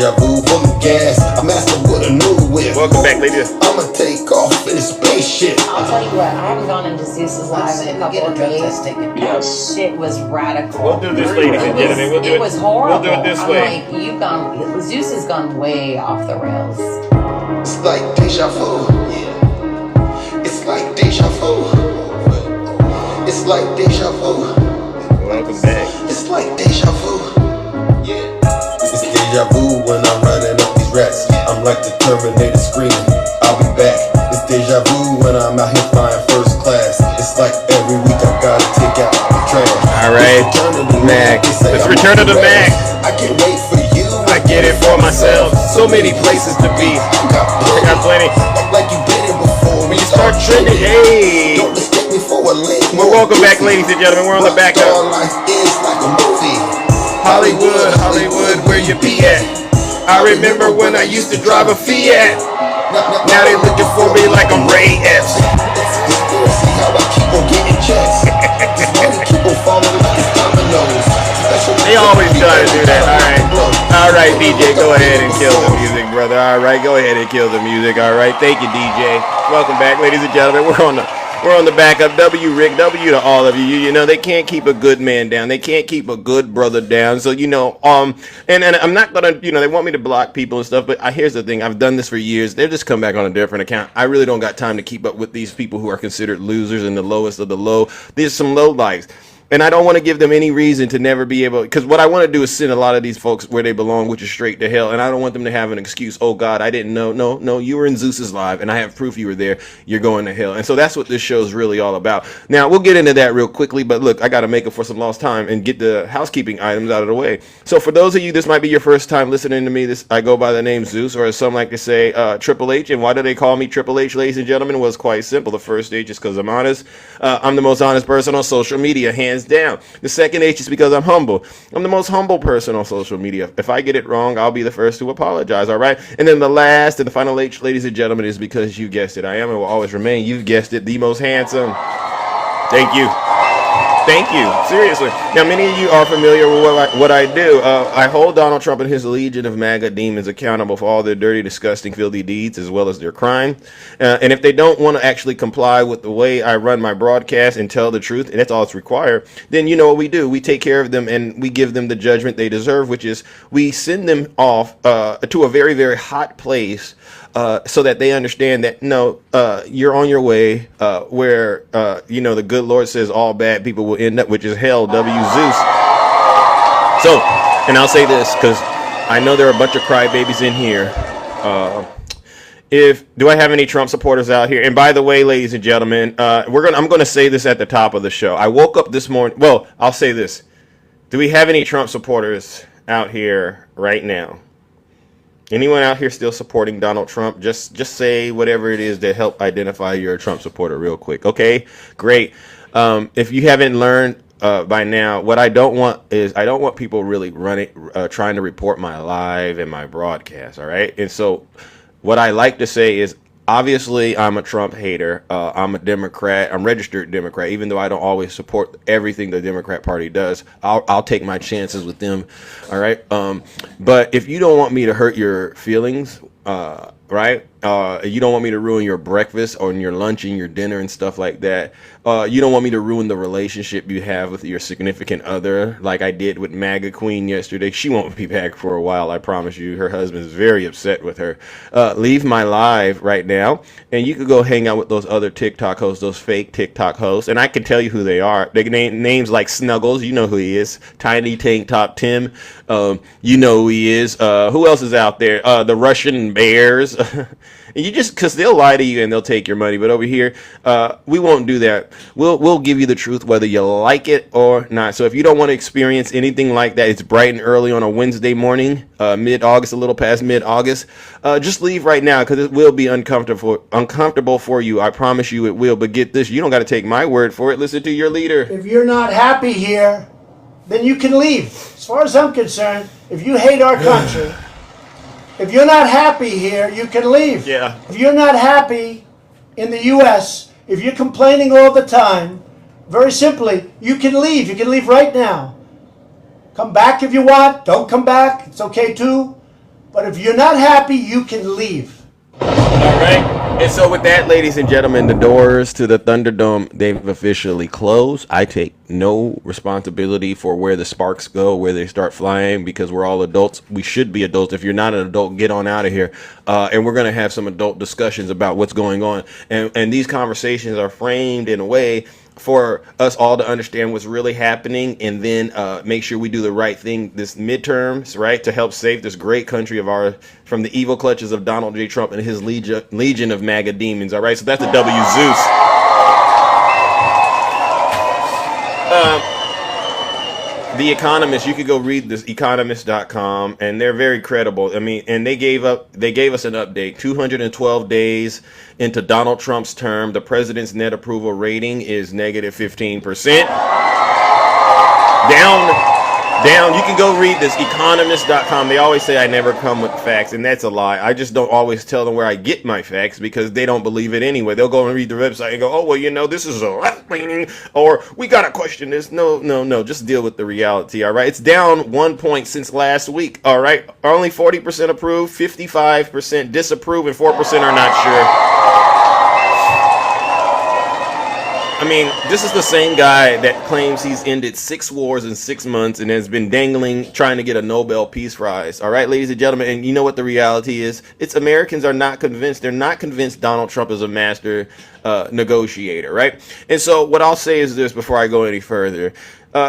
deja vu from the gas. I'm asking what a new whip. Welcome back, ladies. I'ma take off in a spaceship. I'll tell you what, I haven't gone into Zeus's live in a couple of days. Yes. Shit was radical. We'll do this, ladies and gentlemen. We'll do it. It was horrible. We'll do it this way. I'm like, Zeus has gone way off the rails. It's like deja vu. It's like deja vu. It's like deja vu. Welcome back. It's like deja vu. It's deja vu when I'm running up these rats. I'm like the Terminator screaming, I'll be back. It's deja vu when I'm out here flying first class. It's like every week I gotta take out the trash. Alright, Mac. Let's return to the Mac. I can't wait for you. I get it for myself. So many places to be. I got plenty. Like you've been here before. When you start trending, hey. Don't mistake me for a link. Well, welcome back, ladies and gentlemen. We're on the backup. Life is like a movie. Hollywood, Hollywood, where you be at? I remember when I used to drive a Fiat. Now they looking for me like I'm Ray Epps. See how I keep on getting checks. This money keep on falling like it's dominoes. They always try to do that. All right, DJ, go ahead and kill the music, brother. All right, go ahead and kill the music. All right, thank you, DJ. Welcome back, ladies and gentlemen. We're on the backup. Rick, W to all of you. You know, they can't keep a good man down. They can't keep a good brother down. So, you know, and I'm not going to, you know, they want me to block people and stuff. But here's the thing. I've done this for years. They'll just come back on a different account. I really don't got time to keep up with these people who are considered losers and the lowest of the low. There's some low lives. And I don't want to give them any reason to never be able, because what I want to do is send a lot of these folks where they belong, which is straight to hell. And I don't want them to have an excuse. Oh, God, I didn't know. No, you were in Zeus's live, and I have proof you were there. You're going to hell. And so that's what this show is really all about. Now, we'll get into that real quickly. But look, I got to make it for some lost time and get the housekeeping items out of the way. So for those of you, this might be your first time listening to me. I go by the name Zeus, or as some like to say, Triple H. And why do they call me Triple H, ladies and gentlemen? It was quite simple. The first H is because I'm honest. I'm the most honest person on social media, hands down. The second H is because I'm humble. I'm the most humble person on social media. If I get it wrong, I'll be the first to apologize, all right? And then the last and the final H, ladies and gentlemen, is because you guessed it. I am and will always remain, you've guessed it, the most handsome. Thank you. Thank you. Seriously. Now, many of you are familiar with what I do. I hold Donald Trump and his legion of MAGA demons accountable for all their dirty, disgusting, filthy deeds as well as their crime. And if they don't want to actually comply with the way I run my broadcast and tell the truth, and that's all it's required, then you know what we do. We take care of them and we give them the judgment they deserve, which is we send them off to a very, very hot place so that they understand that, no, you're on your way where, you know, the good Lord says all bad people will end up, which is hell, W Zeus. So, and I'll say this because I know there are a bunch of crybabies in here. Do I have any Trump supporters out here? And by the way, ladies and gentlemen, I'm going to say this at the top of the show. I woke up this morning. Well, I'll say this. Do we have any Trump supporters out here right now? Anyone out here still supporting Donald Trump? Just say whatever it is that help identify you're a Trump supporter real quick. Okay, great. If you haven't learned by now, what I don't want is I don't want people really trying to report my live and my broadcast. All right. And so what I like to say is, obviously, I'm a Trump hater. I'm a Democrat. I'm registered Democrat, even though I don't always support everything the Democrat Party does. I'll take my chances with them. All right. But if you don't want me to hurt your feelings, right? You don't want me to ruin your breakfast or your lunch and your dinner and stuff like that. You don't want me to ruin the relationship you have with your significant other, like I did with MAGA Queen yesterday. She won't be back for a while, I promise you. Her husband's very upset with her. Leave my live right now, and you could go hang out with those other TikTok hosts, those fake TikTok hosts, and I can tell you who they are. They name names like Snuggles, you know who he is. Tiny Tank Top Tim, you know who he is. Who else is out there? The Russian Bears. And you just, because they'll lie to you and they'll take your money. But over here, we won't do that. We'll give you the truth whether you like it or not. So if you don't want to experience anything like that, it's bright and early on a Wednesday morning, mid-August, a little past mid-August. Just leave right now because it will be uncomfortable for you. I promise you it will. But get this, you don't got to take my word for it. Listen to your leader. If you're not happy here, then you can leave. As far as I'm concerned, if you hate our country, if you're not happy here, you can leave. Yeah. If you're not happy in the U.S., if you're complaining all the time, very simply, you can leave. You can leave right now. Come back if you want. Don't come back. It's okay too. But if you're not happy, you can leave. All right. And so with that, ladies and gentlemen, the doors to the Thunderdome, they've officially closed. I take no responsibility for where the sparks go, where they start flying, because we're all adults. We should be adults. If you're not an adult, get on out of here. And we're going to have some adult discussions about what's going on. And these conversations are framed in a way for us all to understand what's really happening, and then make sure we do the right thing this midterms, right, to help save this great country of ours from the evil clutches of Donald J. Trump and his legion of MAGA demons. All right, so that's a W, Zeus. The Economist, you could go read this, economist.com, and they're very credible. I mean, and they gave us an update. 212 days into Donald Trump's term, the president's net approval rating is negative 15%. Down. You can go read this, economist.com. They always say I never come with facts, and that's a lie. I just don't always tell them where I get my facts because they don't believe it anyway. They'll go and read the website and go, oh, well, this is a left-leaning, or we got to question this. No. Just deal with the reality, all right? It's down 1 point since last week, all right? Only 40% approve, 55% disapprove, and 4% are not sure. I mean, this is the same guy that claims he's ended 6 wars in 6 months and has been dangling, trying to get a Nobel Peace Prize. All right, ladies and gentlemen, and you know what the reality is? It's Americans are not convinced. They're not convinced Donald Trump is a master negotiator, right? And so what I'll say is this before I go any further.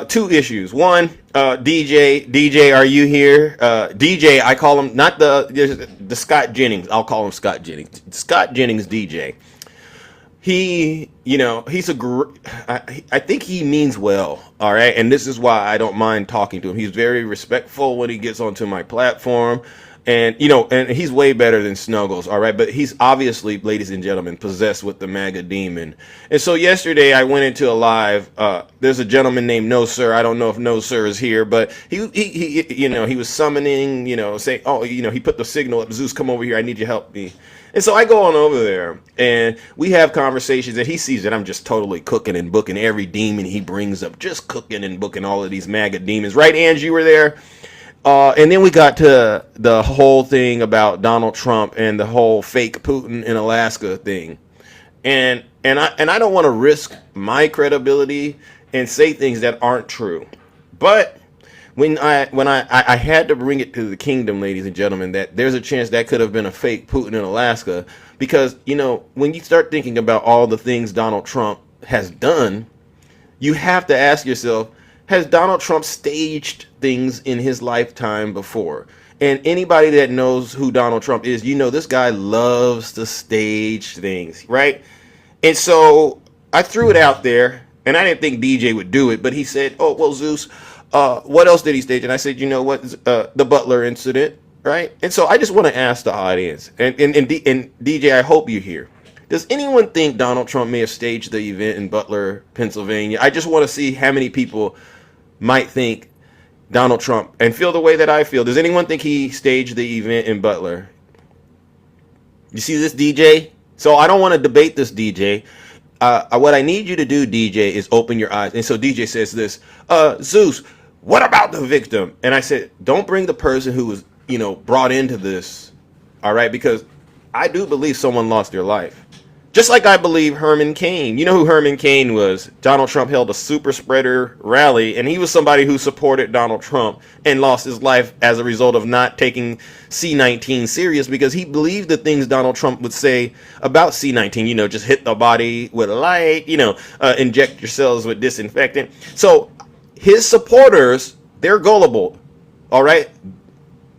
2 issues. One, DJ, are you here? DJ, I call him, not the Scott Jennings. I'll call him Scott Jennings. Scott Jennings, DJ. I think he means well, all right? And this is why I don't mind talking to him. He's very respectful when he gets onto my platform. And, and he's way better than Snuggles, all right? But he's obviously, ladies and gentlemen, possessed with the MAGA demon. And so yesterday I went into a live. There's a gentleman named No Sir. I don't know if No Sir is here, but he was summoning, saying, oh, he put the signal up, Zeus, come over here. I need you to help me. And so I go on over there, and we have conversations, and he sees that I'm just totally cooking and booking every demon he brings up, just cooking and booking all of these MAGA demons. Right, Angie, you were there? And then we got to the whole thing about Donald Trump and the whole fake Putin in Alaska thing. And I don't want to risk my credibility and say things that aren't true. But when I had to bring it to the kingdom, ladies and gentlemen, that there's a chance that could have been a fake Putin in Alaska, because, when you start thinking about all the things Donald Trump has done, you have to ask yourself, has Donald Trump staged things in his lifetime before? And anybody that knows who Donald Trump is, this guy loves to stage things, right? And so I threw it out there, and I didn't think DJ would do it, but he said, oh, well, Zeus, what else did he stage? And I said, the Butler incident, right? And so I just want to ask the audience, and DJ, I hope you hear. Does anyone think Donald Trump may have staged the event in Butler, Pennsylvania? I just want to see how many people might think Donald Trump and feel the way that I feel. Does anyone think he staged the event in Butler? You see this, DJ? So I don't want to debate this, DJ. What I need you to do, DJ, is open your eyes. And so DJ says this, Zeus, what about the victim? And I said, don't bring the person who was, brought into this, all right? Because I do believe someone lost their life. Just like I believe Herman Cain. You know who Herman Cain was? Donald Trump held a super spreader rally, and he was somebody who supported Donald Trump and lost his life as a result of not taking C-19 serious, because he believed the things Donald Trump would say about C-19, just hit the body with a light, inject your cells with disinfectant. So his supporters, they're gullible, all right?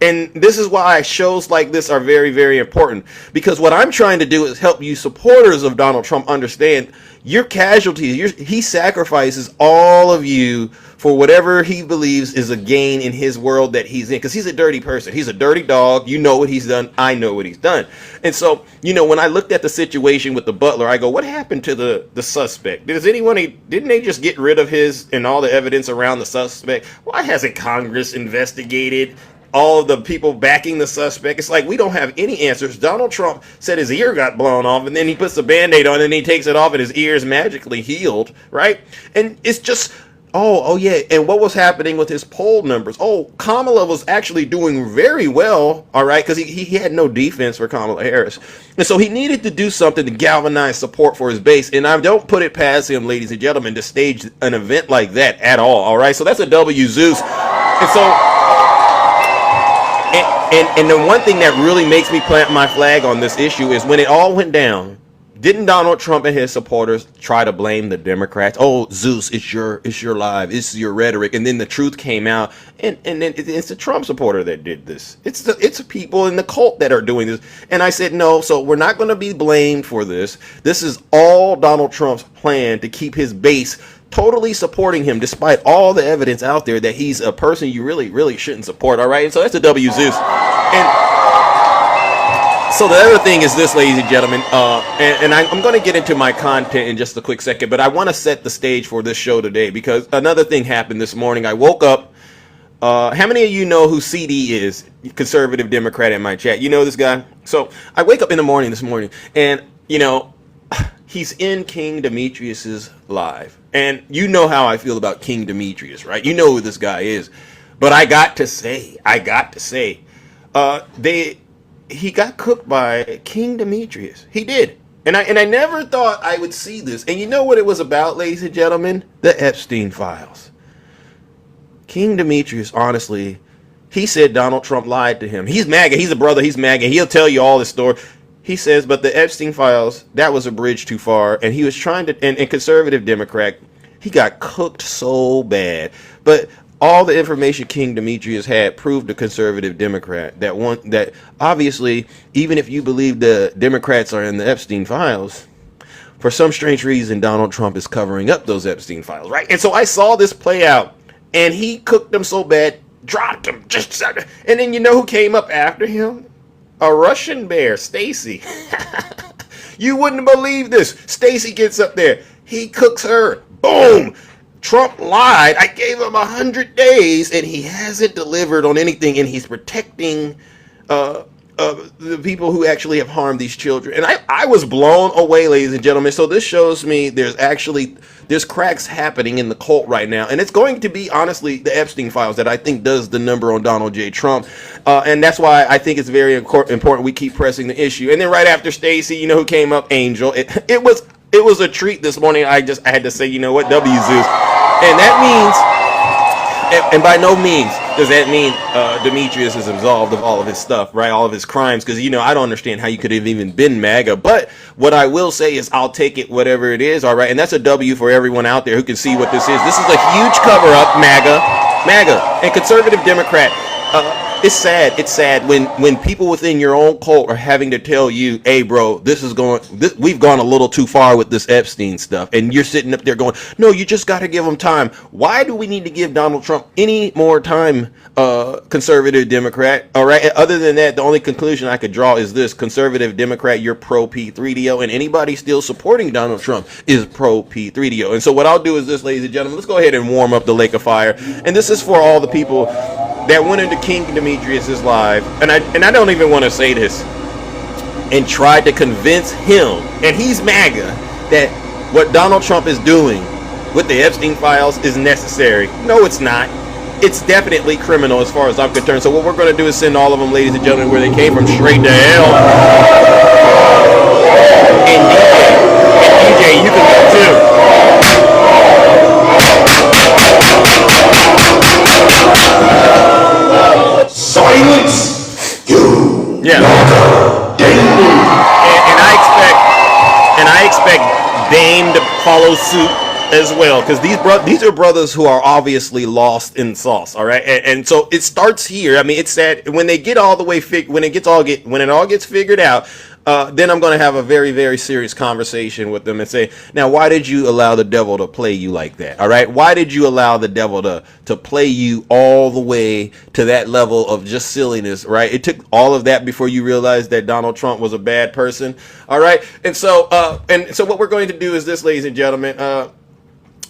And this is why shows like this are very, very important, because what I'm trying to do is help you supporters of Donald Trump understand your casualties. He sacrifices all of you for whatever he believes is a gain in his world that he's in, because he's a dirty person. He's a dirty dog. You know what he's done. I know what he's done. And so, when I looked at the situation with the Butler, I go, what happened to the suspect? Didn't they just get rid of his and all the evidence around the suspect? Why hasn't Congress investigated all of the people backing the suspect? It's like we don't have any answers. Donald Trump said his ear got blown off, and then he puts a Band-Aid on, and he takes it off, and his ear is magically healed, right? And it's just Oh yeah, and what was happening with his poll numbers? Oh, Kamala was actually doing very well, all right, because he had no defense for Kamala Harris. And so he needed to do something to galvanize support for his base. And I don't put it past him, ladies and gentlemen, to stage an event like that at all right? So that's a W, Zeus. And so, and the one thing that really makes me plant my flag on this issue is when it all went down, didn't Donald Trump and his supporters try to blame the Democrats? Oh, Zeus, it's your live, it's your rhetoric, and then the truth came out, and then it's the Trump supporter that did this. It's the people in the cult that are doing this. And I said no, so we're not going to be blamed for this. This is all Donald Trump's plan to keep his base totally supporting him, despite all the evidence out there that he's a person you really shouldn't support. All right, and so that's a W, Zeus. And so the other thing is this, ladies and gentlemen, and I'm going to get into my content in just a quick second, but I want to set the stage for this show today because another thing happened this morning. I woke up. How many of you know who CD is? Conservative Democrat in my chat. You know this guy? So I wake up in the morning this morning, and, you know, he's in King Demetrius's live. And you know how I feel about King Demetrius, right? You know who this guy is. But I got to say, he got cooked by King Demetrius. He did. And I never thought I would see this. And you know what it was about, ladies and gentlemen? The Epstein files. King Demetrius, honestly, he said Donald Trump lied to him. He's MAGA. He's a brother. He's MAGA. He'll tell you all this story. He says, but the Epstein files, that was a bridge too far. And he was trying to, and conservative Democrat, he got cooked so bad. But all the information King Demetrius had proved to conservative Democrat that obviously, even if you believe the Democrats are in the Epstein files, for some strange reason, Donald Trump is covering up those Epstein files, right? And so I saw this play out, and he cooked them so bad, dropped them, and then you know who came up after him? A Russian bear, Stacy. You wouldn't believe this. Stacy gets up there. He cooks her. Boom. Trump lied. I gave him 100 days, and he hasn't delivered on anything, and he's protecting the people who actually have harmed these children. And I was blown away, ladies and gentlemen. So this shows me there's cracks happening in the cult right now, and it's going to be, honestly, the Epstein files that I think does the number on Donald J. Trump, and that's why I think it's very important we keep pressing the issue. And then right after Stacy, you know who came up? Angel. It was a treat this morning. I had to say, you know what, W Zeus. And that means, and by no means does that mean Demetrius is absolved of all of his stuff, right? All of his crimes, because, you know, I don't understand how you could have even been MAGA. But what I will say is I'll take it whatever it is, all right? And that's a W for everyone out there who can see what this is. This is a huge cover-up, MAGA, and conservative Democrat. It's sad when people within your own cult are having to tell you, hey, bro, we've gone a little too far with this Epstein stuff. And you're sitting up there going, no, you just got to give him time. Why do we need to give Donald Trump any more time, conservative Democrat? All right. Other than that, the only conclusion I could draw is this: conservative Democrat, you're pro P3DO, and anybody still supporting Donald Trump is pro P3DO. And so what I'll do is this, ladies and gentlemen, let's go ahead and warm up the lake of fire. And this is for all the people that went into King Demetrius's live, and I don't even want to say this, and tried to convince him, and he's MAGA, that what Donald Trump is doing with the Epstein files is necessary. No, it's not. It's definitely criminal as far as I'm concerned. So what we're going to do is send all of them, ladies and gentlemen, where they came from, straight to hell. And DJ, you can go too. Silence! You! Yeah. And I expect Dame to follow suit as well, because these are brothers who are obviously lost in sauce. All right, and so it starts here. I mean, it's sad when they get all the way when it all gets figured out. Then I'm going to have a very, very serious conversation with them and say, now, why did you allow the devil to play you like that? All right. Why did you allow the devil to play you all the way to that level of just silliness? Right. It took all of that before you realized that Donald Trump was a bad person. All right. And so what we're going to do is this, ladies and gentlemen,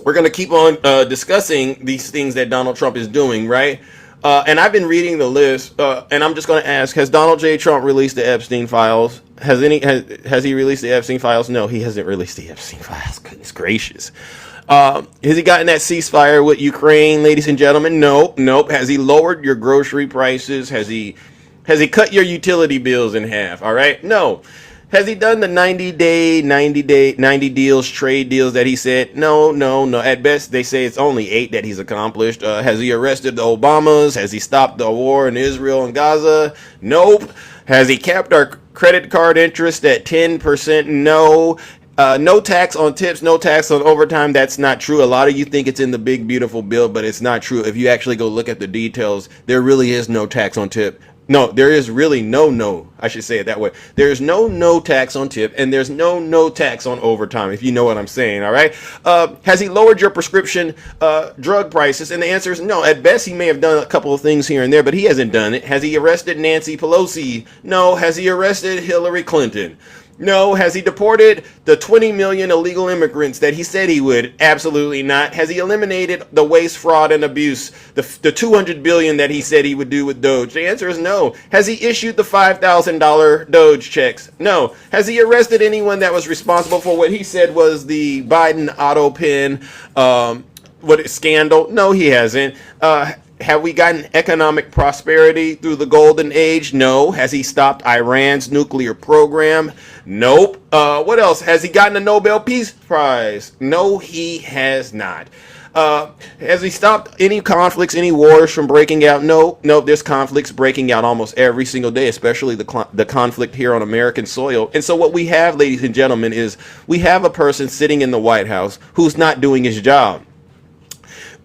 we're going to keep on discussing these things that Donald Trump is doing. Right. And I've been reading the list, and I'm just going to ask: has Donald J. Trump released the Epstein files? Has he released the Epstein files? No, he hasn't released the Epstein files. Goodness gracious! Has he gotten that ceasefire with Ukraine, ladies and gentlemen? Nope. Has he lowered your grocery prices? Has he cut your utility bills in half? All right. No. Has he done the 90 deals, trade deals that he said? No. At best, they say it's only 8 that he's accomplished. Has he arrested the Obamas? Has he stopped the war in Israel and Gaza? Nope. Has he capped our credit card interest at 10%? No. No tax on tips, no tax on overtime. That's not true. A lot of you think it's in the big, beautiful bill, but it's not true. If you actually go look at the details, there really is no tax on tip. No, there is really I should say it that way. There's no tax on tip, and there's no tax on overtime, if you know what I'm saying, all right? Has he lowered your prescription drug prices? And the answer is no. At best, he may have done a couple of things here and there, but he hasn't done it. Has he arrested Nancy Pelosi? No. Has he arrested Hillary Clinton? No. Has he deported the 20 million illegal immigrants that he said he would? Absolutely not. Has he eliminated the waste, fraud, and abuse, the 200 billion that he said he would do with Doge? The answer is no. Has he issued the $5,000 Doge checks? No. Has he arrested anyone that was responsible for what he said was the Biden auto pen scandal? No, he hasn't. Have we gotten economic prosperity through the golden age? No. Has he stopped Iran's nuclear program? Nope. What else? Has he gotten a Nobel Peace Prize? No, he has not. Has he stopped any conflicts, any wars from breaking out? No. There's conflicts breaking out almost every single day, especially the conflict here on American soil. And so what we have, ladies and gentlemen, is we have a person sitting in the White House who's not doing his job.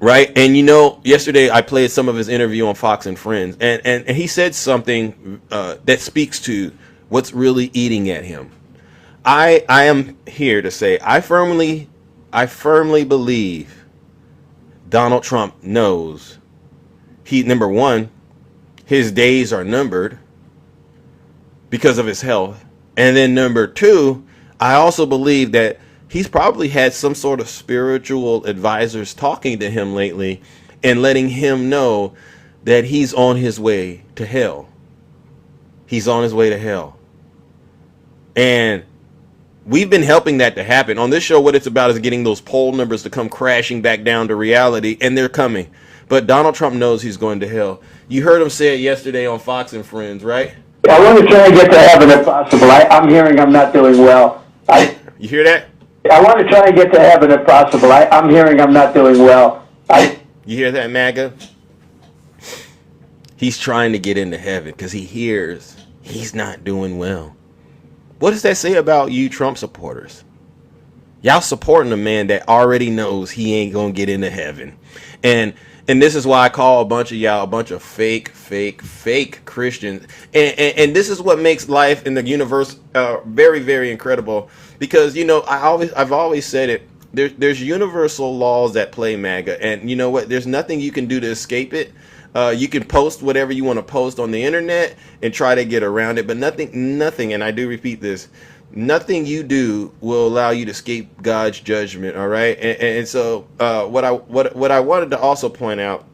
Right. And, yesterday I played some of his interview on Fox and Friends, and he said something that speaks to what's really eating at him. I am here to say I firmly believe Donald Trump knows number one, his days are numbered because of his health. And then number two, I also believe that he's probably had some sort of spiritual advisors talking to him lately and letting him know that he's on his way to hell. He's on his way to hell. And we've been helping that to happen. On this show, what it's about is getting those poll numbers to come crashing back down to reality, and they're coming. But Donald Trump knows he's going to hell. You heard him say it yesterday on Fox and Friends, right? I want to try and get to heaven if possible. I'm hearing I'm not doing well. You hear that? I want to try and get to heaven if possible. I'm hearing I'm not doing well. You hear that, MAGA? He's trying to get into heaven because he hears he's not doing well. What does that say about you Trump supporters? Y'all supporting a man that already knows he ain't going to get into heaven. And this is why I call a bunch of y'all a bunch of fake Christians. And this is what makes life in the universe very, very incredible. Because, I've always said it. There's universal laws that play, MAGA. And you know what? There's nothing you can do to escape it. You can post whatever you want to post on the internet and try to get around it. But nothing, and I do repeat this, nothing you do will allow you to escape God's judgment. All right. And so what I wanted to also point out,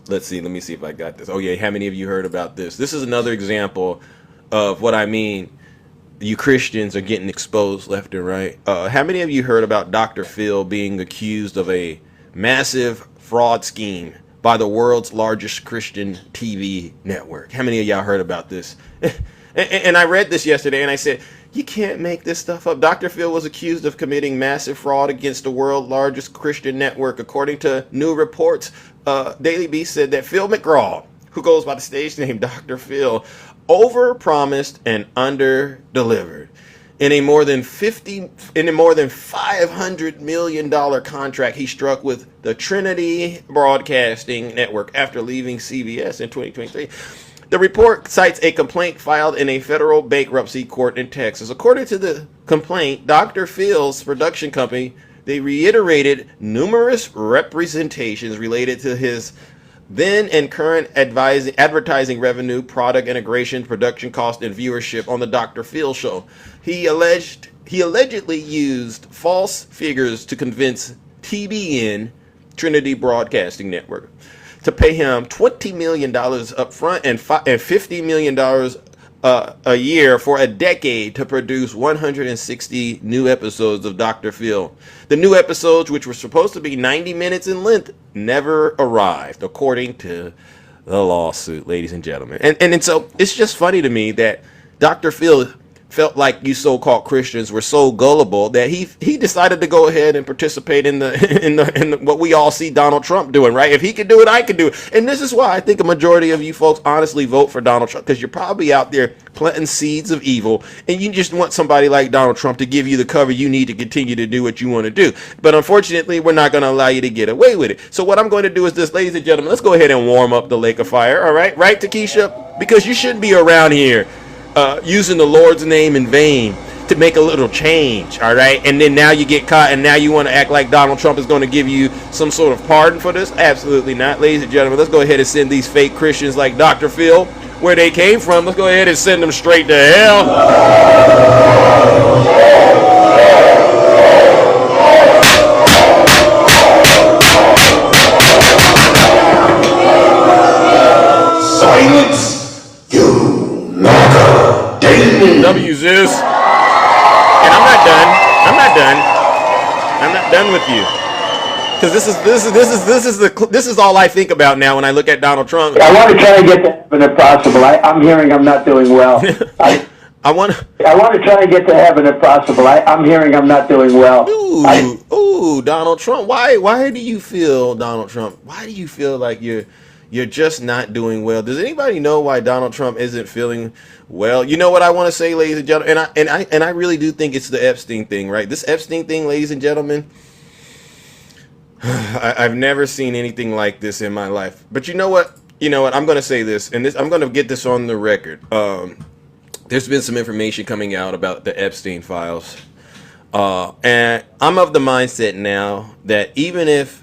let me see if I got this. Oh, yeah. How many of you heard about this? This is another example of what I mean. You Christians are getting exposed left and right. How many of you heard about Dr. Phil being accused of a massive fraud scheme by the world's largest Christian TV network? How many of y'all heard about this? And I read this yesterday and I said, you can't make this stuff up. Dr. Phil was accused of committing massive fraud against the world's largest Christian network. According to new reports, Daily Beast said that Phil McGraw, who goes by the stage name Dr. Phil, overpromised and under-delivered in a more than $500 million contract he struck with the Trinity Broadcasting Network after leaving CBS in 2023. The report cites a complaint filed in a federal bankruptcy court in Texas. According to the complaint, Dr. Phil's production company, they reiterated numerous representations related to his then and current advertising revenue, product integration, production cost, and viewership on the Dr. Phil show. He allegedly used false figures to convince TBN, Trinity Broadcasting Network, to pay him $20 million up front and $50 million a year for a decade to produce 160 new episodes of Dr. Phil. The new episodes, which were supposed to be 90 minutes in length, never arrived, according to the lawsuit, ladies and gentlemen. And so it's just funny to me that Dr. Phil felt like you so-called Christians were so gullible that he decided to go ahead and participate in the what we all see Donald Trump doing, right? If he could do it, I could do it. And this is why I think a majority of you folks honestly vote for Donald Trump, because you're probably out there planting seeds of evil, and you just want somebody like Donald Trump to give you the cover you need to continue to do what you want to do. But unfortunately, we're not going to allow you to get away with it. So what I'm going to do is this, ladies and gentlemen, let's go ahead and warm up the lake of fire, all right? Right, Takesha? Because you shouldn't be around here using the Lord's name in vain to make a little change, all right? And then now you get caught, and now you want to act like Donald Trump is going to give you some sort of pardon for this? Absolutely not. Ladies and gentlemen, let's go ahead and send these fake Christians like Dr. Phil where they came from. Let's go ahead and send them straight to hell. Silence, you knocker, Damon. W Zeus. And I'm not done. I'm not done with you. Because this is all I think about now when I look at Donald Trump. I want to try to get to heaven if possible. I'm hearing I'm not doing well. I want to try to get to heaven if possible. I'm hearing I'm not doing well. Ooh, Donald Trump. Why do you feel, Donald Trump? Why do you feel like you're just not doing well? Does anybody know why Donald Trump isn't feeling well? You know what I want to say, ladies and gentlemen, and I really do think it's the Epstein thing, right? This Epstein thing, ladies and gentlemen, I've never seen anything like this in my life. But you know what? I'm going to say this, and I'm going to get this on the record. There's been some information coming out about the Epstein files, and I'm of the mindset now that even if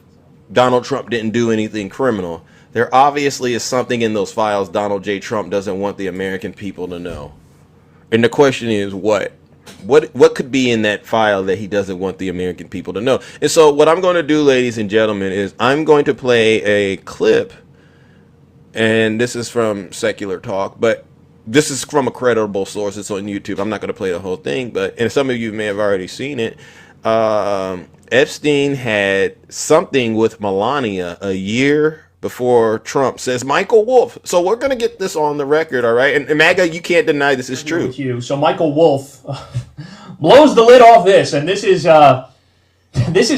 Donald Trump didn't do anything criminal, there obviously is something in those files Donald J. Trump doesn't want the American people to know. And the question is, what? What could be in that file that he doesn't want the American people to know? And so what I'm going to do, ladies and gentlemen, is I'm going to play a clip. And this is from Secular Talk, but this is from a credible source. It's on YouTube. I'm not going to play the whole thing, and some of you may have already seen it. Epstein had something with Melania a year before Trump, says Michael Wolff. So we're going to get this on the record, all right? And MAGA, you can't deny this is true. With you. So Michael Wolff blows the lid off this, and this is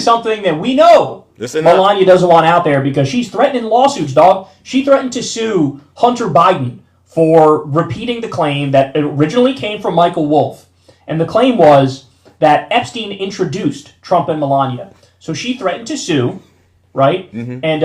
something that we know Melania doesn't want out there because she's threatening lawsuits, dog. She threatened to sue Hunter Biden for repeating the claim that originally came from Michael Wolff. And the claim was that Epstein introduced Trump and Melania. So she threatened to sue, right? Mm-hmm. And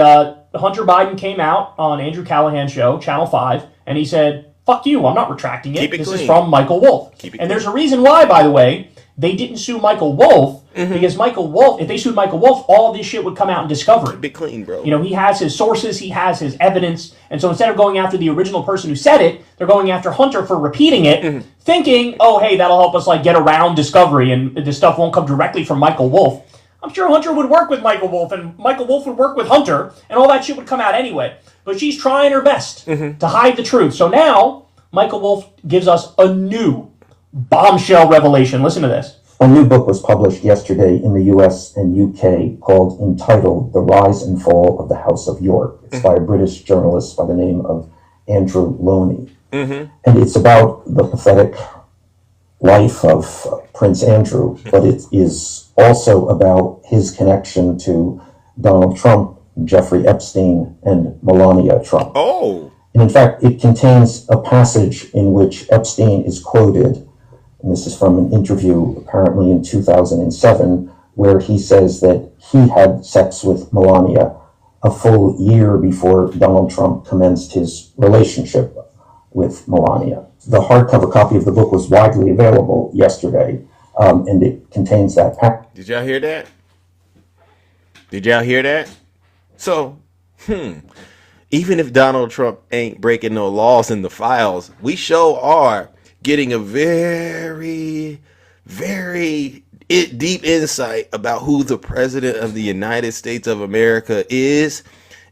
Hunter Biden came out on Andrew Callahan's show, Channel 5, and he said, fuck you, I'm not retracting it. This is from Michael Wolff. And there's a reason why, by the way, they didn't sue Michael Wolff, because Michael Wolff, if they sued Michael Wolff, all this shit would come out in discovery. Be clean, bro. He has his sources, he has his evidence, and so instead of going after the original person who said it, they're going after Hunter for repeating it, thinking, oh, hey, that'll help us get around discovery, and this stuff won't come directly from Michael Wolff. I'm sure Hunter would work with Michael Wolff, and Michael Wolff would work with Hunter, and all that shit would come out anyway. But she's trying her best to hide the truth. So now, Michael Wolff gives us a new bombshell revelation. Listen to this. A new book was published yesterday in the US and UK entitled The Rise and Fall of the House of York. It's by a British journalist by the name of Andrew Loney. And it's about the pathetic life of Prince Andrew, but it is also about his connection to Donald Trump, Jeffrey Epstein, and Melania Trump. Oh. And in fact, it contains a passage in which Epstein is quoted, and this is from an interview apparently in 2007, where he says that he had sex with Melania a full year before Donald Trump commenced his relationship with Melania. The hardcover copy of the book was widely available yesterday, and it contains that package. Did y'all hear that? Did y'all hear that? So, even if Donald Trump ain't breaking no laws in the files, we sure are getting a very, very deep insight about who the president of the United States of America is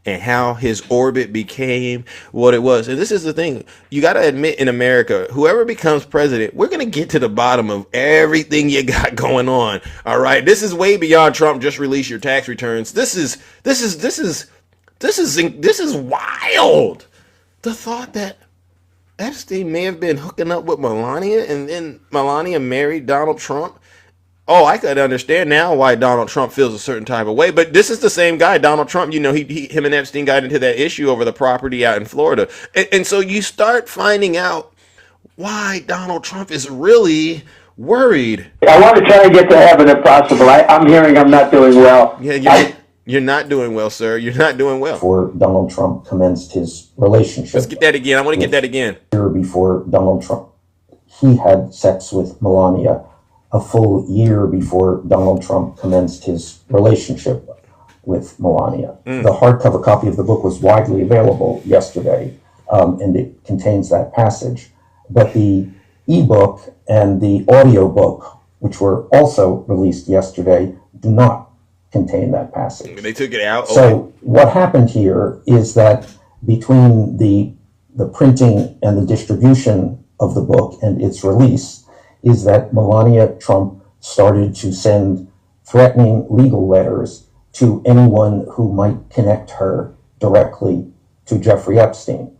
and how his orbit became what it was. And this is the thing. You got to admit, in America, whoever becomes president, we're going to get to the bottom of everything you got going on. All right. This is way beyond Trump. Just release your tax returns. This is wild. The thought that Epstein may have been hooking up with Melania and then Melania married Donald Trump. Oh, I could understand now why Donald Trump feels a certain type of way. But this is the same guy, Donald Trump. You know, him and Epstein got into that issue over the property out in Florida. And so you start finding out why Donald Trump is really worried. I want to try to get to heaven if possible. I'm hearing I'm not doing well. Yeah, you're not doing well, sir. You're not doing well. Before Donald Trump commenced his relationship. Let's get that again. I want to get that again. A year before Donald Trump, he had sex with Melania a full year before Donald Trump commenced his relationship with Melania. The hardcover copy of the book was widely available yesterday, and it contains that passage. But the ebook and the audiobook, which were also released yesterday, do not contain that passage. They took it out. So what happened here is that between the printing and the distribution of the book and its release is that Melania Trump started to send threatening legal letters to anyone who might connect her directly to Jeffrey Epstein.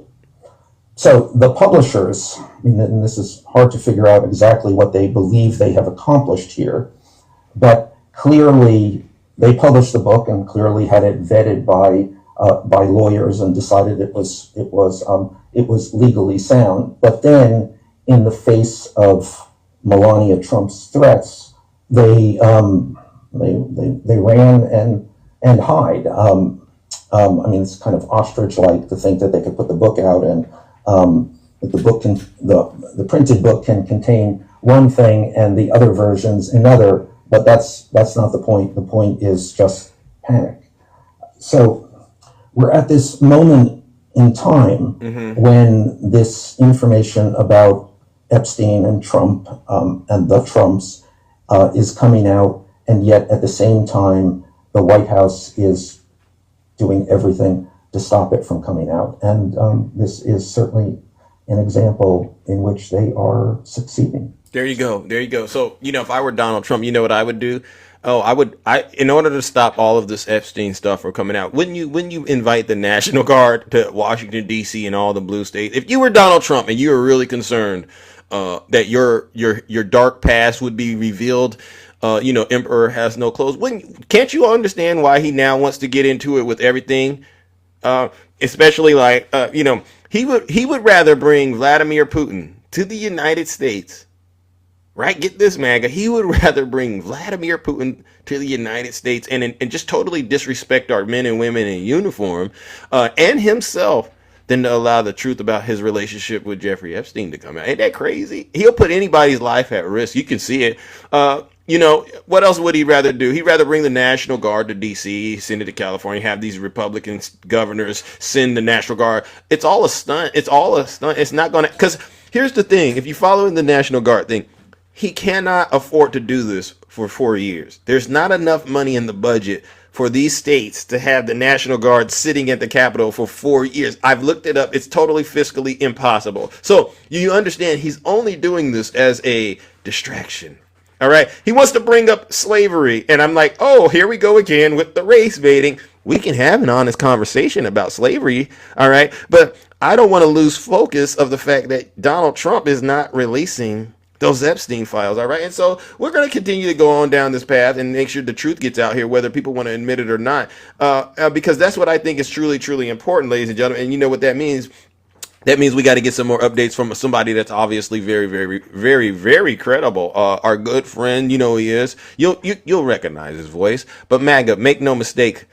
So the publishers, and this is hard to figure out exactly what they believe they have accomplished here, but clearly they published the book and clearly had it vetted by lawyers and decided it was legally sound. But then, in the face of Melania Trump's threats, they ran and hide. I mean, it's kind of ostrich-like to think that they could put the book out and that the printed book can contain one thing and the other versions another. But that's not the point. The point is just panic. So we're at this moment in time when this information about Epstein and Trump and the Trumps is coming out, and yet at the same time, the White House is doing everything to stop it from coming out. And this is certainly an example in which they are succeeding. There you go. There you go. So, you know, if I were Donald Trump, you know what I would do? In order to stop all of this Epstein stuff from coming out, wouldn't you invite the National Guard to Washington, D.C. and all the blue states? If you were Donald Trump and you were really concerned that your dark past would be revealed, Emperor has no clothes. Can't you understand why he now wants to get into it with everything? Especially he would rather bring Vladimir Putin to the United States. Right? Get this, MAGA. He would rather bring Vladimir Putin to the United States and just totally disrespect our men and women in uniform and himself than to allow the truth about his relationship with Jeffrey Epstein to come out. Ain't that crazy? He'll put anybody's life at risk. You can see it. What else would he rather do? He'd rather bring the National Guard to D.C., send it to California, have these Republican governors send the National Guard. It's all a stunt. It's not going to, because here's the thing. If you follow in the National Guard thing, he cannot afford to do this for 4 years. There's not enough money in the budget for these states to have the National Guard sitting at the Capitol for 4 years. I've looked it up. It's totally fiscally impossible. So you understand he's only doing this as a distraction. All right. He wants to bring up slavery. And I'm like, oh, here we go again with the race baiting. We can have an honest conversation about slavery. All right. But I don't want to lose focus of the fact that Donald Trump is not releasing those Epstein files. All right. And so we're going to continue to go on down this path and make sure the truth gets out here, whether people want to admit it or not, because that's what I think is truly, truly important, ladies and gentlemen. And you know what that means? That means we got to get some more updates from somebody that's obviously very, very, very, very credible. Our good friend, you know who he is. You'll recognize his voice. But MAGA, make no mistake,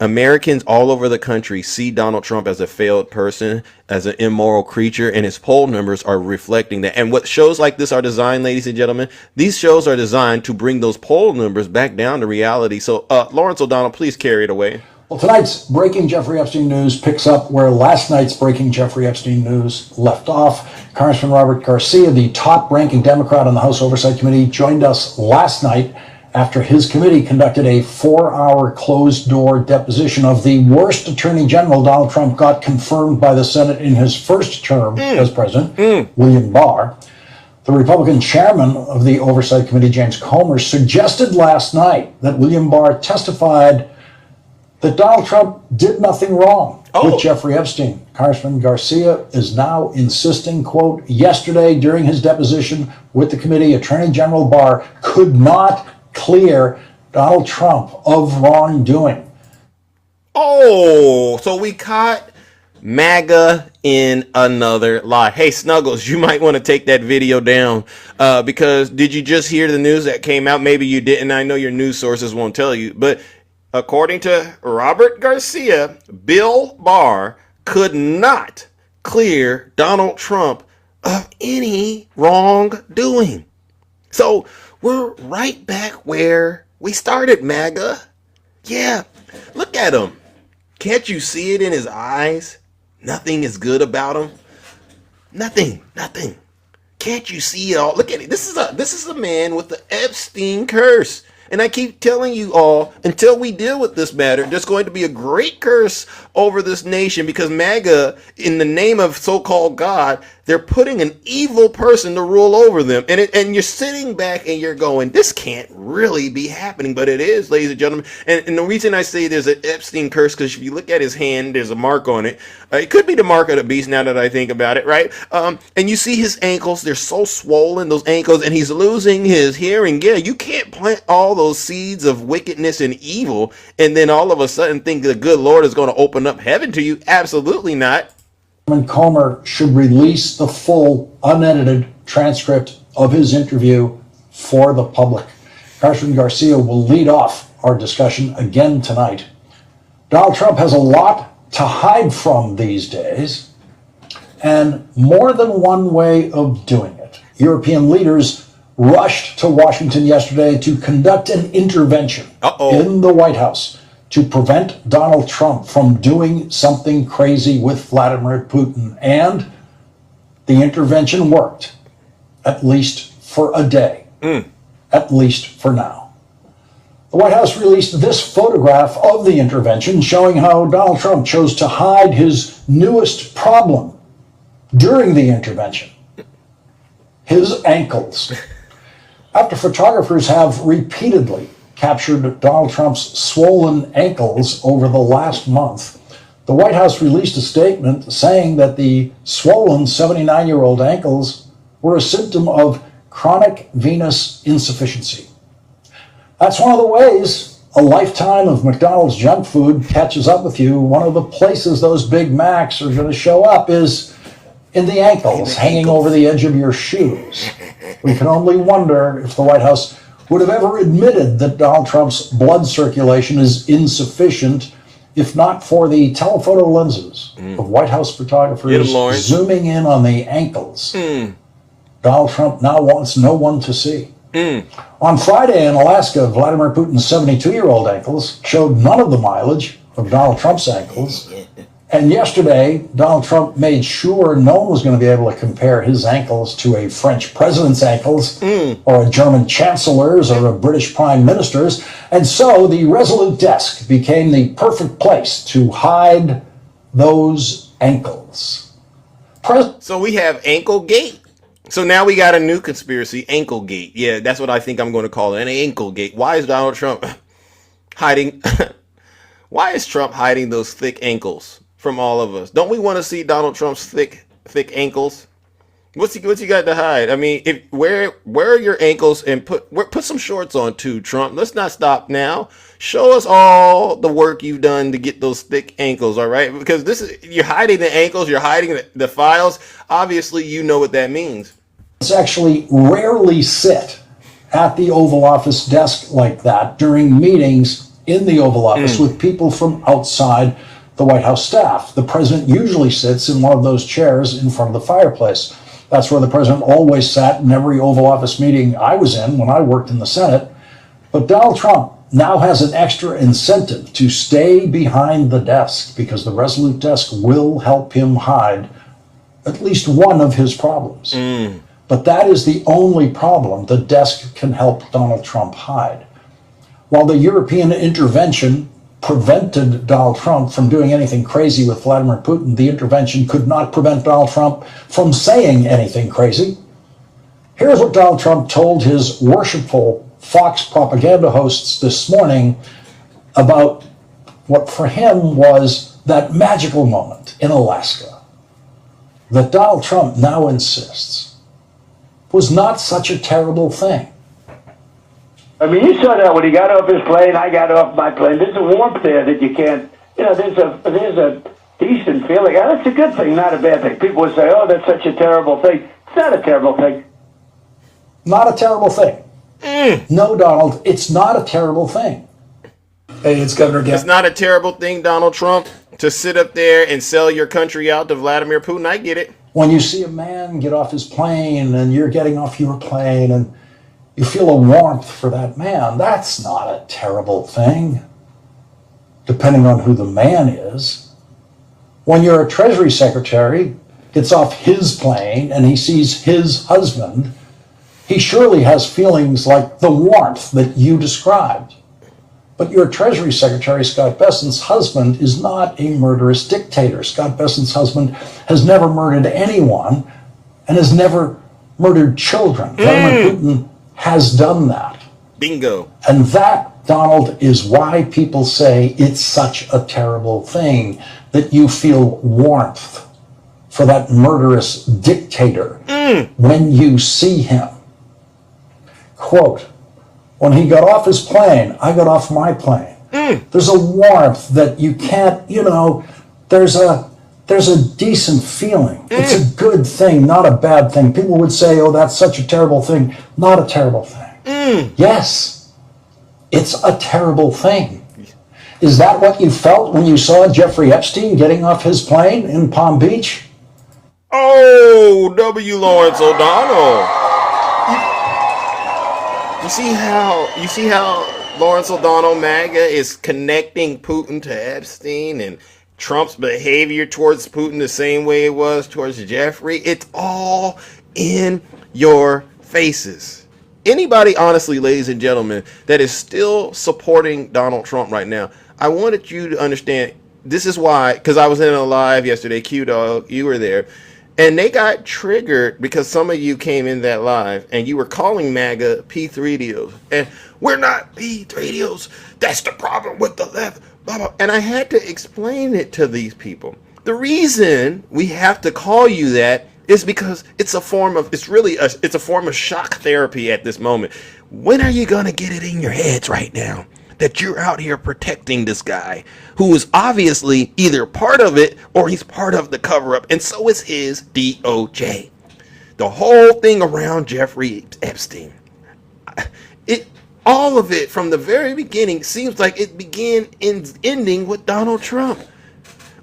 Americans all over the country see Donald Trump as a failed person, as an immoral creature, and his poll numbers are reflecting that. And what shows like this are designed, ladies and gentlemen, these shows are designed to bring those poll numbers back down to reality. So, Lawrence O'Donnell, please carry it away. Well, tonight's Breaking Jeffrey Epstein news picks up where last night's Breaking Jeffrey Epstein news left off. Congressman Robert Garcia, the top-ranking Democrat on the House Oversight Committee, joined us last night after his committee conducted a 4-hour closed-door deposition of the worst attorney general Donald Trump got confirmed by the Senate in his first term as president, William Barr. The Republican chairman of the Oversight Committee, James Comer, suggested last night that William Barr testified that Donald Trump did nothing wrong with Jeffrey Epstein. Congressman Garcia is now insisting, quote, yesterday during his deposition with the committee, Attorney General Barr could not clear Donald Trump of wrongdoing. Oh, so we caught MAGA in another lie. Hey, Snuggles, you might want to take that video down because did you just hear the news that came out? Maybe you didn't. I know your news sources won't tell you, but according to Robert Garcia, Bill Barr could not clear Donald Trump of any wrongdoing. So we're right back where we started, MAGA. Yeah, look at him. Can't you see it in his eyes? Nothing is good about him. Nothing. Can't you see it all? Look at it. This is a man with the Epstein curse. And I keep telling you all, until we deal with this matter, there's going to be a great curse over this nation because MAGA, in the name of so-called God, they're putting an evil person to rule over them. And you're sitting back and you're going, this can't really be happening. But it is, ladies and gentlemen. And the reason I say there's an Epstein curse, because if you look at his hand, there's a mark on it. It could be the mark of the beast now that I think about it, right? And you see his ankles, they're so swollen, those ankles, and he's losing his hearing. Yeah, you can't plant all those seeds of wickedness and evil and then all of a sudden think the good Lord is going to open up heaven to you. Absolutely not. Comer should release the full, unedited transcript of his interview for the public. Congressman Garcia will lead off our discussion again tonight. Donald Trump has a lot to hide from these days, and more than one way of doing it. European leaders rushed to Washington yesterday to conduct an intervention in the White House to prevent Donald Trump from doing something crazy with Vladimir Putin. And the intervention worked, at least for a day, at least for now. The White House released this photograph of the intervention showing how Donald Trump chose to hide his newest problem during the intervention, his ankles. After photographers have repeatedly captured Donald Trump's swollen ankles over the last month, the White House released a statement saying that the swollen 79-year-old ankles were a symptom of chronic venous insufficiency. That's one of the ways a lifetime of McDonald's junk food catches up with you. One of the places those Big Macs are going to show up is in the ankles, hanging over the edge of your shoes. We can only wonder if the White House would have ever admitted that Donald Trump's blood circulation is insufficient if not for the telephoto lenses of White House photographers zooming in on the ankles. Donald Trump now wants no one to see. On Friday in Alaska, Vladimir Putin's 72-year-old ankles showed none of the mileage of Donald Trump's ankles. And yesterday, Donald Trump made sure no one was going to be able to compare his ankles to a French president's ankles or a German chancellor's or a British prime minister's. And so the Resolute desk became the perfect place to hide those ankles. So we have Ankle Gate. So now we got a new conspiracy, Ankle Gate. Yeah, that's what I think I'm going to call it, an Ankle Gate. Why is Donald Trump hiding? Why is Trump hiding those thick ankles from all of us? Don't we want to see Donald Trump's thick ankles? What's he got to hide? I mean, where are your ankles, and put some shorts on too, Trump. Let's not stop now. Show us all the work you've done to get those thick ankles, all right? Because you're hiding the ankles, you're hiding the files. Obviously, you know what that means. It's actually rarely sit at the Oval Office desk like that during meetings in the Oval Office with people from outside the White House staff. The president usually sits in one of those chairs in front of the fireplace. That's where the president always sat in every Oval Office meeting I was in when I worked in the Senate. But Donald Trump now has an extra incentive to stay behind the desk because the Resolute desk will help him hide at least one of his problems. But that is the only problem the desk can help Donald Trump hide. while the European intervention prevented Donald Trump from doing anything crazy with Vladimir Putin, the intervention could not prevent Donald Trump from saying anything crazy. Here's what Donald Trump told his worshipful Fox propaganda hosts this morning about what for him was that magical moment in Alaska that Donald Trump now insists was not such a terrible thing. I mean, you saw that when he got off his plane, I got off my plane. There's a warmth there that you can't, there's a decent feeling. And it's a good thing, not a bad thing. People would say, oh, that's such a terrible thing. It's not a terrible thing. Not a terrible thing. No, Donald, it's not a terrible thing. Hey, it's Governor Gavin. It's not a terrible thing, Donald Trump, to sit up there and sell your country out to Vladimir Putin. I get it. When you see a man get off his plane and you're getting off your plane and you feel a warmth for that man, that's not a terrible thing, depending on who the man is. When your Treasury Secretary gets off his plane and he sees his husband, he surely has feelings like the warmth that you described. But your Treasury Secretary, Scott Bessent's husband, is not a murderous dictator. Scott Bessent's husband has never murdered anyone and has never murdered children. Vladimir Putin has done that. Bingo. And that, Donald, is why people say it's such a terrible thing that you feel warmth for that murderous dictator when you see him. Quote, when he got off his plane, I got off my plane. There's a warmth that you can't, there's a decent feeling. It's a good thing, not a bad thing. People would say, oh, that's such a terrible thing. Not a terrible thing. Yes, it's a terrible thing. Is that what you felt when you saw Jeffrey Epstein getting off his plane in Palm Beach? Oh, W. Lawrence O'Donnell. You see how Lawrence O'Donnell MAGA is connecting Putin to Epstein and Trump's behavior towards Putin the same way it was towards Jeffrey? It's all in your faces. Anybody, honestly, ladies and gentlemen, that is still supporting Donald Trump right now, I wanted you to understand, this is why, because I was in a live yesterday, Q-Dog, you were there, and they got triggered because some of you came in that live and you were calling MAGA P3dios. And we're not P3dios. That's the problem with the left. Blah, blah. And I had to explain it to these people. The reason we have to call you that is because it's a form of, it's a form of shock therapy at this moment. When are you going to get it in your heads right now that you're out here protecting this guy who is obviously either part of it or he's part of the cover-up, and so is his DOJ. The whole thing around Jeffrey Epstein, all of it from the very beginning seems like it began ending with Donald Trump.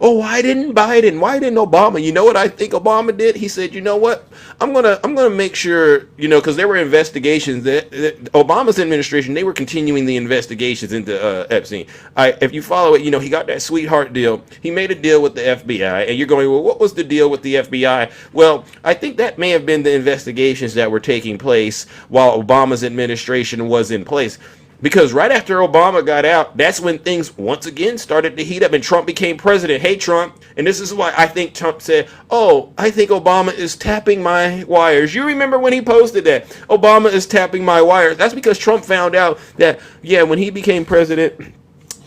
Oh, why didn't Biden? Why didn't Obama? You know what I think Obama did? He said, you know what? I'm gonna make sure, because there were investigations that Obama's administration, they were continuing the investigations into Epstein. If you follow it, he got that sweetheart deal. He made a deal with the FBI, and you're going, well, what was the deal with the FBI? Well, I think that may have been the investigations that were taking place while Obama's administration was in place. Because right after Obama got out, that's when things once again started to heat up and Trump became president. Hey, Trump. And this is why I think Trump said, oh, I think Obama is tapping my wires. You remember when he posted that? Obama is tapping my wires. That's because Trump found out that, when he became president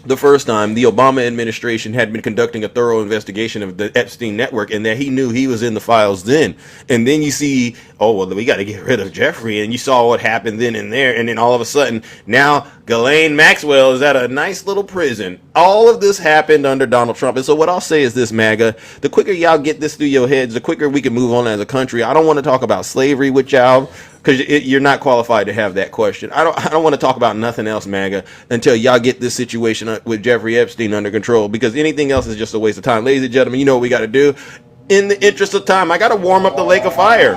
the first time, the Obama administration had been conducting a thorough investigation of the Epstein network, and that he knew he was in the files then. And then you see, oh, well, we got to get rid of Jeffrey. And you saw what happened then and there. And then all of a sudden, now Ghislaine Maxwell is at a nice little prison. All of this happened under Donald Trump. And so what I'll say is this, MAGA, the quicker y'all get this through your heads, the quicker we can move on as a country. I don't want to talk about slavery with y'all, because you're not qualified to have that question. I don't want to talk about nothing else, MAGA, until y'all get this situation with Jeffrey Epstein under control, because anything else is just a waste of time. Ladies and gentlemen, you know what we got to do. In the interest of time, I got to warm up the lake of fire.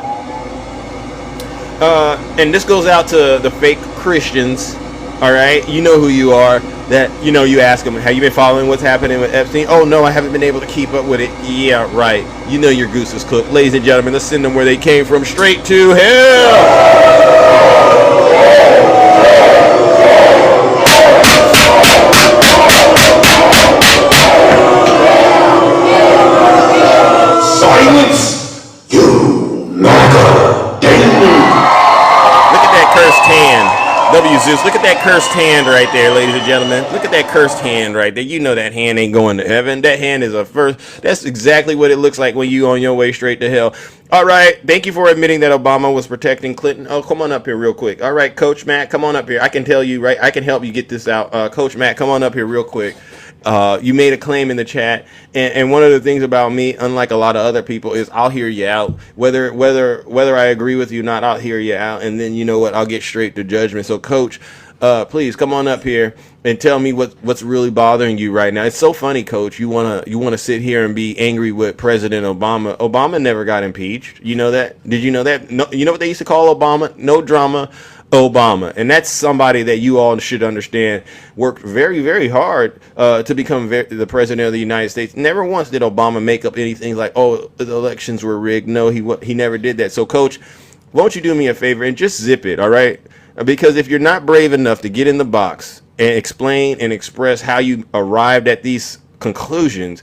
And this goes out to the fake Christians, all right? You know who you are. That, you ask them, have you been following what's happening with Epstein? Oh, no, I haven't been able to keep up with it. Yeah, right. You know your goose is cooked. Ladies and gentlemen, let's send them where they came from, straight to hell. Zeus. Look at that cursed hand right there, ladies and gentlemen. Look at that cursed hand right there. You know that hand ain't going to heaven. That hand is a first. That's exactly what it looks like when you on your way straight to hell. All right. Thank you for admitting that Obama was protecting Clinton. Oh, come on up here real quick. All right, Coach Matt, come on up here. I can tell you, right? I can help you get this out. Coach Matt, come on up here real quick. You made a claim in the chat, and one of the things about me, unlike a lot of other people, is I'll hear you out. Whether I agree with you or not, I'll hear you out, and then you know what? I'll get straight to judgment. So, Coach, please come on up here and tell me what's really bothering you right now. It's so funny, Coach. You wanna sit here and be angry with President Obama. Obama never got impeached. You know that? Did you know that? No, you know what they used to call Obama? No drama. Obama, and that's somebody that you all should understand worked very, very hard to become the president of the United States. Never once did Obama make up anything like, oh, the elections were rigged. No, he never did that. So, Coach, won't you do me a favor and just zip it, all right? Because if you're not brave enough to get in the box and explain and express how you arrived at these conclusions,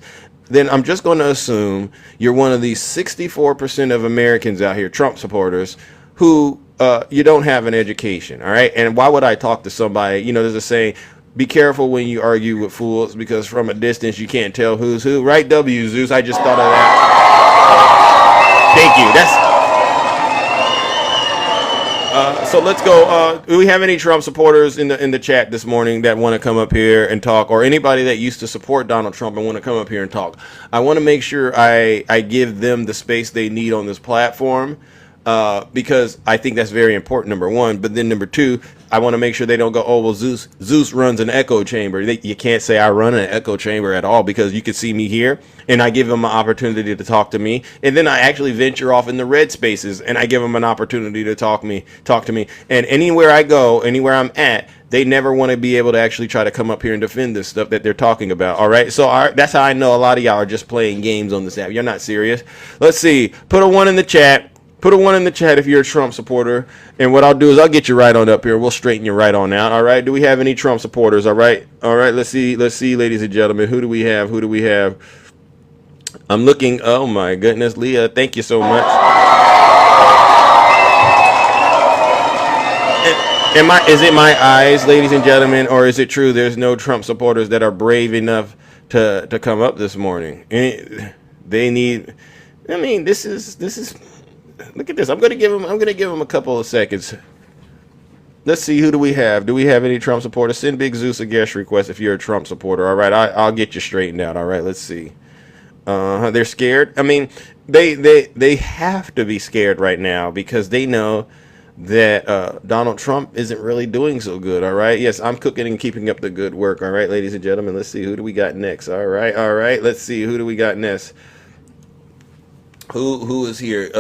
then I'm just going to assume you're one of these 64% of Americans out here, Trump supporters, who you don't have an education, all right? And why would I talk to somebody? You know, there's a saying, be careful when you argue with fools, because from a distance you can't tell who's who. Right, W, Zeus? I just thought of that. Thank you. So let's go. Do we have any Trump supporters in the chat this morning that want to come up here and talk, or anybody that used to support Donald Trump and want to come up here and talk? I want to make sure I give them the space they need on this platform. Because I think that's very important, number one. But then number two, I want to make sure they don't go, oh, well, Zeus runs an echo chamber. You can't say I run an echo chamber at all, because you can see me here and I give them an opportunity to talk to me. And then I actually venture off in the red spaces and I give them an opportunity to talk to me. And anywhere I go, anywhere I'm at, they never want to be able to actually try to come up here and defend this stuff that they're talking about. All right. So that's how I know a lot of y'all are just playing games on this app. You're not serious. Let's see. Put a 1 in the chat. Put a 1 in the chat if you're a Trump supporter. And what I'll do is I'll get you right on up here. We'll straighten you right on out. All right. Do we have any Trump supporters? All right. All right. Let's see, ladies and gentlemen. Who do we have? I'm looking. Oh, my goodness. Leah, thank you so much. Is it my eyes, ladies and gentlemen, or is it true there's no Trump supporters that are brave enough to come up this morning? They need. I mean, this is. Look at this. I'm gonna give him a couple of seconds. Let's see, who do we have? Do we have any Trump supporters? Send Big Zeus a guest request if you're a Trump supporter. All right, I'll get you straightened out. All right, let's see. They're scared. I mean, they have to be scared right now because they know that Donald Trump isn't really doing so good. All right. Yes, I'm cooking and keeping up the good work. All right, ladies and gentlemen. Let's see, who do we got next? All right. Let's see, who do we got next? Who is here?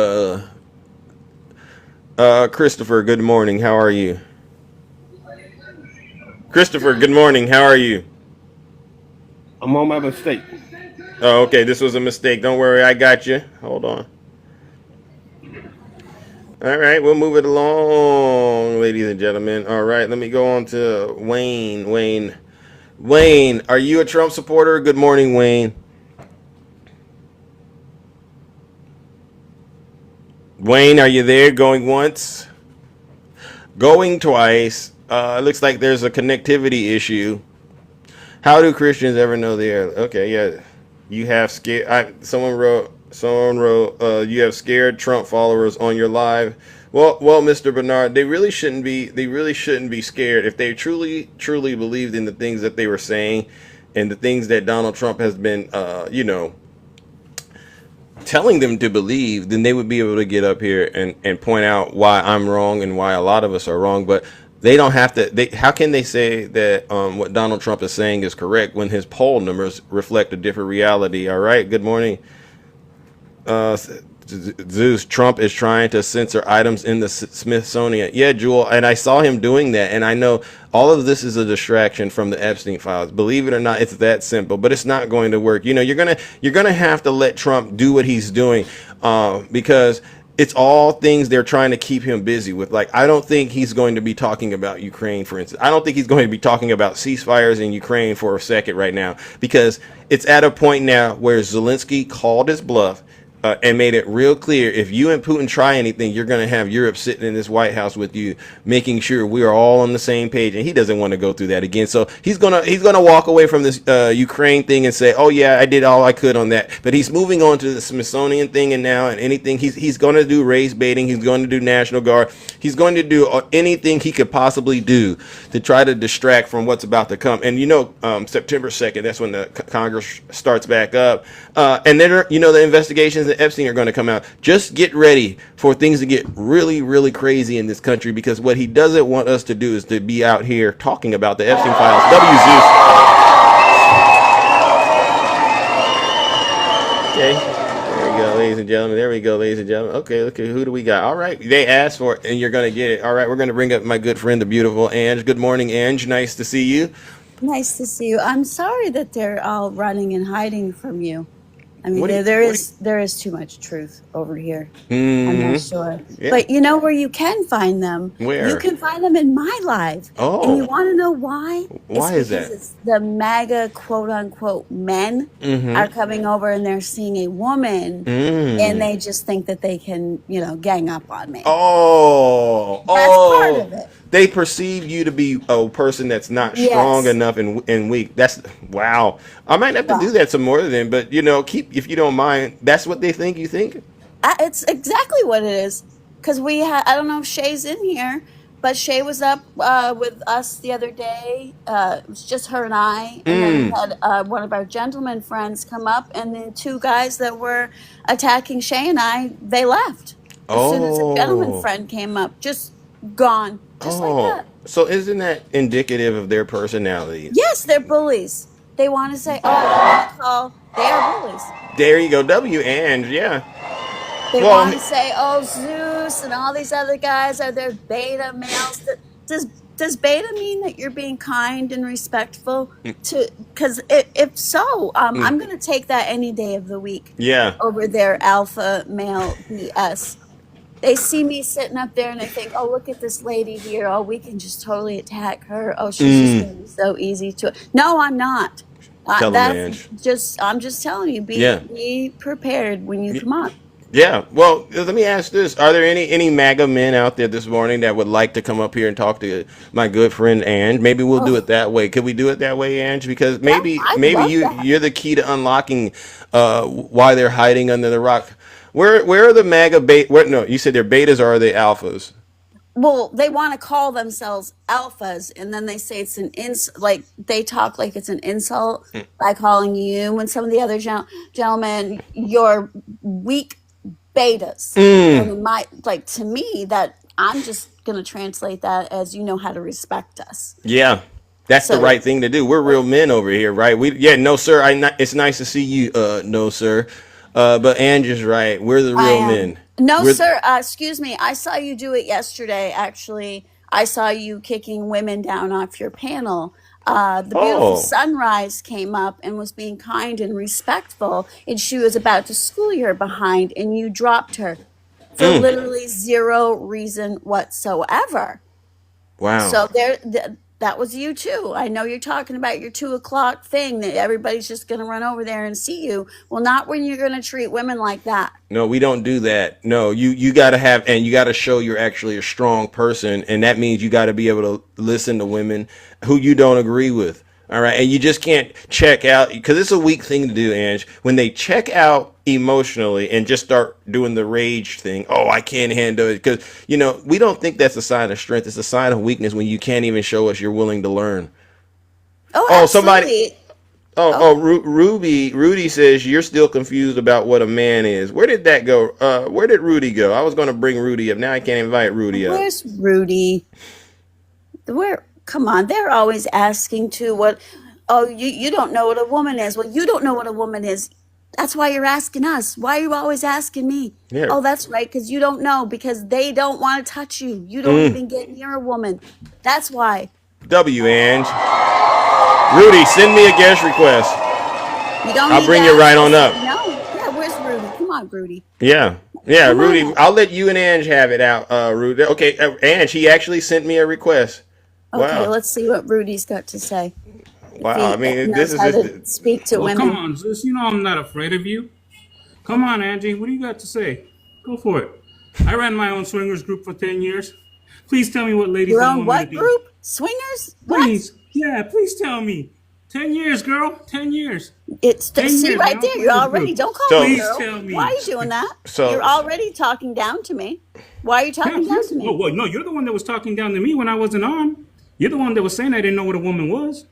Christopher, good morning. How are you? Christopher, good morning. How are you? I'm on my mistake. Oh, okay. This was a mistake. Don't worry. I got you. Hold on. All right. We'll move it along, ladies and gentlemen. All right. Let me go on to Wayne. Wayne, are you a Trump supporter? Good morning, Wayne. Wayne, are you there? Going once? Going twice. It looks like there's a connectivity issue. How do Christians ever know they are? Okay, yeah. You have scared. Someone wrote. You have scared Trump followers on your live. Well, Mr. Bernard, they really shouldn't be. They really shouldn't be scared if they truly believed in the things that they were saying, and the things that Donald Trump has been, telling them to believe. Then they would be able to get up here and point out why I'm wrong and why a lot of us are wrong. But they don't have to. How can they say that what Donald Trump is saying is correct when his poll numbers reflect a different reality? All right. Good morning. Zeus, Trump is trying to censor items in the Smithsonian. Yeah, Jewel, and I saw him doing that, and I know all of this is a distraction from the Epstein files. Believe it or not, it's that simple, but it's not going to work. You know, you're gonna have to let Trump do what he's doing, because it's all things they're trying to keep him busy with. Like, I don't think he's going to be talking about Ukraine, for instance. I don't think he's going to be talking about ceasefires in Ukraine for a second right now, because it's at a point now where Zelensky called his bluff. and made it real clear, if you and Putin try anything, you're going to have Europe sitting in this White House with you, making sure we are all on the same page. And he doesn't want to go through that again. So he's gonna walk away from this Ukraine thing and say, oh yeah, I did all I could on that. But he's moving on to the Smithsonian thing, and now and anything he's going to do race baiting. He's going to do National Guard. He's going to do anything he could possibly do to try to distract from what's about to come. And September 2nd, that's when the Congress starts back up. And then the investigations at Epstein are going to come out. Just get ready for things to get really, really crazy in this country, because what he doesn't want us to do is to be out here talking about the Epstein files. W. Zeus. Okay. There we go, ladies and gentlemen. There we go, ladies and gentlemen. Okay, look at who do we got. All right. They asked for it, and you're going to get it. All right. We're going to bring up my good friend, the beautiful Ange. Good morning, Ange. Nice to see you. Nice to see you. I'm sorry that they're all running and hiding from you. I mean, there is too much truth over here. I'm not sure. Yeah. But you know where you can find them? Where? You can find them in my live. Oh. And you want to know why? Why is that? It's the MAGA quote-unquote men are coming over and they're seeing a woman and they just think that they can, gang up on me. Oh. That's part of it. They perceive you to be a person that's not strong enough and weak. That's wow. I might have to do that some more then, but if you don't mind. That's what they think. You think? It's exactly what it is. Because I don't know if Shay's in here, but Shay was up with us the other day. It was just her and I, and then we had one of our gentleman friends come up, and the two guys that were attacking Shay and I, they left as soon as a gentleman friend came up, just gone. Just like that. So isn't that indicative of their personality? Yes, they're bullies. They want to say, they are bullies. There you go, W and yeah. They want to say, Zeus and all these other guys are their beta males. Does beta mean that you're being kind and respectful? Because if so, I'm going to take that any day of the week. Yeah. Over their alpha male BS. They see me sitting up there and they think, look at this lady here. We can just totally attack her. She's just going to be so easy to. No, I'm not. I'm just telling you, be prepared when you come on. Yeah. Well, let me ask this. Are there any MAGA men out there this morning that would like to come up here and talk to my good friend Ange? Maybe we'll do it that way. Could we do it that way, Ange? Because maybe you're the key to unlocking why they're hiding under the rock. Where are the MAGA beta? No, you said they're betas, or are they alphas? Well, they want to call themselves alphas, and then they say it's an like they talk like it's an insult by calling you and some of the other gentlemen, you're weak betas. And to me, that I'm just going to translate that as how to respect us. Yeah. That's the right thing to do. We're real men over here, right? No, sir. It's nice to see you. No, sir. But Ange is right. We're the real men. No, sir. Excuse me. I saw you do it yesterday. Actually, I saw you kicking women down off your panel. The beautiful Sunrise came up and was being kind and respectful, and she was about to school your behind, and you dropped her for literally zero reason whatsoever. Wow. So that was you too. I know you're talking about your 2:00 thing that everybody's just going to run over there and see you. Well, not when you're going to treat women like that. No, we don't do that. No, you got to you got to show you're actually a strong person. And that means you got to be able to listen to women who you don't agree with. All right. And you just can't check out, because it's a weak thing to do, Ange. When they check out emotionally and just start doing the rage thing. I can't handle it. Because, we don't think that's a sign of strength. It's a sign of weakness when you can't even show us you're willing to learn. Absolutely. Rudy says you're still confused about what a man is. Where did that go? Where did Rudy go? I was going to bring Rudy up. Now I can't invite Rudy up. Where's Rudy? Come on, they're always asking you don't know what a woman is. Well, you don't know what a woman is. That's why you're asking us. Why are you always asking me? Yeah. That's right, because you don't know, because they don't want to touch you. You don't even get near a woman. That's why. W, Ange. Rudy, send me a guest request. I'll bring you right on up. No. Yeah, where's Rudy? Come on, Rudy. Yeah, Rudy. I'll let you and Ange have it out, Rudy. Okay, Ange, he actually sent me a request. Okay, wow. Let's see what Rudy's got to say. Wow, I mean, this is just speak to women. Come on, Zeus. I'm not afraid of you. Come on, Angie. What do you got to say? Go for it. I ran my own swingers group for 10 years. Please tell me what ladies Your don't own want me to what do. group? Swingers? Please. What? Yeah, please tell me. 10 years, girl. 10 years. It's 10 see years, right there. You're already. Group. Don't call So, me please girl. tell me. Why are you doing that? So you're already talking down to me. Why are you talking down to me? Oh, well, no, you're the one that was talking down to me when I wasn't on. You're the one that was saying I didn't know what a woman was.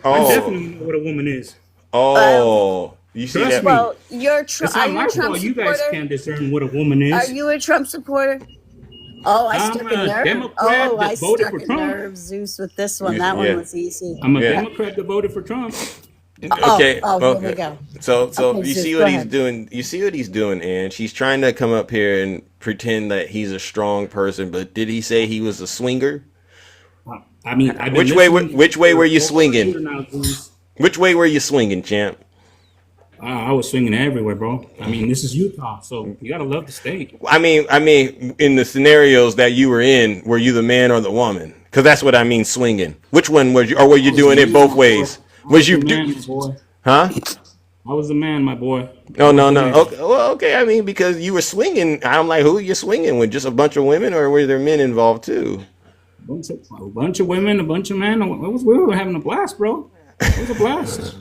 I definitely know what a woman is. Oh, you see that? Well, you're It's not my fault. You guys can't discern what a woman is. Are you a Trump supporter? Oh, I I'm struck a a nerve. Democrat Oh, that I voted struck for a Trump. nerve, Zeus, with this one. That one was easy. I'm a Democrat that voted for Trump. Okay. Oh, here we go. So Okay, you Zeus, see go what he's ahead. doing. You see what he's doing, and she's trying to come up here and pretend that he's a strong person. But did he say he was a swinger? I mean, I've been which way were you for swinging? over a year now, Zeus. Which way were you swinging, champ? I was swinging everywhere, bro. I mean, this is Utah, so you gotta love the state. I mean, in the scenarios that you were in, were you the man or the woman? Because that's what I mean, swinging. Which one was you, or were you doing it both ways? Was you boy? Huh? I was the man, my boy. No. Okay, well, okay. I mean, because you were swinging. I'm like, who are you swinging with? Just a bunch of women, or were there men involved too? A bunch of women, a bunch of men. We were having a blast, bro. It was a blast.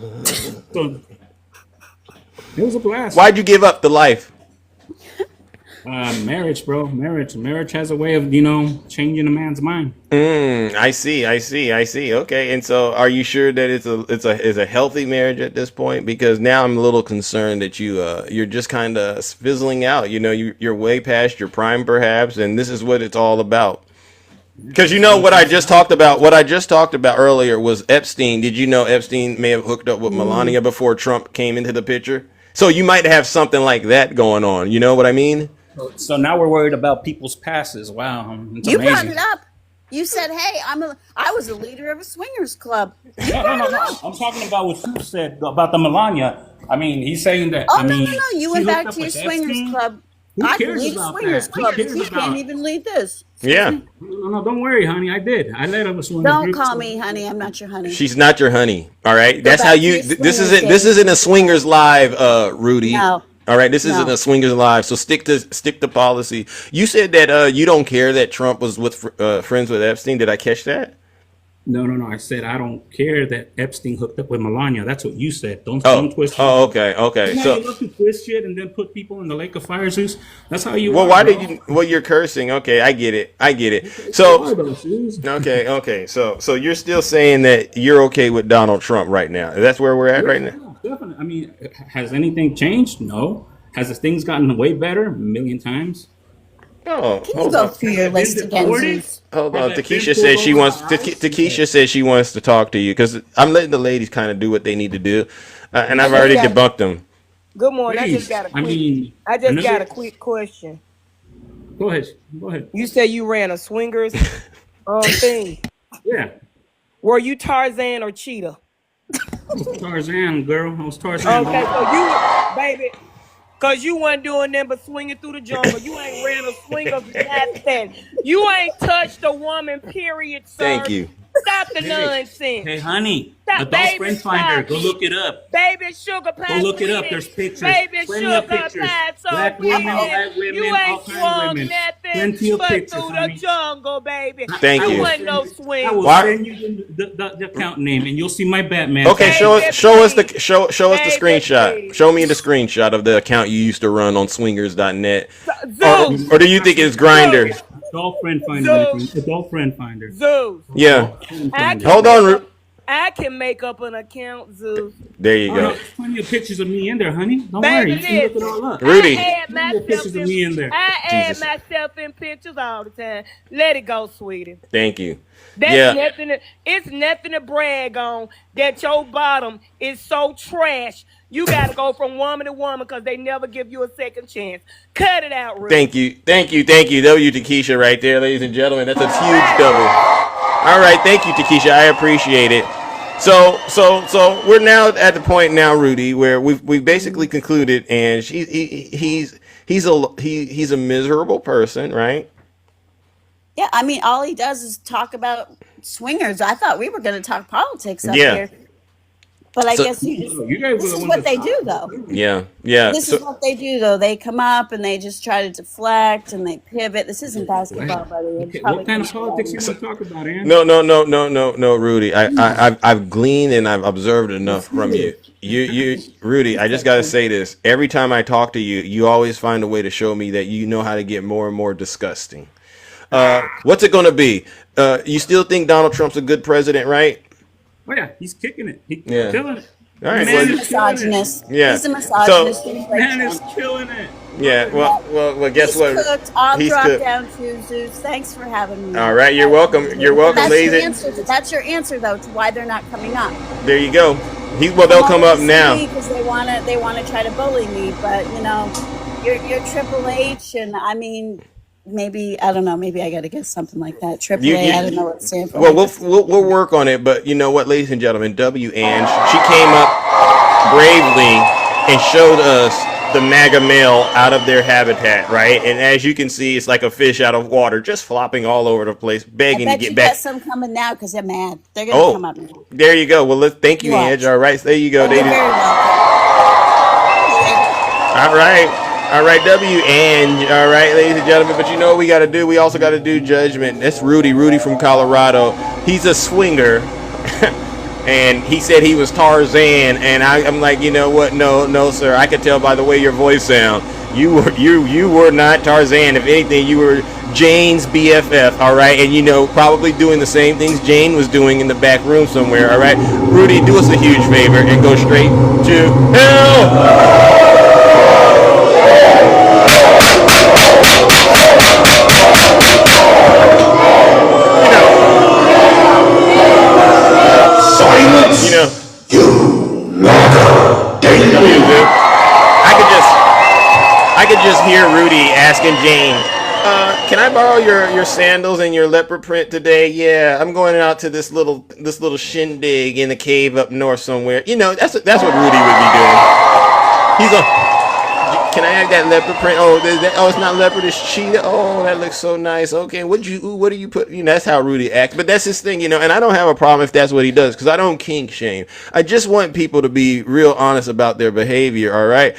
It was a blast. Why'd you give up the life? Marriage, bro. Marriage has a way of, changing a man's mind. I see. Okay, and so are you sure that it's a healthy marriage at this point? Because now I'm a little concerned that you're just kind of fizzling out. You're way past your prime, perhaps, and this is what it's all about. Because what I just talked about. What I just talked about earlier was Epstein. Did you know Epstein may have hooked up with Melania before Trump came into the picture? So you might have something like that going on. You know what I mean? So now we're worried about people's passes. Wow, it's You amazing. brought it up. You said, "Hey, I was a leader of a swingers club." No. I'm talking about what you said about the Melania. I mean, he's saying that. Oh, I mean, no. You she went hooked back up to your with swingers Epstein? club. Who I can cares lead a about swingers that? Who club, cares but you about can't it? even lead this. Yeah. No, don't worry, honey. I did. I led up a swingers Don't group. call me honey. I'm not your honey. She's not your honey. All right. Go That's back how to you. your This swingers isn't days. a swingers live, Rudy. No. All right. This isn't No. a swingers live. So stick to policy. You said that you don't care that Trump was with friends with Epstein. Did I catch that? No. I said I don't care that Epstein hooked up with Melania. That's what you said. Don't twist it. Oh, okay. You So, love to twist shit and then put people in the lake of fire, Zeus. That's how you. well, are, why bro. did you? Well, you're cursing. Okay, I get it. Why, So, though, Zeus? okay. So you're still saying that you're okay with Donald Trump right now? That's where we're at right now. Yeah, definitely. I mean, has anything changed? No. Has things gotten way better? A million times. Oh, Can you go through your list again, Zeus? Hold on. Takesha says she wants. Takesha says she wants to talk to you because I'm letting the ladies kind of do what they need to do, and I've already debunked them. Good morning. Please. I just got a quick question. Go ahead. You said you ran a swingers thing. Yeah. Were you Tarzan or Cheetah? I was Tarzan, girl. I was Tarzan. Okay, so you, baby, because you wasn't doing nothing but swinging through the jungle. You ain't ran a swingers nothing. You ain't touched a woman, period, sir. Thank you. Stop the nonsense. Hey, honey. Stop, Adult baby, Friend Finder. stop. Go look it up. Baady sugar pie. Go look it up. sweetie. There's pictures. Baby Plenty sugar of pictures. pie. So Black women, sweetie. white women, You all ain't kinds of swung women. nothing Plenty of but pictures, through honey. the jungle, baby. Thank you you. wasn't no I swing. will Why- send you the account name, and you'll see my Batman. Okay, tag. show us the please. show us the Baby, screenshot. please. Show me the screenshot of the account you used to run on swingers.net. Zeus. Or do you think it's Grinder? Adult Friend Finder. Zeus. Adult Friend Finder. Zeus. Yeah. I can Hold on, make Ru- up- I can make up an account, Zeus. There you Oh, go. there's plenty of pictures of me in there, honey. Don't Baby, worry. You can look it listen. all up. Rudy. I add Plenty of pictures of me in there. I add Jesus. myself in pictures all the time. Let it go, sweetie. Thank you. That's Yeah. it's nothing to brag on that your bottom is so trash. You gotta go from woman to woman because they never give you a second chance. Cut it out, Rudy. Thank you. W Takesha right there, ladies and gentlemen. That's a huge double. All right, thank you, Takesha. I appreciate it. So we're now at the point now, Rudy, where we've basically concluded, and he's a miserable person, right? Yeah, I mean, all he does is talk about swingers. I thought we were going to talk politics up Yeah. here. But I So guess you just, You guys were this the is ones what that they do, stopped. though. yeah. This is what they do, though. They come up and they just try to deflect and they pivot. This isn't basketball, buddy. It's Okay, probably what kind of country politics you club. want to talk about, Ann? No, Rudy. I've gleaned and I've observed enough from you. Rudy. I just gotta say this. Every time I talk to you, you always find a way to show me that you know how to get more and more disgusting. What's it gonna be? You still think Donald Trump's a good president, right? Oh yeah, he's kicking it. He's Yeah. killing it. All right. He's Well, a misogynist. yeah. He's a misogynist. So, He's like Man is Trump. killing it. yeah. Well. Guess He's what? cooked. I'll He's drop cooked. down to Zeus. Thanks for having me. All right. You're welcome. You're welcome, That's your ladies. answer. That's your answer, though, to why they're not coming up. There you go. They'll come up now. Because they wanna try to bully me, but you know, you're Triple H, and I mean, maybe I don't know. Maybe I got to get something like that. Triple A. I don't know what it stands for. Well, we'll work on it. But you know what, ladies and gentlemen, Ann, she came up bravely and showed us the MAGA male out of their habitat, right? And as you can see, it's like a fish out of water, just flopping all over the place, begging I to bet get you back. got some coming now because they're mad. They're gonna come up now. There you go. Well, thank you, Watch. Ange. All right, there you go. You're very welcome. All right, and all right, ladies and gentlemen. But you know what we got to do? We also got to do judgment. That's Rudy from Colorado. He's a swinger. And he said he was Tarzan, and I'm like, you know what? No, sir. I could tell by the way your voice sounds. You were not Tarzan. If anything, you were Jane's BFF. All right, and you know, probably doing the same things Jane was doing in the back room somewhere. All right, Rudy, do us a huge favor and go straight to hell. Silence! You know, I could just hear Rudy asking Jane, can I borrow your sandals and your leopard print today? Yeah, I'm going out to this little shindig in the cave up north somewhere. You know, that's what Rudy would be doing. He's can I have that leopard print? Oh, it's not leopard, it's cheetah. Oh, that looks so nice. Okay, what do you put? You know, that's how Rudy acts. But that's his thing, you know. And I don't have a problem if that's what he does, because I don't kink shame. I just want people to be real honest about their behavior. All right.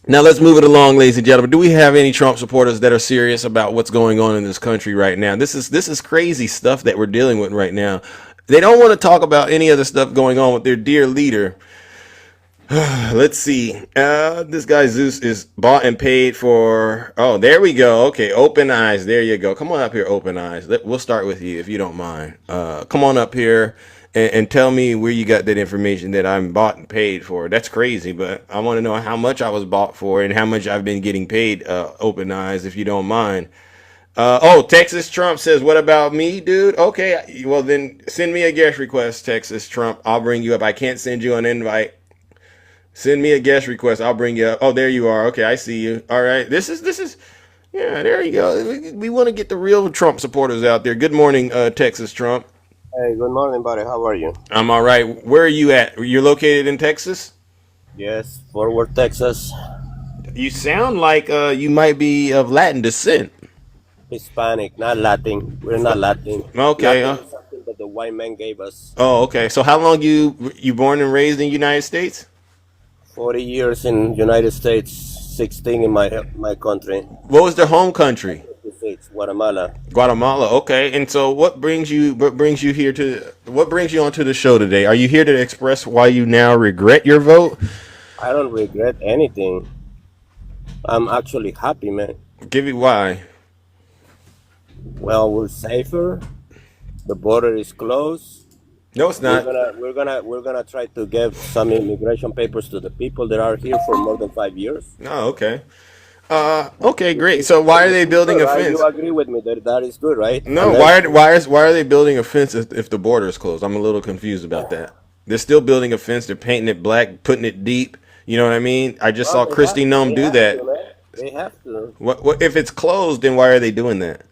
Now let's move it along, ladies and gentlemen. Do we have any Trump supporters that are serious about what's going on in this country right now? This is crazy stuff that we're dealing with right now. They don't want to talk about any of the stuff going on with their dear leader. Let's see. This guy Zeus is bought and paid for. Oh, there we go. Okay, Open Eyes. There you go. Come on up here, Open Eyes. We'll start with you if you don't mind. Come on up here and tell me where you got that information that I'm bought and paid for. That's crazy, but I want to know how much I was bought for and how much I've been getting paid. Open Eyes, if you don't mind. Texas Trump says, what about me, dude? Okay, well then send me a guest request, Texas Trump. I'll bring you up. I can't send you an invite. Send me a guest request. I'll bring you up. Oh, there you are. Okay, I see you. All right. This is. Yeah, there you go. We want to get the real Trump supporters out there. Good morning, Texas Trump. Hey, good morning, buddy. How are you? I'm all right. Where are you at? You're located in Texas? Yes, Fort Worth, Texas. You sound like you might be of Latin descent. Hispanic, not Latin. We're not Latin. Okay. Latin is something that the white man gave us. Oh, okay. So how long you born and raised in the United States? 40 years in United States, 16 in my country. What was their home country? Guatemala. Guatemala. Okay. And so what brings you onto the show today? Are you here to express why you now regret your vote? I don't regret anything. I'm actually happy, man. Give me why. Well, we're safer. The border is closed. No, it's not. We're gonna try to give some immigration papers to the people that are here for more than 5 years. Oh, okay. Okay, great. So why are they building a fence? You agree with me that is good, right? No. Why are they building a fence if the border is closed? I'm a little confused about that. They're still building a fence. They're painting it black, putting it deep. You know what I mean? I just saw Kristi Noem do that. They have to. What if it's closed? Then why are they doing that?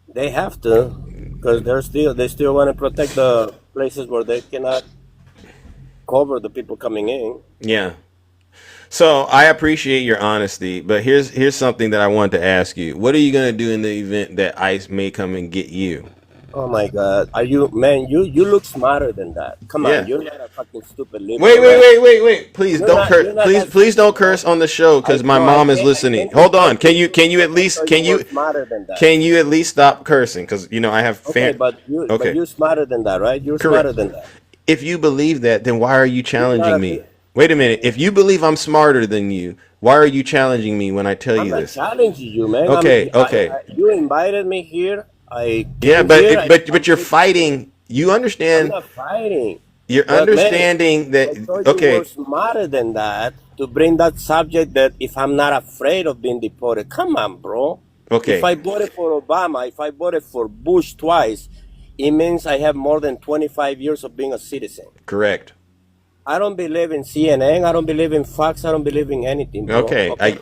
They have to, because they still want to protect the places where they cannot cover the people coming in. Yeah. So I appreciate your honesty, but here's something that I wanted to ask you. What are you gonna do in the event that ICE may come and get you? Oh my God! Are you man? You look smarter than that. Come Yeah. on, you're not a fucking stupid liberal. Wait. Please You're don't not. curse. You're not that Please don't stupid, man. curse on the show because my mom is I listening. came to Hold on. talk to Can you at because I least thought you were smarter than that. can you at least stop cursing? Because I have Okay, but Okay. you're smarter than that, right? You're Correct. smarter than that. If you believe that, then why are you You're not challenging a. me? Wait a minute. If you believe I'm smarter than you, why are you challenging me when I tell I'm you not this? challenging you, man. Okay. You invited me here. I Yeah, came here. but you're fighting. You I'm understand? not fighting. You're But man, understanding that. I thought you were Okay. smarter than that to bring that subject that if I'm not afraid of being deported. Come on, bro. If Okay. I voted for Obama, if I voted for Bush twice, it means I have more than 25 years of being a citizen. Correct. I don't believe in CNN. I don't believe in Fox. I don't believe in anything, bro. Okay. Okay.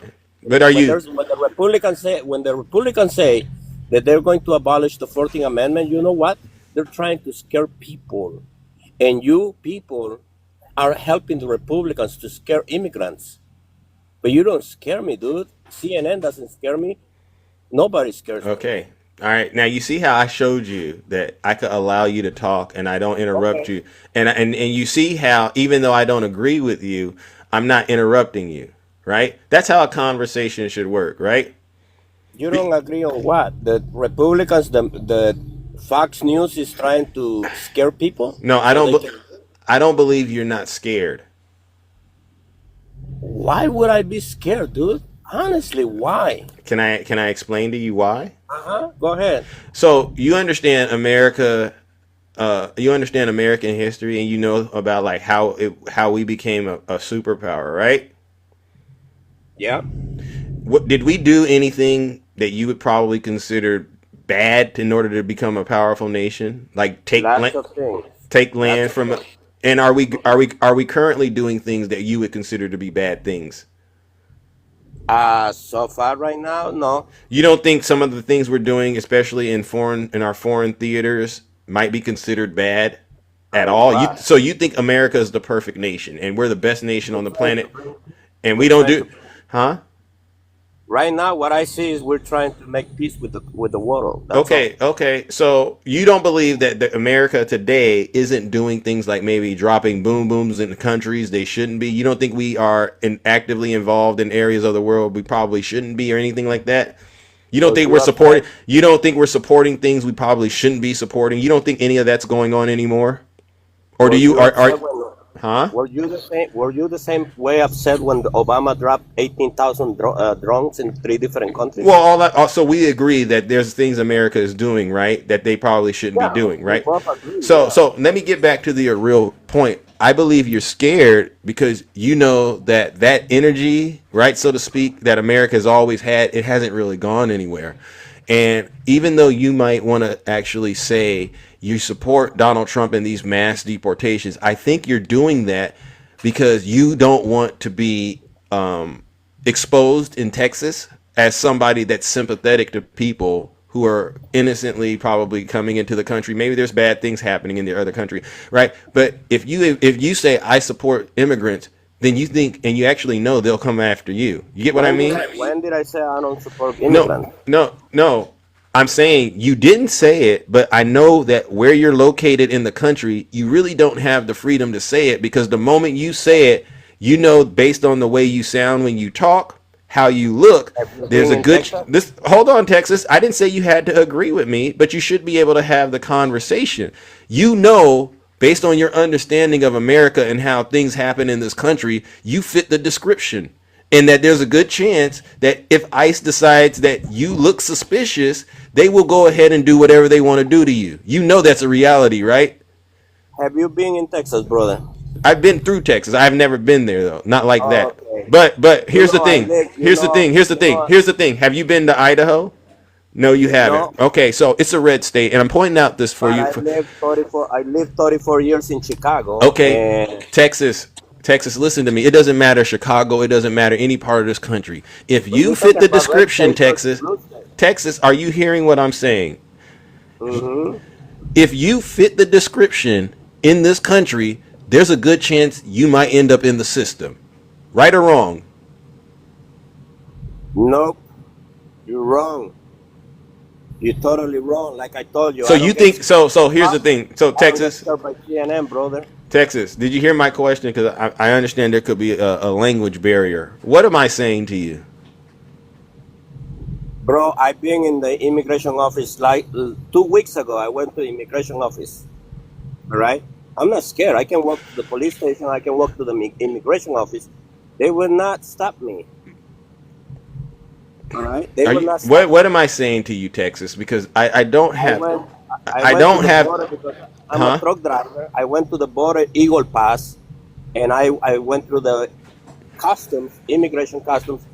But are you? When the Republicans say that they're going to abolish the 14th Amendment, you know what? They're trying to scare people. And you people are helping the Republicans to scare immigrants. But you don't scare me, dude. CNN doesn't scare me. Nobody scares me. Okay. All right. Now you see how I showed you that I could allow you to talk and I don't interrupt you. And you see how even though I don't agree with you, I'm not interrupting you, right? That's how a conversation should work, right? You don't agree on what? The Republicans, the Fox News is trying to scare people? No, I don't believe you're not scared. Why would I be scared, dude? Honestly, why? Can I explain to you why? Go ahead. So you understand America, you understand American history, and you know about like how we became a superpower, right? Yeah. What did we do anything that you would probably consider bad in order to become a powerful nation? Like Lots of things. take land from, and are we currently doing things that you would consider to be bad things? So far right now, no. You don't think some of the things we're doing, especially in our foreign theaters, might be considered bad at all? So you think America is the perfect nation and we're the best nation on the planet, and we don't do, huh? Right now, what I see is we're trying to make peace with the world. That's Okay. So you don't believe that America today isn't doing things like maybe dropping boom booms in the countries they shouldn't be? You don't think we are actively involved in areas of the world we probably shouldn't be or anything like that? You don't think we're supporting? You don't think we're supporting things we probably shouldn't be supporting? You don't think any of that's going on anymore? Or do you Huh? Were you the same way upset when Obama dropped 18,000 drones in 3 different countries? Well, all that. Also, we agree that there's things America is doing right that they probably shouldn't be doing, right? So let me get back to the real point. I believe you're scared because you know that energy, right, so to speak, that America has always had, it hasn't really gone anywhere. And even though you might want to actually say you support Donald Trump in these mass deportations, I think you're doing that because you don't want to be exposed in Texas as somebody that's sympathetic to people who are innocently probably coming into the country. Maybe there's bad things happening in the other country, right? But if you say I support immigrants, then you think and you actually know they'll come after you. You get what I mean? When did I say I don't support immigrants? No. I'm saying you didn't say it, but I know that where you're located in the country, you really don't have the freedom to say it because the moment you say it, you know, based on the way you sound when you talk, how you look, there's a good hold on, Texas. I didn't say you had to agree with me, but you should be able to have the conversation. You know, based on your understanding of America and how things happen in this country, you fit the description. And that there's a good chance that if ICE decides that you look suspicious, they will go ahead and do whatever they want to do to you. You know that's a reality, right? Have you been in Texas, brother? I've been through Texas. I've never been there though, not like that. Okay. But here's the thing. Here's the thing. Have you been to Idaho? No, you haven't. No. Okay, so it's a red state, and I'm pointing out this for you. I lived 34 years in Chicago. Okay, and Texas, listen to me. It doesn't matter Chicago. It doesn't matter any part of this country. If you fit the description, Texas, are you hearing what I'm saying? Mm-hmm. If you fit the description in this country, there's a good chance you might end up in the system. Right or wrong? Nope. You're wrong. You're totally wrong. Like I told you. So you think so? So here's the thing. So Texas, by CNN, brother. Texas. Did you hear my question? Because I understand there could be a language barrier. What am I saying to you? Bro, I've been in the immigration office like 2 weeks ago. I went to the immigration office. All right? I'm not scared. I can walk to the police station. I can walk to the immigration office. They will not stop me. All right? They will not stop What am I saying to you, Texas? Because I don't have. I went don't to the have. border because I'm a truck driver. I went to the border, Eagle Pass, and I went through the immigration customs.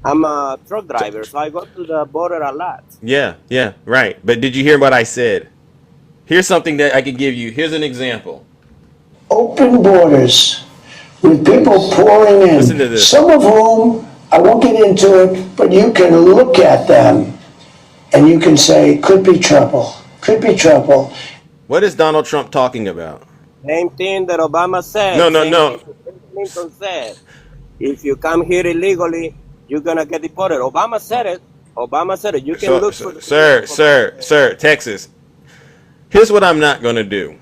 I'm a truck driver, so I go to the border a lot. Yeah, right. But did you hear what I said? Here's something that I could give you. Here's an example. Open borders with people pouring in. Listen to this. Some of whom, I won't get into it, but you can look at them and you can say, could be trouble. Could be trouble. What is Donald Trump talking about? Same thing that Obama said. No. Clinton said, if you come here illegally, you're gonna get deported. Obama said it. You can look for the sir, Texas. Here's what I'm not going to do.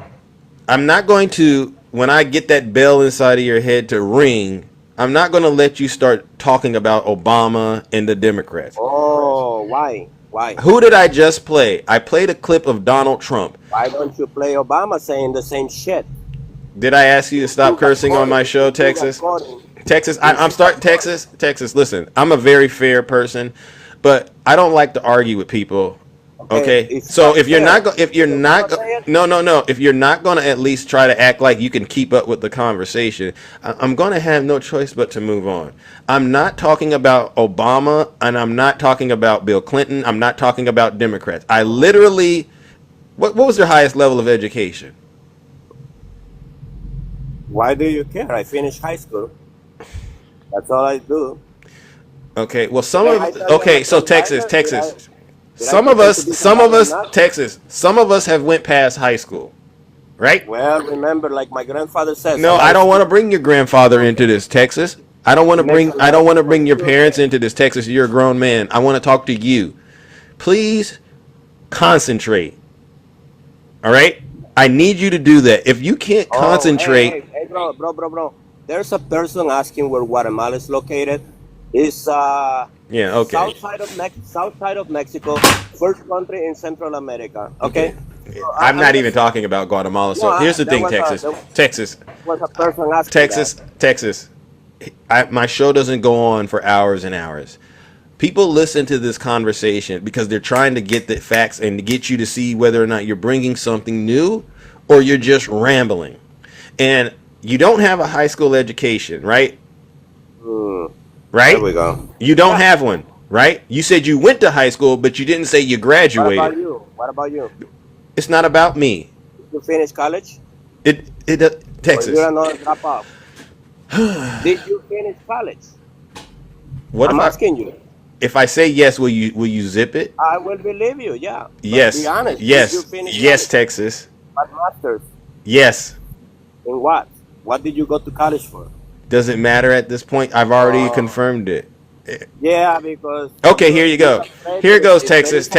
I'm not going to, when I get that bell inside of your head to ring, I'm not going to let you start talking about Obama and the Democrats. Oh, why? Who did I just play? I played a clip of Donald Trump. Why don't you play Obama saying the same shit? Did I ask you to stop cursing on my show, Texas? Texas, I'm starting Texas, listen, I'm a very fair person, but I don't like to argue with people. Okay. So if you're not going to at least try to act like you can keep up with the conversation, I'm going to have no choice but to move on. I'm not talking about Obama, and I'm not talking about Bill Clinton. I'm not talking about Democrats. I literally, what was their highest level of education? Why do you care? I finished high school. That's all I do. Okay. Well, so Texas. Some of us have went past high school, right? Well, remember, like my grandfather said. No, I don't want to bring your grandfather into this, Texas. I don't want to bring your parents into this, Texas. You're a grown man. I want to talk to you. Please concentrate. All right? I need you to do that. If you can't concentrate. Hey, bro. There's a person asking where Guatemala is located. It's south side of Mexico, first country in Central America. Okay. So I'm not even talking about Guatemala. So here's the thing, Texas. My show doesn't go on for hours and hours. People listen to this conversation because they're trying to get the facts and to get you to see whether or not you're bringing something new or you're just rambling. And you don't have a high school education, right? Right? There we go. You don't have one, right? You said you went to high school, but you didn't say you graduated. What about you? It's not about me. Did you finish college? Texas. Or you're another dropout. Did you finish college? I'm asking you. If I say yes, will you zip it? I will believe you. Yeah. Yes. Be honest. Yes. Did you finish yes, college? Texas. What master's? Yes. In what? What did you go to college for? Doesn't matter at this point. I've already confirmed it. Yeah, because. Okay, here you go. Here goes Texas.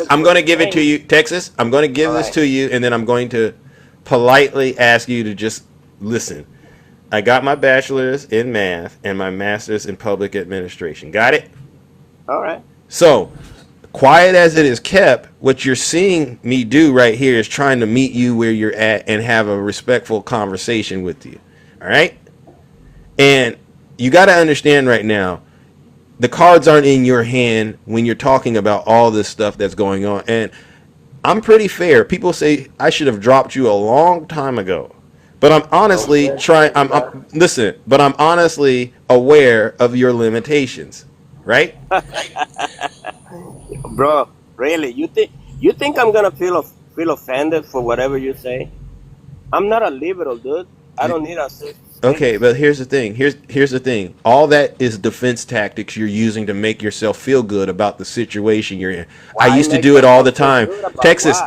I'm going to give it to you, Texas. I'm going to give this to you, and then I'm going to politely ask you to just listen. I got my bachelor's in math and my master's in public administration. Got it? All right. So, quiet as it is kept, what you're seeing me do right here is trying to meet you where you're at and have a respectful conversation with you. All right? And you got to understand right now, the cards aren't in your hand when you're talking about all this stuff that's going on. And I'm pretty fair. People say I should have dropped you a long time ago. But I'm honestly but I'm honestly aware of your limitations, right? Bro, really? You think I'm gonna feel offended for whatever you say? I'm not a liberal, dude. I don't need a system. Okay, but here's the thing. Here's the thing. All that is defense tactics you're using to make yourself feel good about the situation you're in. I used to do it all the time. Texas,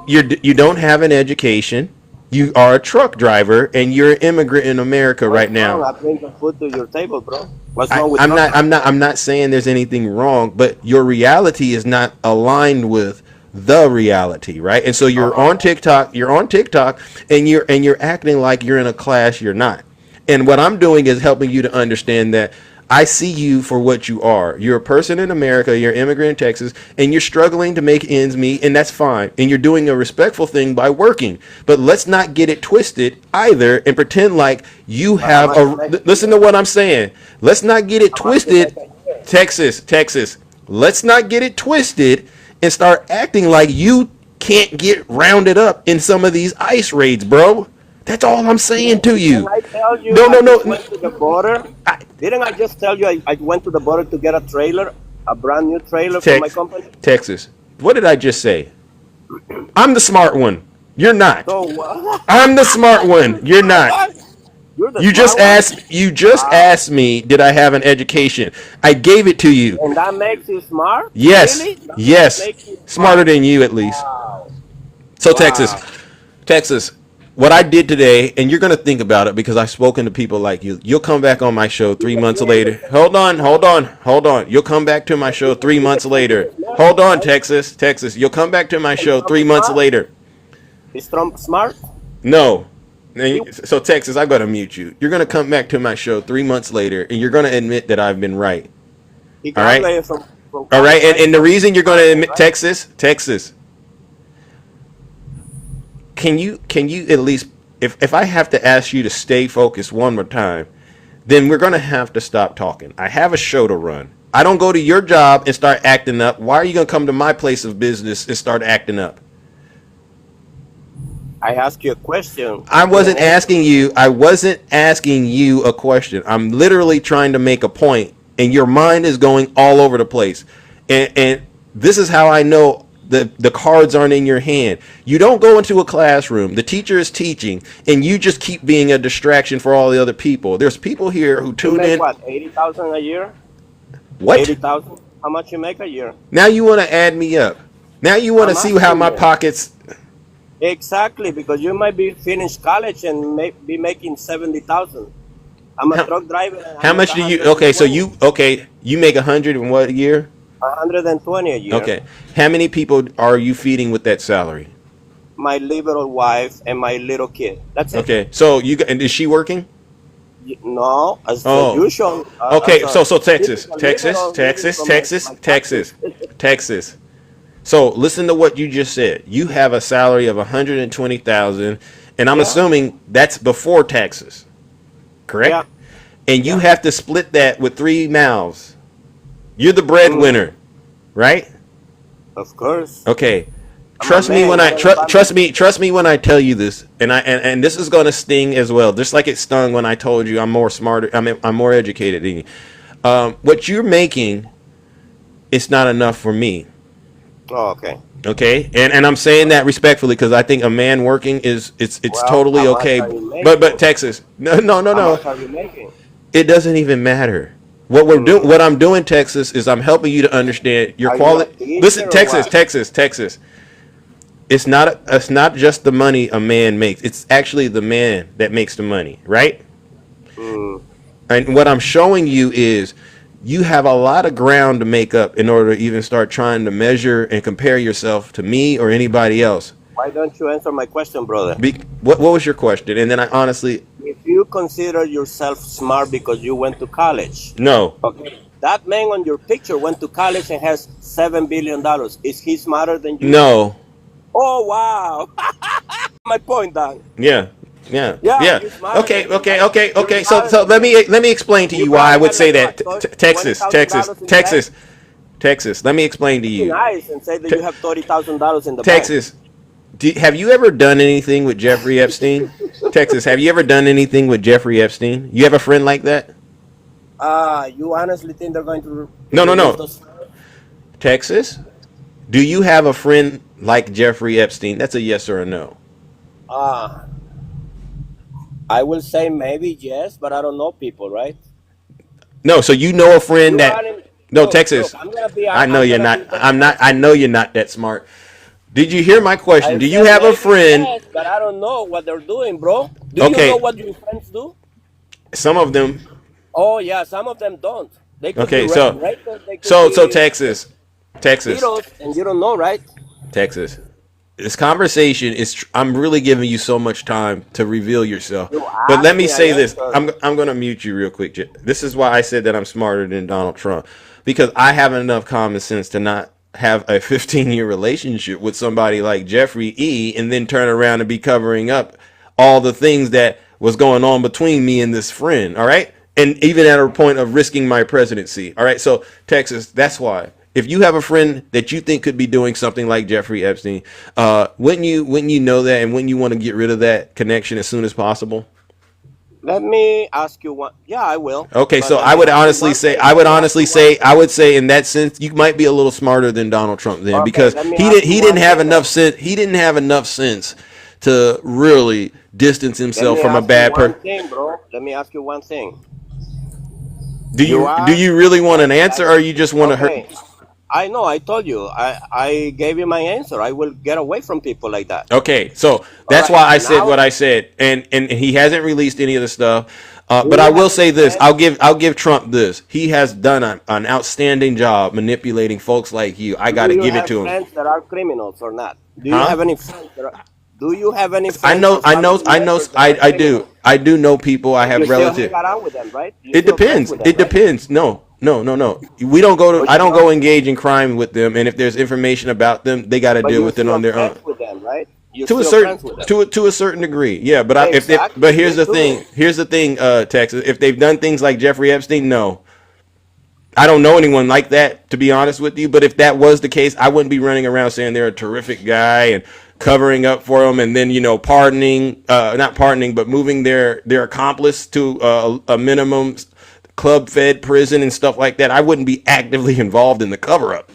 you don't have an education. You are a truck driver, and you're an immigrant in America right now. I bring the food to your table, bro. What's I, wrong with I'm truck not. I'm drivers? not. I'm not saying there's anything wrong, but your reality is not aligned with the reality, right? And so you're on TikTok. You're on TikTok, and you're acting like you're in a class you're not. And what I'm doing is helping you to understand that I see you for what you are. You're a person in America, you're an immigrant in Texas, and you're struggling to make ends meet, and that's fine. And you're doing a respectful thing by working. But let's not get it twisted either and pretend like you have listen to what I'm saying. Let's not get it twisted. Texas. Let's not get it twisted and start acting like you can't get rounded up in some of these ICE raids, bro. That's all I'm saying to you. Didn't I tell you No. went to the border? Didn't I just tell you I went to the border to get a trailer, a brand new trailer for my company? Texas. What did I just say? I'm the smart one. You're not. So what? I'm the smart one. You're not. You're the You just smart one? asked. You just asked me, did I have an education? I gave it to you. And that makes you smart? Yes. Really? That Yes. makes you Smarter than you, at least. Wow. So Wow. Texas, what I did today, and you're gonna think about it because I've spoken to people like you. You'll come back on my show 3 months later. Hold on. You'll come back to my show 3 months later. Hold on, Texas. You'll come back to my show 3 months later. Is Trump smart? No. So Texas, I'm gonna mute you. You're gonna come back to my show 3 months later, and you're gonna admit that I've been right. He All right. graduated from All right. college, And the reason you're gonna admit right? Texas. Can you at least, if I have to ask you to stay focused one more time, then we're gonna have to stop talking. I have a show to run. I don't go to your job and start acting up. Why are you gonna come to my place of business and start acting up? I asked you a question. I wasn't asking you a question. I'm literally trying to make a point, and your mind is going all over the place. And this is how I know the cards aren't in your hand. You don't go into a classroom, the teacher is teaching, and you just keep being a distraction for all the other people. There's people here who You tune make in. what, 80,000 a year? What? 80,000? How much you make a year? Now you want to add me up. Now you want to I'm see how asking my you. pockets. Exactly, because you might be finished college and be making 70,000. I'm a truck driver. And How I much make do you? Okay, so you make 100 in what year? 120 a year. Okay, how many people are you feeding with that salary? My liberal wife and my little kid. That's it. Okay, so and is she working? No, as Oh. usual. Okay, as a so Texas. typical liberal living from my Texas. So listen to what you just said. You have a salary of 120,000, and I'm assuming that's before taxes, correct? Yeah. And you have to split that with 3 mouths. You're the breadwinner, right? Of course. Okay. I'm Trust a me man, when I I got a trust me when I tell you this, and this is going to sting as well, just like it stung when I told you I'm more smarter. I'm more educated than you. What you're making, it's not enough for me. Oh, okay. Okay, and I'm saying that respectfully because I think a man working it's Well, totally how much okay. are you But making? Texas, no. How much are you making? It doesn't even matter. What I'm doing, Texas, is I'm helping you to understand your Are you a quality. teacher Listen, or Texas, what? Texas. It's not just the money a man makes. It's actually the man that makes the money, right? And what I'm showing you is you have a lot of ground to make up in order to even start trying to measure and compare yourself to me or anybody else. Why don't you answer my question, brother? What was your question? And then I honestly, If you consider yourself smart because you went to college, no. okay, that man on your picture went to college and has $7 billion. Is he smarter than you? No. Oh, wow. My point, Dan. Yeah. Yeah, you're smarter Okay. than me. You're So smarter than let me. me explain to You you why I probably would have say like that. what, Texas. $20,000 in Texas. Let me explain to Be you. nice and say that you have $30,000 in the bank. Texas. Have you ever done anything with Jeffrey Epstein? Texas, have you ever done anything with Jeffrey Epstein? You have a friend like that? You honestly think they're going to No. release those- Texas, do you have a friend like Jeffrey Epstein? That's a yes or a no. I will say maybe yes, but I don't know people, right? No, so you know a friend You that. are in- No, look, Texas. look, I'm gonna be. I know I'm you're gonna not. be I'm not. I know you're not that smart. Did you hear my question? Do you have a friend? Yes, but I don't know what they're doing, bro. Do you know what your friends do? Some of them. Oh yeah, some of them don't. They could Okay, be so they could be Texas, heroes, and you don't know, right? Texas. This conversation is. I'm really giving you so much time to reveal yourself. But let me say this. I'm going to mute you real quick. This is why I said that I'm smarter than Donald Trump, because I have enough common sense to not have a 15-year relationship with somebody like Jeffrey E. and then turn around and be covering up all the things that was going on between me and this friend. All right. And even at a point of risking my presidency. All right. So Texas, that's why. If you have a friend that you think could be doing something like Jeffrey Epstein, wouldn't you know that, and wouldn't you want to get rid of that connection as soon as possible? Let me ask you one. Yeah, I will. Okay, so I would honestly say in that sense, you might be a little smarter than Donald Trump then, because he didn't have enough sense. He didn't have enough sense to really distance himself from a bad person. Let me ask you one thing. Do you really want an answer, or you just want to hurt? I know. I told you. I gave you my answer. I will get away from people like that. Okay, so that's why I said what I said, and he hasn't released any of the stuff. But I will say this: I'll give Trump this. He has done an outstanding job manipulating folks like you. I got to give it to him. Friends that are criminals or not? Do you have any friends that are? Do you have any friends? I do. I do know people. I have relatives. Hang around with them, right? It depends. It depends. No. We don't go to. I don't go engage in crime with them. And if there's information about them, they got to deal with it on their own. With them, right? To a certain degree, yeah. But here's the thing. Here's the thing, Texas. If they've done things like Jeffrey Epstein, no. I don't know anyone like that, to be honest with you. But if that was the case, I wouldn't be running around saying they're a terrific guy and covering up for them, and then not pardoning, but moving their accomplice to a minimum club fed prison and stuff like that. I wouldn't be actively involved in the cover up.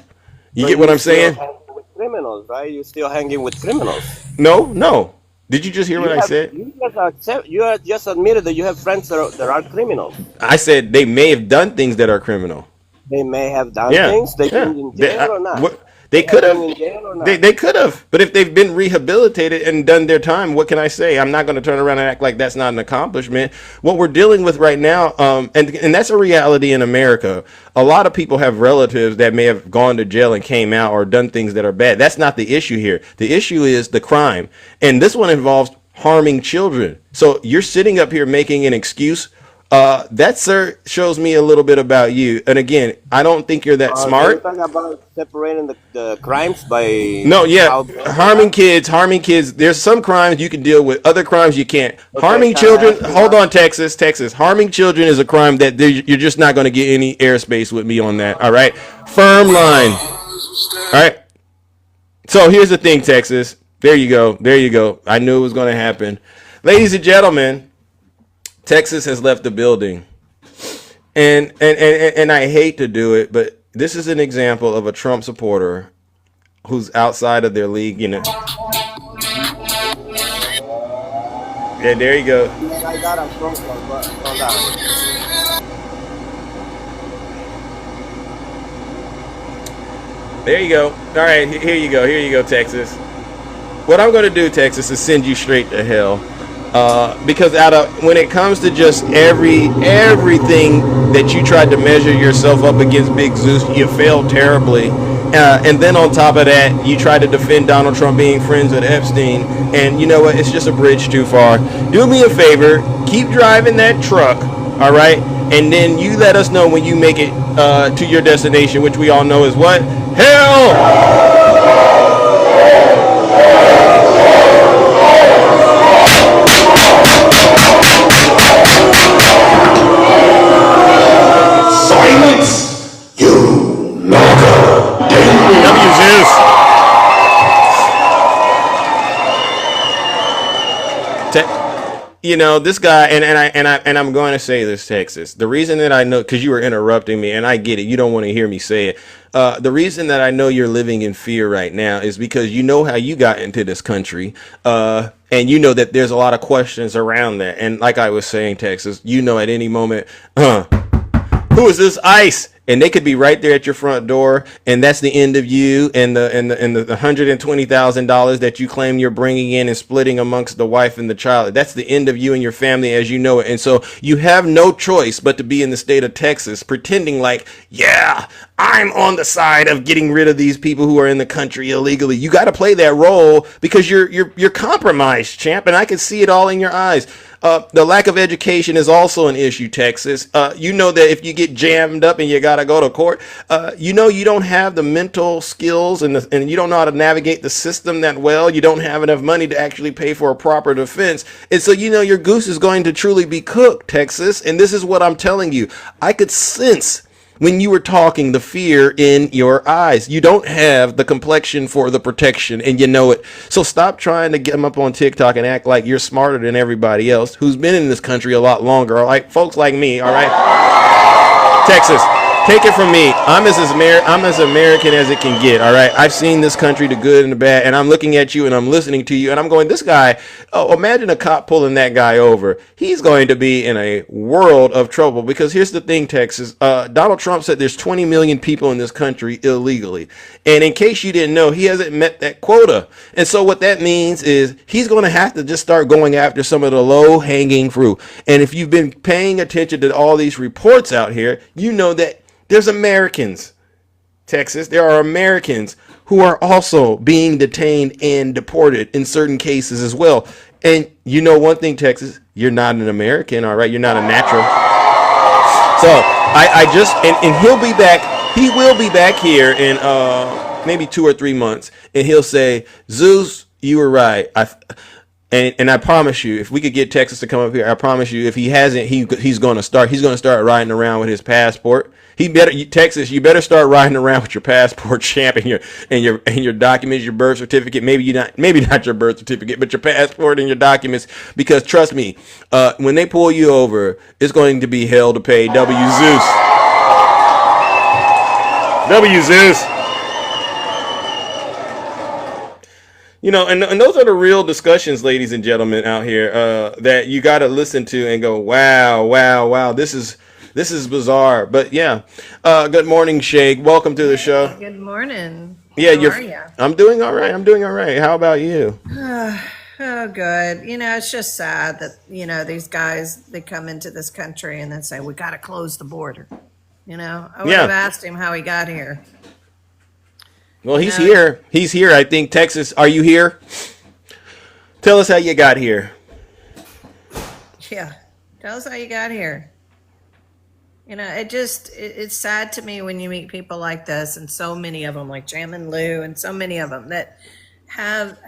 You get what I'm saying? With criminals, right? You're still hanging with criminals. No. Did you just hear what I said? You just admitted that you have friends that are criminals. I said they may have done things that are criminal. They may have done things. They've been in jail or not. They could have. They could have. But if they've been rehabilitated and done their time, what can I say? I'm not going to turn around and act like that's not an accomplishment. What we're dealing with right now, and that's a reality in America. A lot of people have relatives that may have gone to jail and came out or done things that are bad. That's not the issue here. The issue is the crime. And this one involves harming children. So you're sitting up here making an excuse. That, sir, shows me a little bit about you. And again, I don't think you're that smart. You're talking about separating the crimes by... No, yeah, harming kids. There's some crimes you can deal with. Other crimes you can't. Harming children, hold on, Texas. Harming children is a crime that you're just not going to get any airspace with me on that, all right? Firm line. All right? So here's the thing, Texas. There you go. I knew it was going to happen. Ladies and gentlemen, Texas has left the building, and I hate to do it, but this is an example of a Trump supporter who's outside of their league, Yeah, there you go. There you go. All right, here you go, Texas. What I'm going to do, Texas, is send you straight to hell. Because when it comes to just everything that you tried to measure yourself up against Big Zeus, you failed terribly. And then on top of that, you tried to defend Donald Trump being friends with Epstein. And you know what? It's just a bridge too far. Do me a favor. Keep driving that truck. All right. And then you let us know when you make it to your destination, which we all know is what? Hell! Silence, you knocker. W Zeus. This guy, and I'm going to say this, Texas. The reason that I know, because you were interrupting me, and I get it, you don't want to hear me say it. The reason that I know you're living in fear right now is because you know how you got into this country, and you know that there's a lot of questions around that. And like I was saying, Texas, at any moment, who is this ICE? and they could be right there at your front door, and that's the end of you and the $120,000 that you claim you're bringing in and splitting amongst the wife and the child. That's the end of you and your family as you know it. And so you have no choice but to be in the state of Texas pretending like, yeah, I'm on the side of getting rid of these people who are in the country illegally. You got to play that role because you're compromised, champ, and I can see it all in your eyes. The lack of education is also an issue, Texas. You know that if you get jammed up and you got to go to court, you know you don't have the mental skills and you don't know how to navigate the system that well. You don't have enough money to actually pay for a proper defense. And so, you know, your goose is going to truly be cooked, Texas. And this is what I'm telling you. I could sense when you were talking the fear in your eyes. You don't have the complexion for the protection, and you know it. So stop trying to get them up on TikTok and act like you're smarter than everybody else who's been in this country a lot longer. All right, folks like me. All right, Texas. Take it from me. I'm as American as it can get. All right. I've seen this country, the good and the bad, and I'm looking at you and I'm listening to you and I'm going, this guy. Oh, imagine a cop pulling that guy over. He's going to be in a world of trouble because here's the thing, Texas. Donald Trump said there's 20 million people in this country illegally, and in case you didn't know, he hasn't met that quota. And so what that means is he's going to have to just start going after some of the low-hanging fruit. And if you've been paying attention to all these reports out here, you know that there's Americans, Texas. There are Americans who are also being detained and deported in certain cases as well. And you know one thing, Texas, you're not an American, all right? You're not a natural. So and he'll be back. He will be back here in maybe 2 or 3 months, and he'll say, Zeus, you were right. And I promise you, if we could get Texas to come up here, I promise you, if he hasn't, he's going to start riding around with his passport. Texas, you better start riding around with your passport, champ, and your documents, your birth certificate. Maybe not your birth certificate, but your passport and your documents. Because trust me, when they pull you over, it's going to be hell to pay. W Zeus. You know, and those are the real discussions, ladies and gentlemen, out here that you got to listen to and go, wow, this is bizarre. But yeah, good morning, Shay. Welcome to the show. Good morning. Yeah, How are you? I'm doing all right. How about you? Oh, good. You know, it's just sad that, you know, these guys, they come into this country and then say, we got to close the border. You know, I would have asked him how he got here. Well, he's here. He's here. I think, Texas, are you here? Tell us how you got here. Yeah. Tell us how you got here. You know, it's sad to me when you meet people like this, and so many of them, like Jam and Lou, and so many of them that have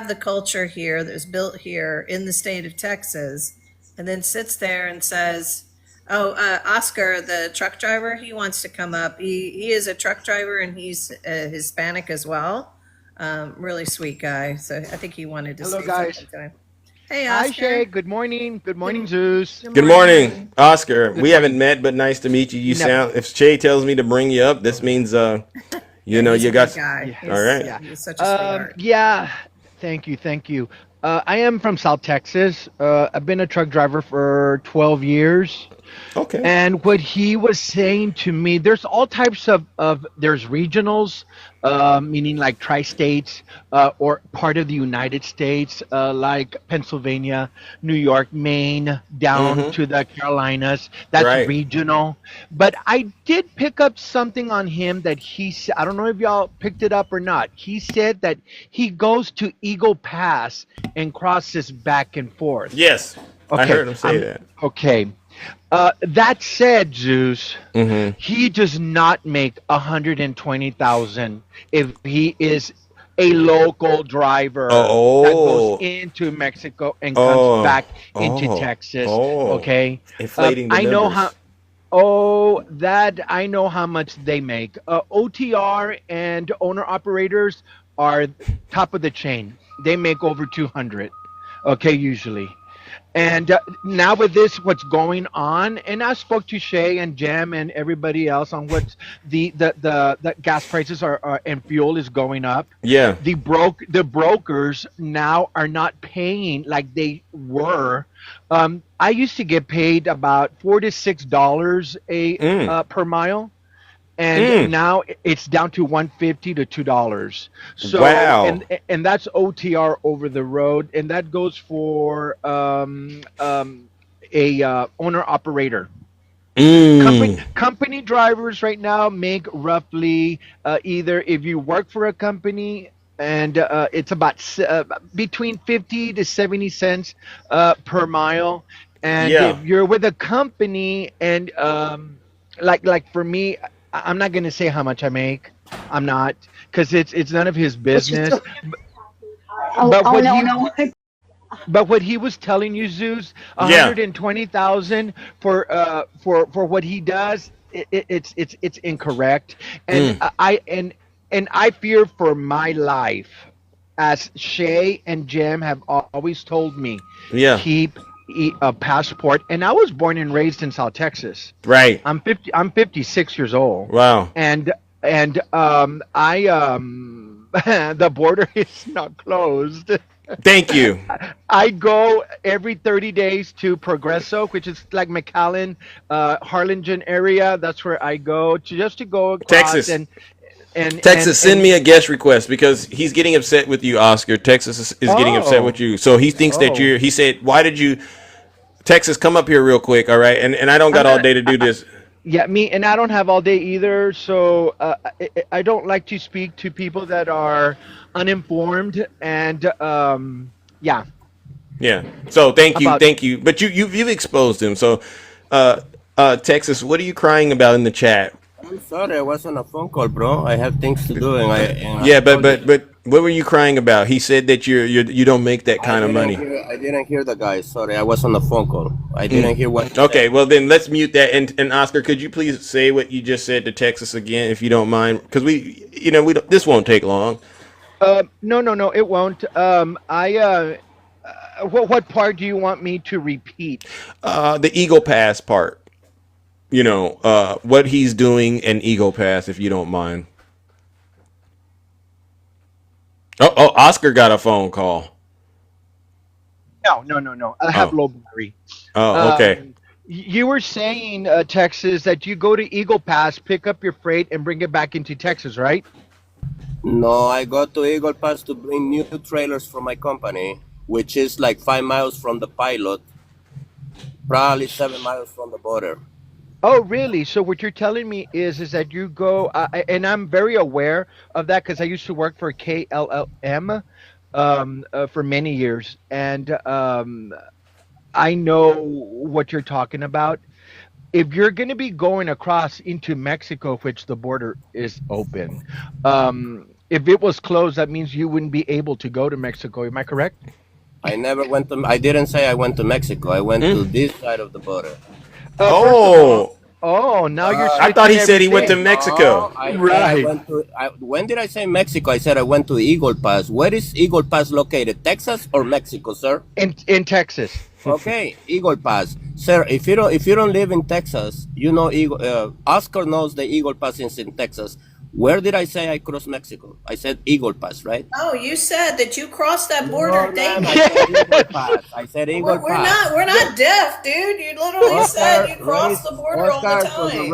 the culture here that was built here in the state of Texas, and then sits there and says, oh, Oscar, the truck driver, he wants to come up. He is a truck driver, and he's Hispanic as well. Really sweet guy. So I think he wanted to say something to him. Hey, Oscar. Hi, Shay. Good morning. Good morning, Zeus. Good morning, Oscar. We haven't met, but nice to meet you. You sound. If Shay tells me to bring you up, this means you know, you got. Guy. All right. Yeah, he's such a sweetheart. Yeah. Thank you. I am from South Texas. I've been a truck driver for 12 years. Okay. And what he was saying to me, there's all types of there's regionals, meaning like tri-states or part of the United States, like Pennsylvania, New York, Maine, down to the Carolinas. That's regional. But I did pick up something on him that I don't know if y'all picked it up or not. He said that he goes to Eagle Pass and crosses back and forth. Yes. Okay. I heard him say that. Okay. That said, Zeus, he does not make $120,000 if he is a local driver that goes into Mexico and comes back into Texas. Okay, inflating the I know numbers. I know how much they make. OTR and owner operators are top of the chain. They make over 200. Okay, usually. And now with this, what's going on? And I spoke to Shay and Jem and everybody else on what the gas prices are and fuel is going up. Yeah. The brokers now are not paying like they were. I used to get paid about $4 to $6 per mile, and now it's down to $1.50 to $2. So Wow. and that's OTR over the road, and that goes for a owner operator. Company drivers right now make roughly either if you work for a company and it's about between 50 to 70 cents per mile, and Yeah. if you're with a company and like for me, I'm not going to say how much I make. I'm not, because it's none of his business. But what he but what he was telling you, Zeus, Yeah. 120,000 for what he does, it's incorrect, and Mm. I fear for my life, as Shay and Jem have always told me. Yeah. Keep a passport, and I was born and raised in South Texas. Right. I'm 56 years old. Wow. And I the border is not closed. Thank you. I go every 30 days to Progreso, which is like McAllen, Harlingen area. That's where I go to go across Texas. Texas, send me a guest request because he's getting upset with you, Oscar. Texas is getting upset with you. So he thinks that he said, why did you, Texas, come up here real quick, all right? And I don't got all day to do this. Yeah, me, and I don't have all day either, so I don't like to speak to people that are uninformed, and yeah. Yeah. So thank you. But you've exposed him. So, Texas, what are you crying about in the chat? I'm sorry, I was on a phone call, bro. I have things to do, and yeah, but what were you crying about? He said that you don't make that kind of money. I didn't hear the guy. Sorry, I was on the phone call. I didn't hear what. Okay, well then let's mute that. And Oscar, could you please say what you just said to Texas again, if you don't mind? Because we don't, this won't take long. No, it won't. What part do you want me to repeat? The Eagle Pass part. What he's doing in Eagle Pass, if you don't mind. Oh, Oscar got a phone call. No. I have low battery. Oh, okay. You were saying, Texas, that you go to Eagle Pass, pick up your freight, and bring it back into Texas, right? No, I go to Eagle Pass to bring new trailers for my company, which is like 5 miles from the pilot, probably 7 miles from the border. Oh, really? So what you're telling me is that you go, and I'm very aware of that because I used to work for KLLM for many years, and I know what you're talking about. If you're going to be going across into Mexico, which the border is open, if it was closed, that means you wouldn't be able to go to Mexico. Am I correct? I didn't say I went to Mexico. I went to this side of the border. Now you're. I thought he said he went to Mexico. Right. When did I say Mexico? I said I went to Eagle Pass. Where is Eagle Pass located? Texas or Mexico, sir? In Texas. Okay, Eagle Pass, sir. If you don't live in Texas, Oscar knows the Eagle Pass is in Texas. Where did I say I crossed Mexico? I said Eagle Pass, right? Oh, you said that you crossed that border. I said Eagle Pass. I said Eagle Pass. We're not deaf, dude. You literally said you crossed the border all the time.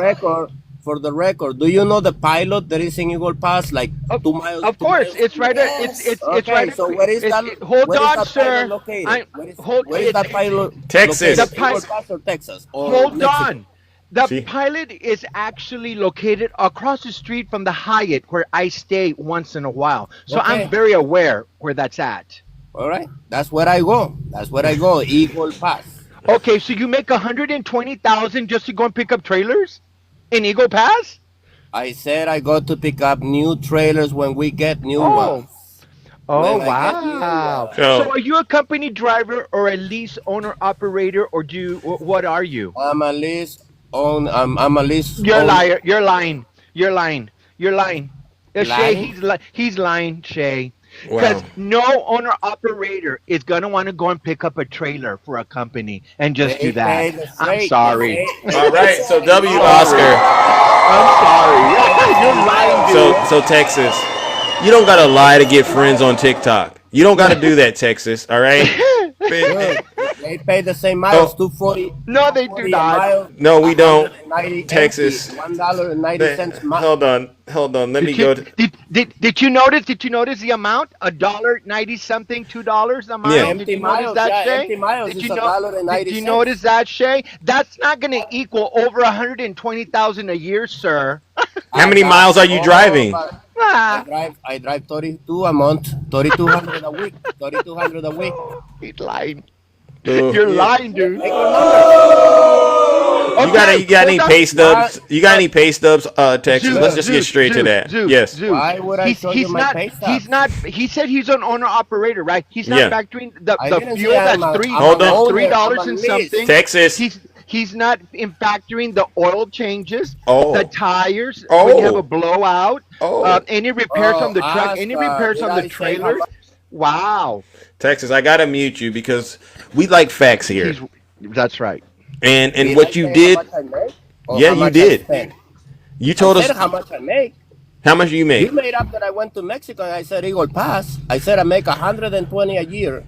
For the record, do you know the pilot that is in Eagle Pass, like 2 miles? Of course, it's right. Yes. It's right. So where is that? Hold where is on, that sir. pilot located? Where is that pilot? Texas. Located? Eagle Pass or Texas? Or Hold Mexico? on. The pilot is actually located across the street from the Hyatt, where I stay once in a while. So I'm very aware where that's at. All right, that's where I go. Eagle Pass. Okay, so you make 120,000 just to go and pick up trailers in Eagle Pass? I said I go to pick up new trailers when we get new ones. Oh, wow. So are you a company driver or a lease owner operator, or what are you? I'm a lease owner. I'm a lease You're a owner. liar. You're lying. Shay, he's lying, Shay. Because Wow. no owner operator is gonna want to go and pick up a trailer for a company and just do They pay that. the I'm freight. sorry. All right. So I'm W sorry. Oscar. I'm sorry. You're lying, So Texas, you don't gotta lie to get friends on TikTok. You don't gotta do that, Texas. All right. Good. They pay the same miles, Oh, 240, No, they do 240 a not. mile, no, we don't. 190 empty, Texas. $1.90 mile. Hold on. Let me Did you go. To, did you notice? Did you notice the amount? $1.90 something, $2 a yeah. mile. Did Empty you notice miles, that, yeah, Shay? empty miles Did is you a know? dollar and Did 90 you cents. notice that, Shay? That's not going to equal over 120,000 a year, sir. How many miles are you driving? Ah, I drive 32 a month, 3,200 a week, 3,200 a week. he's lying. Uh, You're Yeah, lying, dude. make your numbers. Okay, you got any hold on. pay stubs? You got any pay stubs, Texas? Let's just get Zeus, straight to Zeus, that. Zeus, Yes. Zeus. Why would I show you my pay He's stubs? not. He said he's an owner operator, right? He's not Yeah. factoring I the didn't fuel say that's I'm Hold an on. $3 owner. I'm and a lease. something. Texas. He's not in factoring the oil changes, the Oh. tires when you have a Oh. blowout, Oh. any repairs on Oh, the truck, any Oscar, repairs did on the I say how trailers. much? Wow, Texas, I gotta mute you because we like facts here. that's right. And Did I what you say how did, much I make? Or yeah, how you much I did. spend? You I told said us how much I make. how much do you You make. made up that I went to Mexico and I said Eagle Pass. I said I make 120 a year,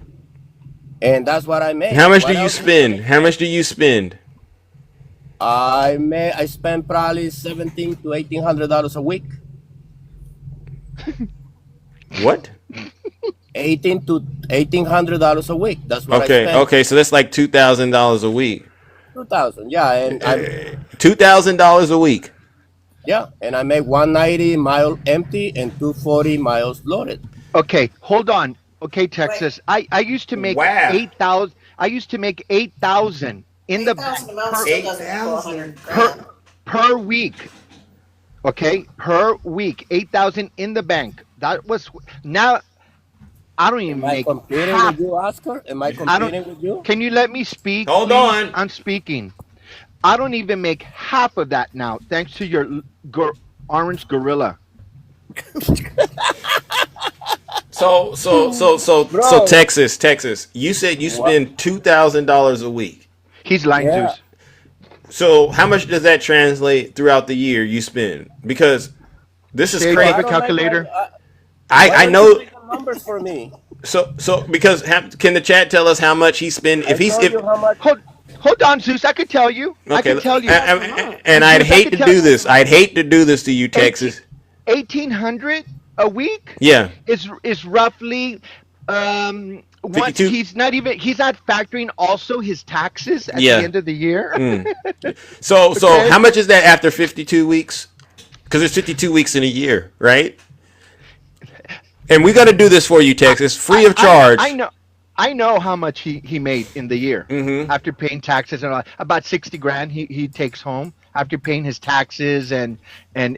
and that's what I make. How much do What you else spend? How much do you spend? I spend probably $1,700 to $1,800 a week. What? $1,800 a week. That's what I Okay, spend. okay, so that's like $2,000 a week. 2,000, yeah, and I'm $2,000 a week. yeah, and I make 190 mile empty and 240 miles loaded. Okay, hold on. Okay, Texas. I used to make Wow. 8,000. I used to make 8,000 in the 8,000 a month still doesn't equal 100 per grand. per week. Okay, per week, 8,000 in the bank. That was now. I don't even Am I make competing half. with you, Oscar? Am I I don't. competing with you? Can you let me speak? Hold please? on. I'm speaking. I don't even make half of that now, thanks to your orange gorilla. So Bro. Texas. You said you spend $2,000 a week. He's lying, Yeah. Zeus. So how much does that translate throughout the year you spend? Because this is Say, crazy. have a I don't like calculator. I why don't you know. make the numbers for me. So because can the chat tell us how much he spend if I he's told if you how much. Hold on, Zeus. I could tell you. I okay could tell you. and I'd Zeus, I hate could to tell- do this. I'd hate to do this to you, Texas. 1,800 a week Yeah. is roughly what 52? he's not factoring also his taxes at Yeah. the end of the year. So Okay. how much is that after 52 weeks? Because there's 52 weeks in a year, right? And we got to do this for you, Texas, free of charge. I know how much he made in the year Mhm. after paying taxes and all. About 60 grand he takes home after paying his taxes and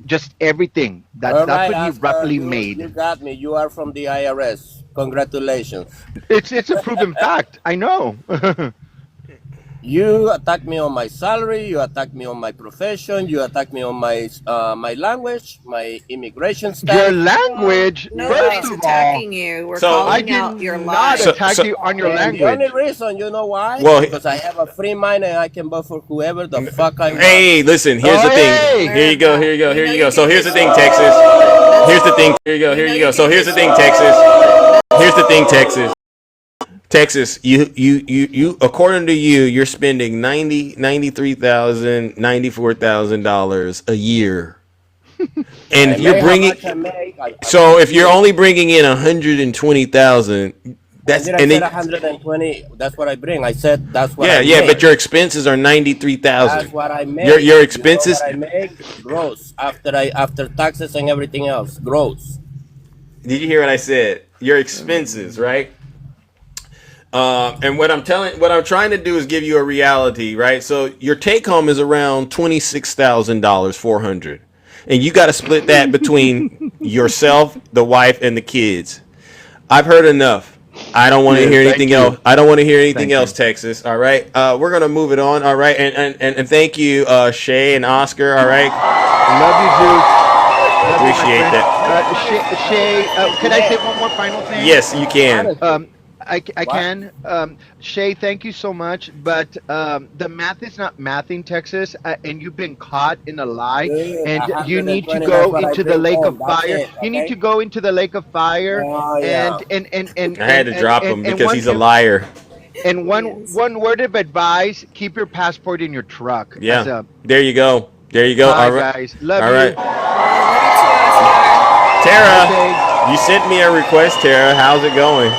just everything. All That's right, what he Oscar, roughly you made. got me. You are from the IRS. Congratulations. It's a proven fact. I know. You attack me on my salary. You attack me on my profession. You attack me on my my language, my immigration Your status. language, Nobody's first of all, attacking you. We're So- I calling did out your not lies. attack So- you on your And the only language. reason, you know why? Well, Because I have a free mind and I can vote for whoever the fuck I want. Hey, listen, here's Oh, the thing. hey! Here you go, here you go, You here know you you go. So can here's the get thing, so- Texas. Here's the thing. Here you go, here you go. So here's the thing, Texas. Here's the thing, Texas. Texas, you according to you, you're spending $93,000 $94,000 a year. And I if you're make how bringing much I make. so if you're only bringing in 120,000, that's I and said then 120. That's what I bring. I said that's what yeah, I yeah, make. but your expenses are 93,000. That's what I make. Your expenses. You know what I make gross after taxes and everything else. Gross. Did you hear what I said? Your expenses, right? And what I'm trying to do is give you a reality, right? So your take home is around $26,000, 400, and you got to split that between yourself, the wife, and the kids. I've heard enough. I don't want to hear anything else. I don't want to hear anything else, Texas. All right, we're gonna move it on. All right, and thank you, Shay and Oscar. All right, Love you, Zeus. Love you, my Appreciate friend. that. Shay, can I say one more final thing? Yes, you can. I can. Shay, thank you so much. But the math is not mathing, Texas, and you've been caught in a lie. Good. And you need to 120, that's go what I've into the been lake of on. That's fire. it. You need to Okay. go into the lake of fire. Oh yeah. And I had to drop him because one he's a liar. and one word of advice: keep your passport in your truck. As Yeah. a There you go. There you go. bye, All right. guys. Love All you. right. Bye, Tara, Shay. you sent me a request, Tara. How's it going?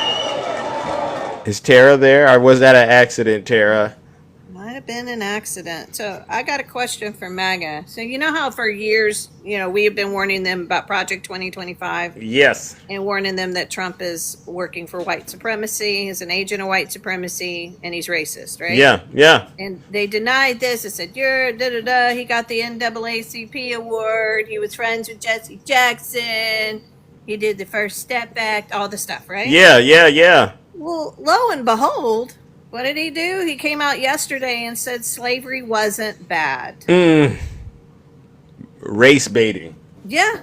Is Tara there, or was that an accident, Tara? Might have been an accident. So I got a question for MAGA. So you know how for years, we have been warning them about Project 2025 Yes. and warning them that Trump is working for white supremacy, is an agent of white supremacy, and he's racist, right? Yeah. Yeah. And they denied this. They said, you're da-da-da. He got the NAACP award. He was friends with Jesse Jackson. He did the First Step Act, all the stuff, right? Yeah. Yeah. Yeah. Well, lo and behold, what did he do? He came out yesterday and said slavery wasn't bad. Race baiting. Yeah.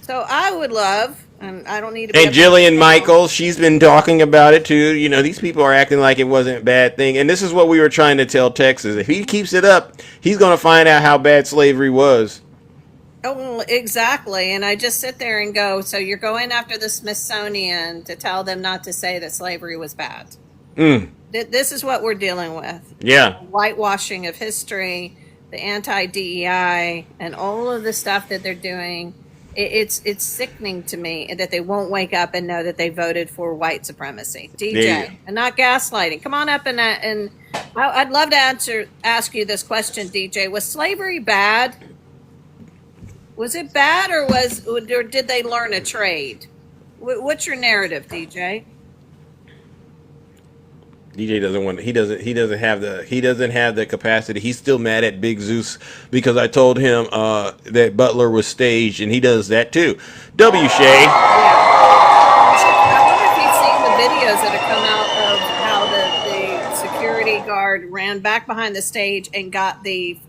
So I would love, and I don't need to be And Jillian Michaels, she's been talking about it too. These people are acting like it wasn't a bad thing. And this is what we were trying to tell Texas. If he keeps it up, he's going to find out how bad slavery was. Oh, exactly. And I just sit there and go, so you're going after the Smithsonian to tell them not to say that slavery was bad. This is what we're dealing with. Yeah. Whitewashing of history, the anti-DEI, and all of the stuff that they're doing. It's sickening to me that they won't wake up and know that they voted for white supremacy. DJ, and not gaslighting. Come on up and I'd love to ask you this question, DJ. Was slavery bad? Was it bad, or did they learn a trade? What's your narrative, DJ? DJ doesn't want. He doesn't have the capacity. He's still mad at Big Zeus because I told him that Butler was staged, and he does that too. W. Shay. I wonder if you've seen the videos that have come out of how the security guard ran back behind the stage and got the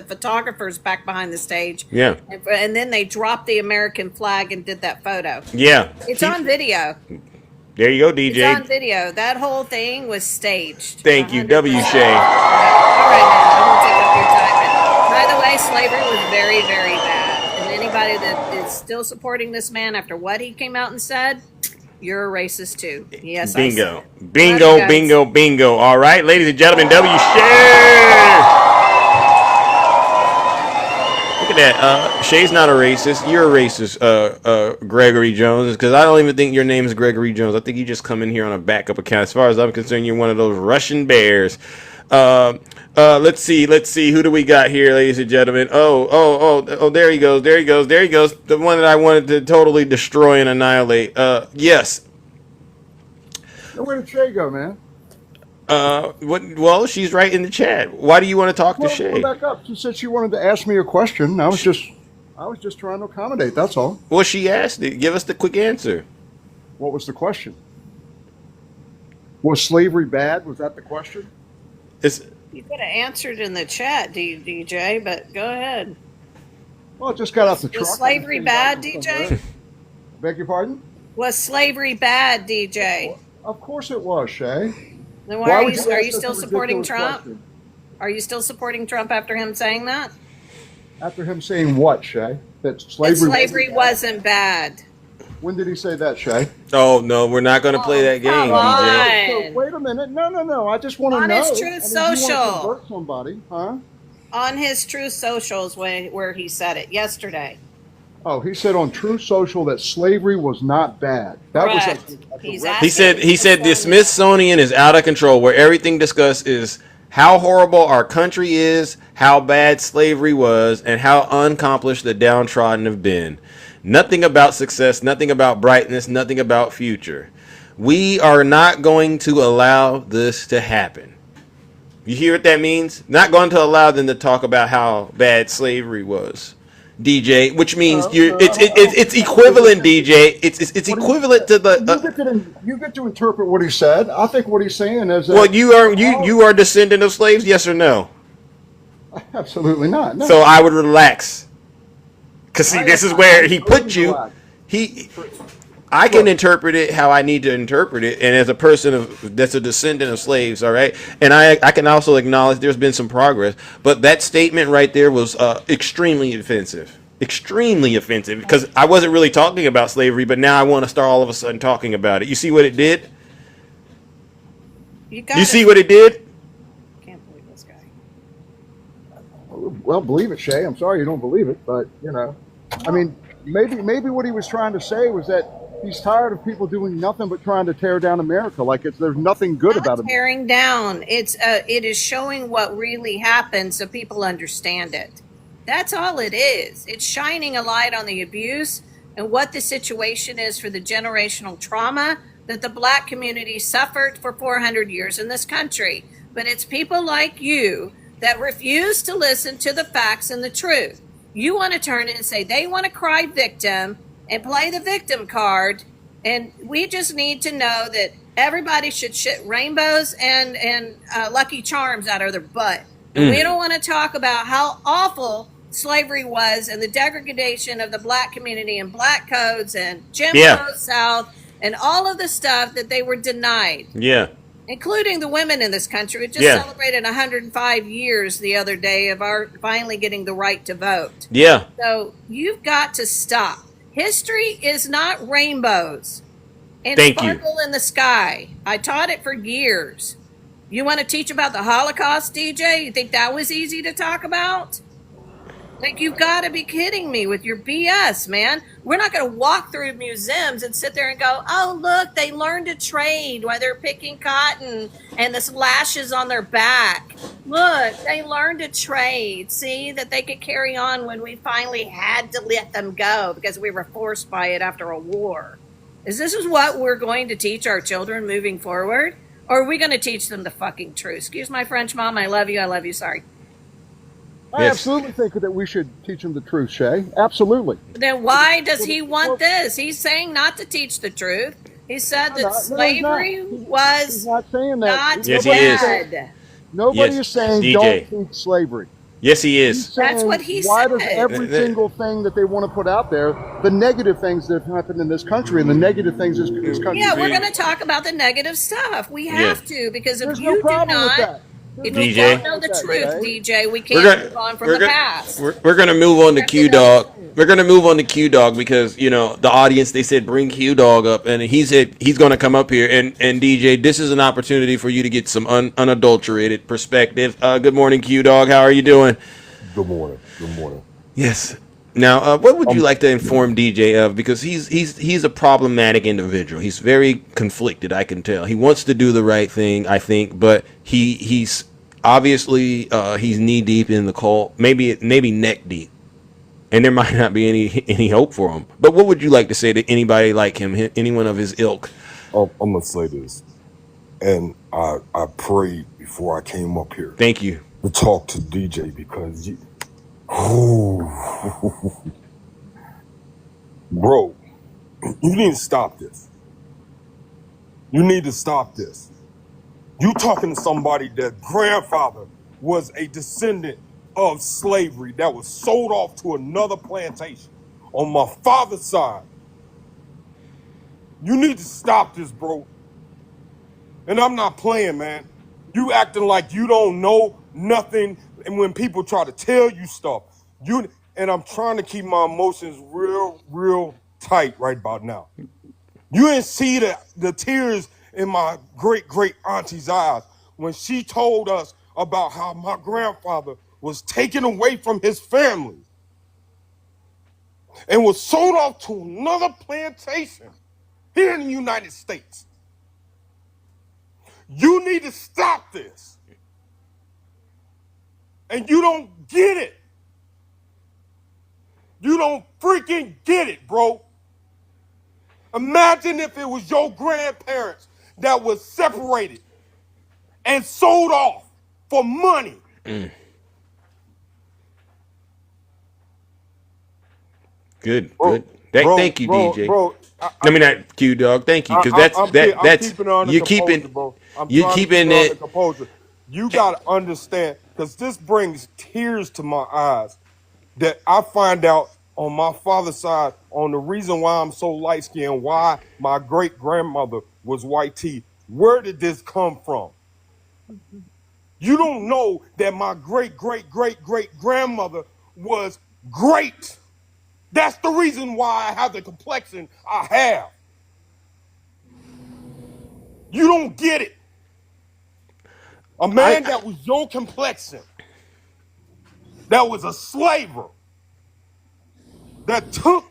photographers back behind the stage. Yeah. And then they dropped the American flag and did that photo. Yeah. It's on video. There you go, DJ. It's on video. That whole thing was staged. Thank you, W. Shay. All right, man. I won't take up your time. But by the way, slavery was very, very bad. And anybody that is still supporting this man after what he came out and said, you're a racist too. Yes, bingo. Bingo, bingo, bingo. All right, ladies and gentlemen, W. Shay. Look at that. Shay's not a racist. You're a racist, Gregory Jones, because I don't even think your name is Gregory Jones. I think you just come in here on a backup account. As far as I'm concerned, you're one of those Russian bears. Let's see. Who do we got here, ladies and gentlemen? Oh, there he goes. The one that I wanted to totally destroy and annihilate. Yes. Where did Shay go, man? Well, she's right in the chat. Why do you want to talk to Shay? Back up. She said she wanted to ask me a question. I was just trying to accommodate. That's all. Well, she asked it. Give us the quick answer. What was the question? Was slavery bad? Was that the question? You could have answered in the chat, DJ, but go ahead. Well, it just got off the truck. Was slavery bad, DJ? Beg your pardon? Was slavery bad, DJ? Of course it was, Shay. Then why are you still supporting Trump? Question? Are you still supporting Trump after him saying that? After him saying what, Shay? That slavery wasn't bad. When did he say that, Shay? Oh, no, we're not going to play that game, DJ. So, wait a minute. No. I just want to know. On his Truth Social. Convert somebody, huh? On his Truth Socials where he said it yesterday. Oh, he said on Truth Social that slavery was not bad. That Correct. He said the Smithsonian is out of control, where everything discussed is how horrible our country is, how bad slavery was, and how unaccomplished the downtrodden have been. Nothing about success, nothing about brightness, nothing about future. We are not going to allow this to happen. You hear what that means? Not going to allow them to talk about how bad slavery was, DJ. Which means it's equivalent, DJ. It's equivalent to the. You get to interpret what he said. I think what he's saying is that. Well, you are a descendant of slaves, yes or no? Absolutely not. No. So I would relax. Because see, this is where he put you. I can interpret it how I need to interpret it, and as a person that's a descendant of slaves, all right, and I can also acknowledge there's been some progress, but that statement right there was extremely offensive, because I wasn't really talking about slavery, but now I want to start all of a sudden talking about it. You see what it did? You see what it did? Can't believe this guy. Well, believe it, Shay. I'm sorry you don't believe it, but I mean, maybe what he was trying to say was that he's tired of people doing nothing but trying to tear down America. Like there's nothing good about it. Tearing down. It is showing what really happened so people understand it. That's all it is. It's shining a light on the abuse and what the situation is for the generational trauma that the Black community suffered for 400 years in this country. But it's people like you that refuse to listen to the facts and the truth. You want to turn it and say they want to cry victim and play the victim card, and we just need to know that everybody should shit rainbows and Lucky Charms out of their butt. And we don't want to talk about how awful slavery was and the degradation of the Black community and Black codes and Jim Crow South and all of the stuff that they were denied. Yeah. Including the women in this country. We just celebrated 105 years the other day of our finally getting the right to vote. Yeah. So you've got to stop. History is not rainbows and sparkle in the sky. I taught it for years. You want to teach about the Holocaust, DJ? You think that was easy to talk about? Like, you've got to be kidding me with your BS, man. We're not going to walk through museums and sit there and go, oh, look, they learned a trade while they're picking cotton and this lashes on their back. Look, they learned a trade. See, that they could carry on when we finally had to let them go because we were forced by it after a war. Is this what we're going to teach our children moving forward? Or are we going to teach them the fucking truth? Excuse my French, Mom. I love you, sorry. I absolutely think that we should teach them the truth, Shay. Absolutely. Then why does he want this? He's saying not to teach the truth. He said that slavery was he's not saying that. Not yes, bad. He is. Nobody is saying DJ. Don't teach slavery. Yes, he is. That's what he said. Why does every single thing that they want to put out there, the negative things that have happened in this country and the negative things this country? Yeah, we're going to talk about the negative stuff. We have to, because if There's you no problem do not, with that. if you don't know the truth, DJ, we can't move on from the past. We're gonna move on to Q Dog. We're gonna move on to Q Dog because the audience, they said bring Q Dog up, and he said he's gonna come up here. And DJ, this is an opportunity for you to get some unadulterated perspective. Good morning, Q Dog. How are you doing? Good morning. Good morning. Yes. Now, what would you like to inform DJ of? Because he's a problematic individual. He's very conflicted. I can tell. He wants to do the right thing, I think, but he's obviously he's knee deep in the cult, maybe neck deep, and there might not be any hope for him. But what would you like to say to anybody like him, anyone of his ilk? I'm gonna say this, and I prayed before I came up here. Thank you. To talk to DJ because bro, you need to stop this. You need to stop this. You talking to somebody that grandfather was a descendant of slavery that was sold off to another plantation on my father's side. You need to stop this, bro. And I'm not playing, man. You acting like you don't know nothing, and when people try to tell you stuff, and I'm trying to keep my emotions real tight right about now. You didn't see the tears in my great auntie's eyes when she told us about how my grandfather was taken away from his family and was sold off to another plantation here in the United States. You need to stop this. And you don't get it. You don't freaking get it, bro. Imagine if it was your grandparents that was separated and sold off for money. Good. Thank you, DJ. Bro, I mean, not Q Dog. Thank you, because that's you keeping it. Composure. You gotta understand, because this brings tears to my eyes that I find out on my father's side, on the reason why I'm so light skinned, why my great grandmother was white tea. Where did this come from? You don't know that my great great great great grandmother was great. That's the reason why I have the complexion I have. You don't get it. A man that was your complexion, that was a slaver, that took.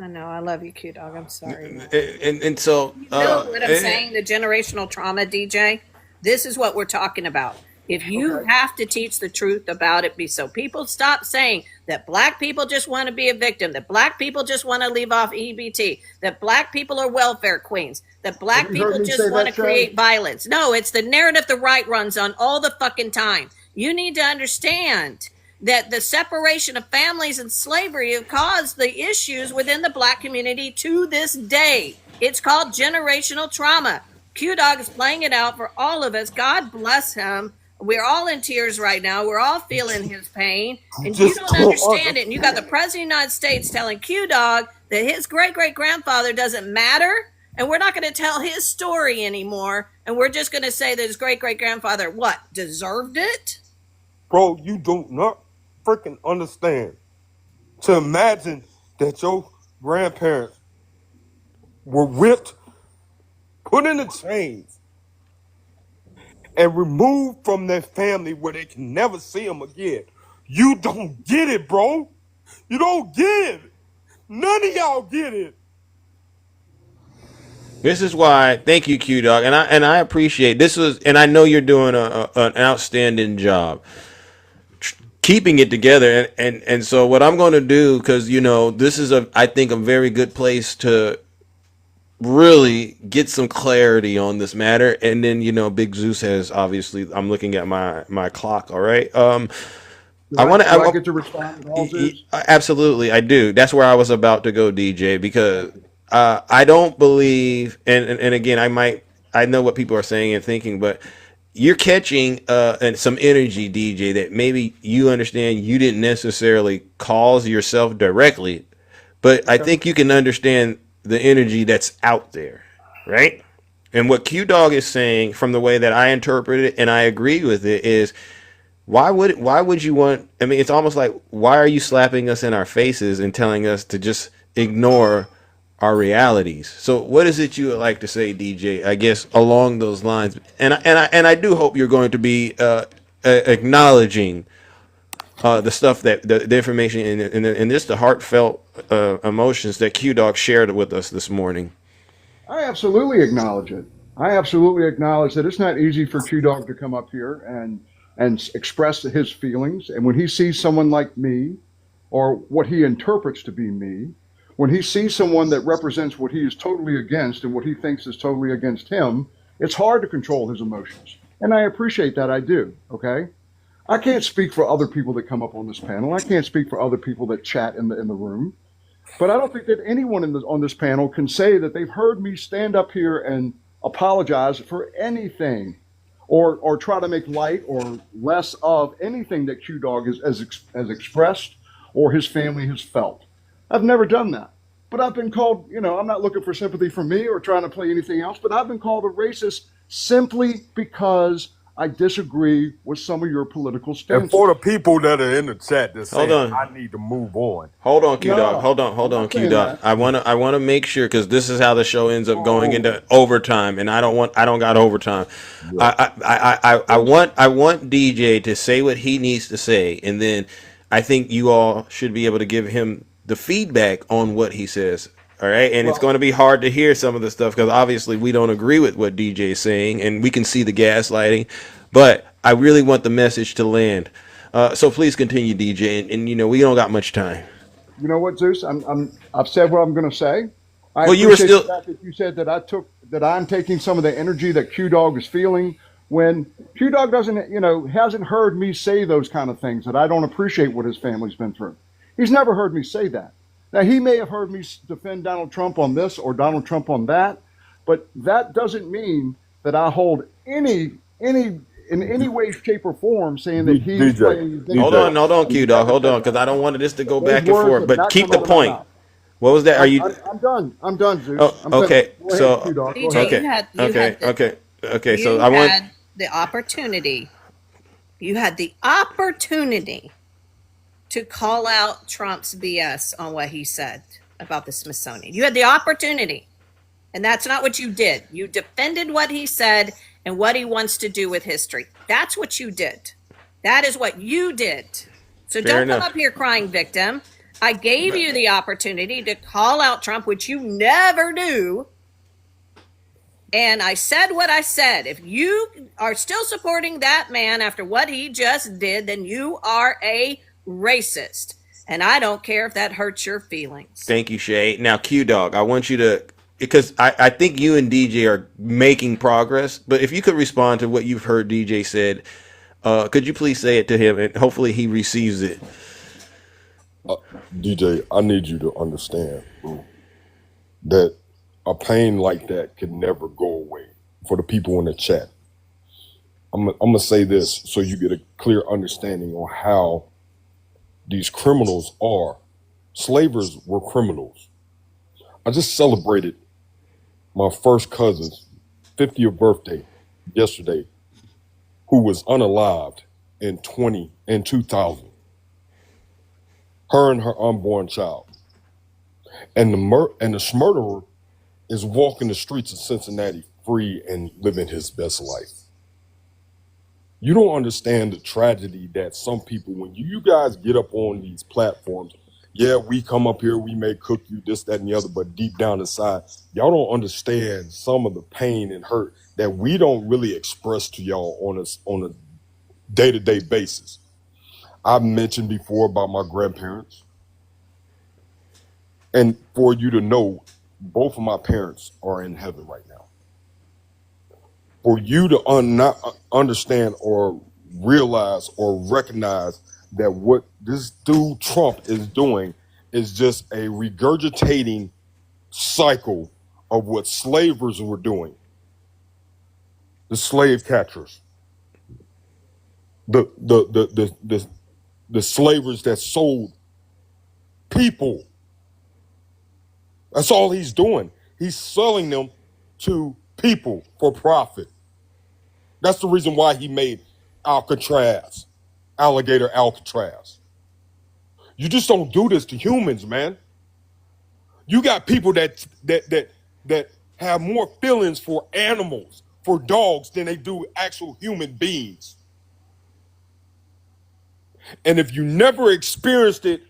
I know. I love you, Q Dog. I'm sorry. And so You know what I'm saying? The generational trauma, DJ. This is what we're talking about. If you have to teach the truth about it, so people stop saying that black people just want to be a victim, that black people just want to leave off EBT, that black people are welfare queens, that black people just want to create violence. No, it's the narrative the right runs on all the fucking time. You need to understand that the separation of families and slavery have caused the issues within the black community to this day. It's called generational trauma. Q Dog is playing it out for all of us. God bless him. We're all in tears right now. We're all feeling his pain. And you don't understand it. And you got the President of the United States telling Q Dog that his great-great-grandfather doesn't matter. And we're not going to tell his story anymore. And we're just going to say that his great-great-grandfather, what, deserved it? Bro, you do not freaking understand. To imagine that your grandparents were whipped, put in the chains, and removed from their family where they can never see them again. You don't get it, bro. You don't get it. None of y'all get it. This is why, thank you, Q Dog, and I appreciate this was, and I know you're doing an outstanding job keeping it together, and so what I'm going to do, because this is I think a very good place to really get some clarity on this matter, and then Big Zeus has obviously. I'm looking at my clock. All right. I get to respond to all this? Absolutely, I do. That's where I was about to go, DJ, because I don't believe, and again, I know what people are saying and thinking, but you're catching and some energy, DJ, that maybe you understand you didn't necessarily cause yourself directly, but I think you can understand the energy that's out there, right? And what Q Dog is saying, from the way that I interpret it, and I agree with it, is why would you want? I mean, it's almost like, why are you slapping us in our faces and telling us to just ignore our realities? So what is it you would like to say, DJ? I guess along those lines, and I do hope you're going to be acknowledging the stuff that the information and this the heartfelt emotions that Q Dog shared with us this morning. I absolutely acknowledge it. I absolutely acknowledge that it's not easy for Q Dog to come up here and express his feelings. And when he sees someone like me, or what he interprets to be me, when he sees someone that represents what he is totally against and what he thinks is totally against him, it's hard to control his emotions. And I appreciate that, I do, okay? I can't speak for other people that come up on this panel. I can't speak for other people that chat in the room. But I don't think that anyone on this panel can say that they've heard me stand up here and apologize for anything, or try to make light or less of anything that Q Dog has expressed or his family has felt. I've never done that. But I've been called, I'm not looking for sympathy from me or trying to play anything else, but I've been called a racist simply because I disagree with some of your political stances. And for the people that are in the chat that say I need to move on. Hold on, Q Dog. Hold on, Q Dog. I wanna make sure, because this is how the show ends up going into overtime, and I don't got overtime. Yeah. I want DJ to say what he needs to say, and then I think you all should be able to give him the feedback on what he says. All right, and it's going to be hard to hear some of the stuff because obviously we don't agree with what DJ is saying, and we can see the gaslighting. But I really want the message to land. So please continue, DJ, and we don't got much time. You know what, Zeus? I've said what I'm going to say. You were still. The fact that you said that I'm taking some of the energy that Q Dog is feeling when Q Dog hasn't heard me say those kind of things, that I don't appreciate what his family's been through. He's never heard me say that. Now, he may have heard me defend Donald Trump on this or Donald Trump on that, but that doesn't mean that I hold any in any way, shape, or form saying that he's DJ, playing. Hold on, Q Dog, hold on, because I don't want this to go Those back and words forth. have But not keep come the out of my point. mouth. What was that? Are you? I'm done. I'm done, Zeus. Oh, I'm okay. Go ahead, So, Q-Dog. Go DJ, ahead. okay. So you I want. had the opportunity. You had the opportunity to call out Trump's BS on what he said about the Smithsonian. You had the opportunity, and that's not what you did. You defended what he said and what he wants to do with history. That's what you did. That is what you did. So Fair don't enough. come up here crying victim. I gave you the opportunity to call out Trump, which you never do. And I said what I said. If you are still supporting that man after what he just did, then you are a racist. And I don't care if that hurts your feelings. Thank you, Shay. Now, Q Dog, I want you to, because I think you and DJ are making progress. But if you could respond to what you've heard DJ said, could you please say it to him, and hopefully he receives it. DJ, I need you to understand, bro, that a pain like that can never go away. For the people in the chat, I'm gonna say this so you get a clear understanding on how these criminals are. Slavers were criminals. I just celebrated my first cousin's 50th birthday yesterday, who was unalived in 2000. Her and her unborn child. And the murderer is walking the streets of Cincinnati free and living his best life. You don't understand the tragedy that some people, when you guys get up on these platforms, yeah, we come up here, we may cook you this, that, and the other, but deep down inside, y'all don't understand some of the pain and hurt that we don't really express to y'all on a day-to-day basis. I've mentioned before about my grandparents. And for you to know, both of my parents are in heaven right now. For you to not understand or realize or recognize that what this dude Trump is doing is just a regurgitating cycle of what slavers were doing. The slave catchers. The slavers that sold people. That's all he's doing. He's selling them to people for profit. That's the reason why he made Alcatraz, alligator Alcatraz. You just don't do this to humans, man. You got people that have more feelings for animals, for dogs, than they do actual human beings. And if you never experienced it,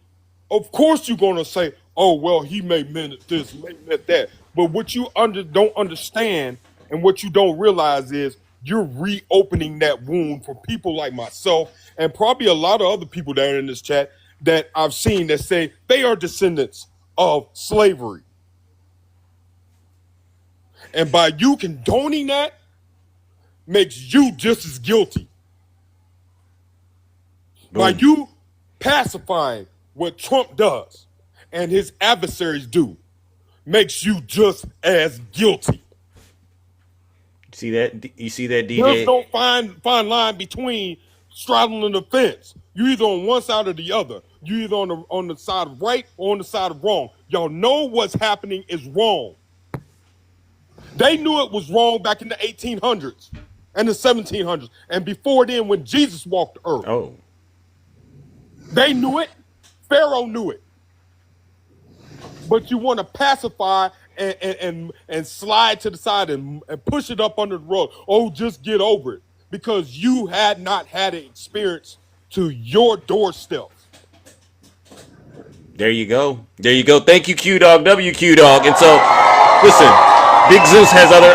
of course you're going to say, oh, well, he may meant this, may meant that. But what you don't understand and what you don't realize is you're reopening that wound for people like myself and probably a lot of other people that are in this chat that I've seen that say they are descendants of slavery. And by you condoning that makes you just as guilty. Boom. By you pacifying what Trump does and his adversaries do makes you just as guilty. See that? You see that, DJ? There's no fine line between straddling the fence. You either on one side or the other. You either on the side of right or on the side of wrong. Y'all know what's happening is wrong. They knew it was wrong back in the 1800s and the 1700s and before then when Jesus walked the earth. Oh. They knew it. Pharaoh knew it. But you want to pacify and slide to the side and push it up under the rug. Oh, just get over it. Because you had not had an experience to your doorstep. There you go. There you go. Thank you, Q Dog. WQ Dog. And so, listen, Big Zeus has other.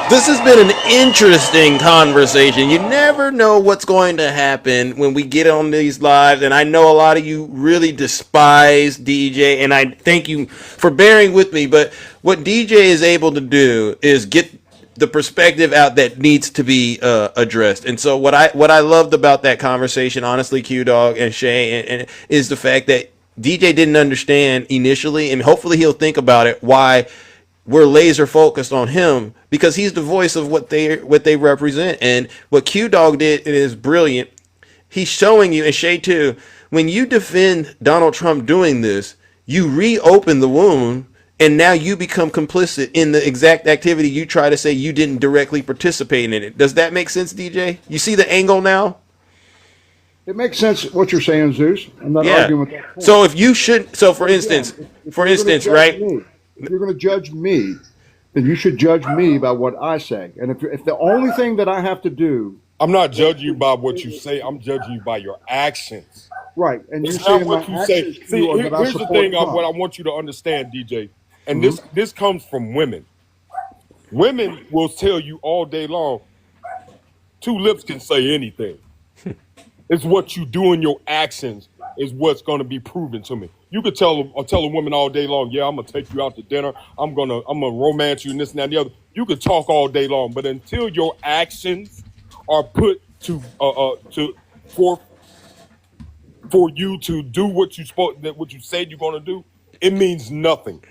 This has been an interesting conversation. You never know what's going to happen when we get on these lives, and I know a lot of you really despise DJ, and I thank you for bearing with me. But what DJ is able to do is get the perspective out that needs to be addressed. And so what I loved about that conversation, honestly, Q Dog and Shay, and is the fact that DJ didn't understand initially, and hopefully he'll think about it, why we're laser focused on him because he's the voice of what they represent. And what Q Dog did is brilliant. He's showing you, and Shay too, when you defend Donald Trump doing this, you reopen the wound, and now you become complicit in the exact activity you try to say you didn't directly participate in it. Does that make sense, DJ? You see the angle now? It makes sense what you're saying, Zeus. I'm not arguing with that point. So if you should, so for instance, right? If you're going to judge me, then you should judge me by what I say. And if the only thing that I have to do, I'm not judging you by what you say. I'm judging you by your actions. Right, and it's not what you say. See, here's the thing. What I want you to understand, DJ, and this comes from women. Women will tell you all day long. Two lips can say anything. It's what you do in your actions is what's going to be proven to me. You could tell a woman all day long, yeah, I'm gonna take you out to dinner. I'm gonna romance you and this and that and the other. You could talk all day long, but until your actions are put to for you to do what you said you're gonna do, it means nothing.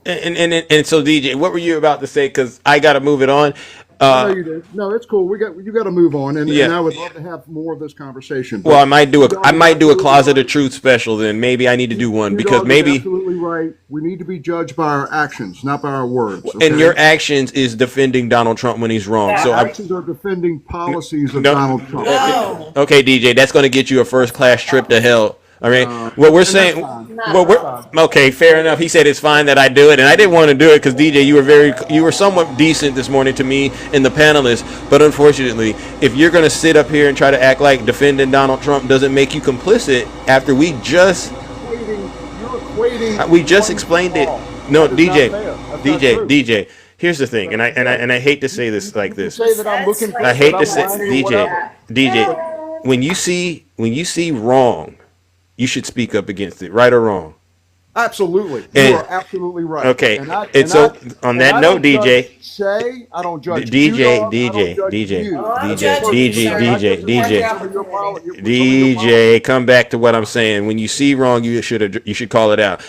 And so DJ, what were you about to say? Because I got to move it on. No, you did. No, it's cool. You got to move on, and I would love to have more of this conversation. Well, I might do a Closet of Truth special. Then maybe I need to do one because maybe absolutely right. We need to be judged by our actions, not by our words. Okay? And your actions is defending Donald Trump when he's wrong. So actions are defending policies of Donald Trump. Okay, DJ, that's going to get you a first class trip to hell. All right. What we're saying. Okay. Fair enough. He said it's fine that I do it, and I didn't want to do it because DJ, you were somewhat decent this morning to me and the panelists. But unfortunately, if you're going to sit up here and try to act like defending Donald Trump doesn't make you complicit after we just explained it. No, DJ. Here's the thing, and I hate to say this like this. I hate to say, DJ. When you see wrong, you should speak up against it, right or wrong. Absolutely, you are absolutely right. Okay, and so on that note, DJ, I don't judge DJ, come back to what I'm saying. When you see wrong, you should call it out.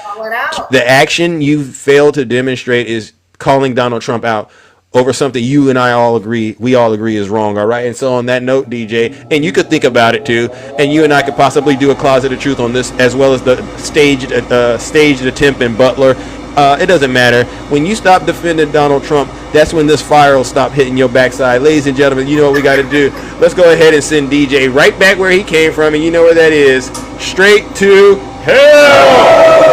The action you failed to demonstrate is calling Donald Trump out over something you and I all agree is wrong, all right? And so on that note, DJ, and you could think about it too, and you and I could possibly do a Closet of Truth on this as well as the staged attempt in Butler. It doesn't matter. When you stop defending Donald Trump, that's when this fire will stop hitting your backside. Ladies and gentlemen, you know what we got to do. Let's go ahead and send DJ right back where he came from, and you know where that is. Straight to hell!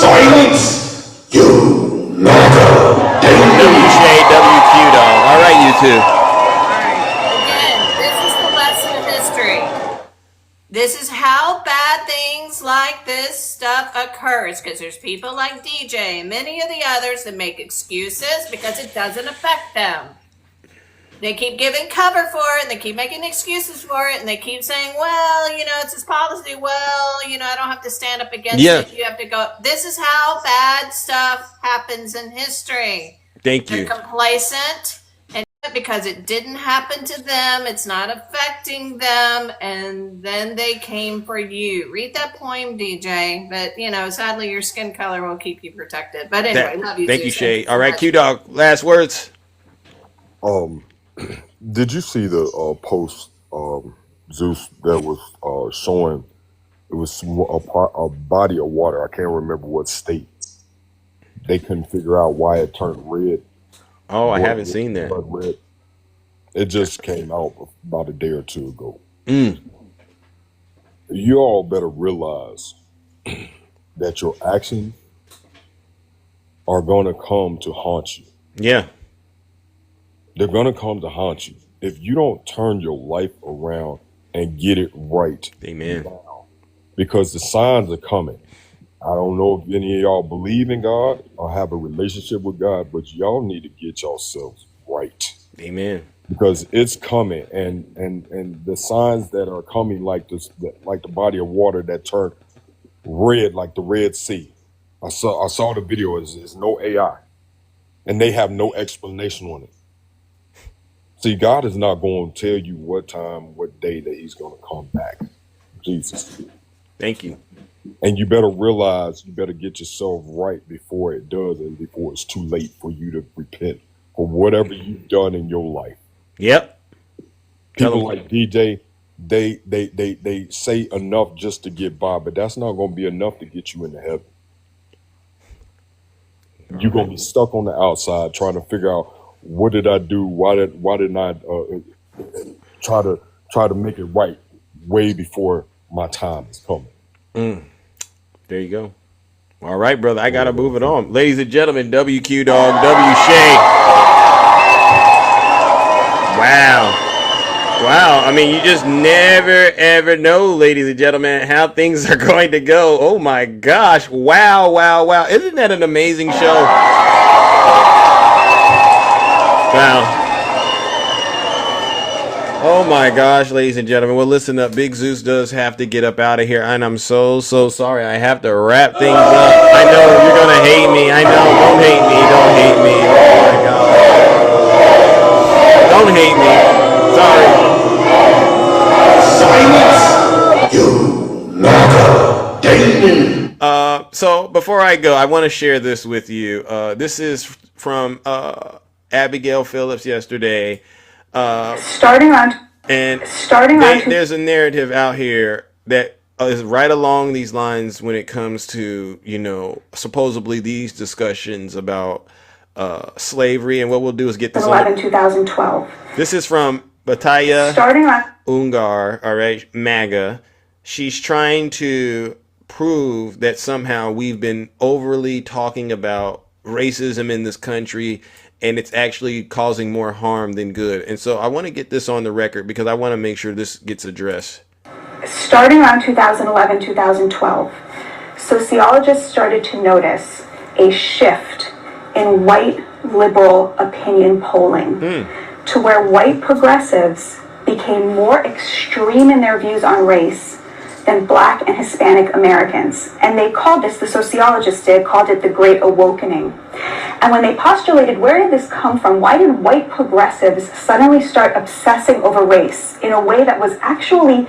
Silence! You matter. WJWQ dog. All right, you two. Again, this is the lesson of history. This is how bad things like this stuff occurs because there's people like DJ and many of the others that make excuses because it doesn't affect them. They keep giving cover for it, and they keep making excuses for it, and they keep saying, well, it's his policy. Well, I don't have to stand up against it. You have to go. This is how bad stuff happens in history. Thank you. They're complacent, and because it didn't happen to them, it's not affecting them, and then they came for you. Read that poem, DJ. But, sadly, your skin color will keep you protected. But anyway, love you. Thank you, Shay. All right, Q-Dog, last words. Did you see the post, Zeus, that was showing it was a body of water? I can't remember what state. They couldn't figure out why it turned red. Oh, I haven't seen that. Red. It just came out about a day or two ago. You all better realize that your actions are going to come to haunt you. Yeah. They're going to come to haunt you. If you don't turn your life around and get it right. Amen. Because the signs are coming. I don't know if any of y'all believe in God or have a relationship with God, but y'all need to get yourselves right. Amen. Because it's coming, and the signs that are coming, like this, like the body of water that turned red, like the Red Sea. I saw the video. It's no AI, and they have no explanation on it. See, God is not going to tell you what time, what day that he's going to come back. Jesus. Thank you. And you better realize you better get yourself right before it does and before it's too late for you to repent for whatever you've done in your life. Yep. People like DJ, they say enough just to get by, but that's not going to be enough to get you into heaven. You're going to be stuck on the outside trying to figure out, what did I do? Why didn't I try to make it right way before my time is coming? There you go. All right, brother. I got to move it on. Ladies and gentlemen, WQ Dog, W Shay. Wow. Wow. I mean, you just never, ever know, ladies and gentlemen, how things are going to go. Oh, my gosh. Wow, wow, wow. Isn't that an amazing show? Wow. Oh my gosh, ladies and gentlemen. Well, listen up. Big Zeus does have to get up out of here, and I'm so sorry. I have to wrap things up. I know you're going to hate me. I know. Don't hate me. Don't hate me. Oh my God. Don't hate me. Sorry. Silence. You knocker. Damon. So before I go, I want to share this with you. This is from Abigail Phillips yesterday. There's a narrative out here that is right along these lines when it comes to, supposedly these discussions about slavery. And what we'll do is get this 2012. This is from Bataya Ungar, all right, MAGA. She's trying to prove that somehow we've been overly talking about racism in this country, and it's actually causing more harm than good. And so I want to get this on the record because I want to make sure this gets addressed. Starting around 2011, 2012, sociologists started to notice a shift in white liberal opinion polling to where white progressives became more extreme in their views on race than Black and Hispanic Americans. And they called this, the sociologists called it the Great Awakening. And when they postulated, where did this come from? Why did white progressives suddenly start obsessing over race in a way that was actually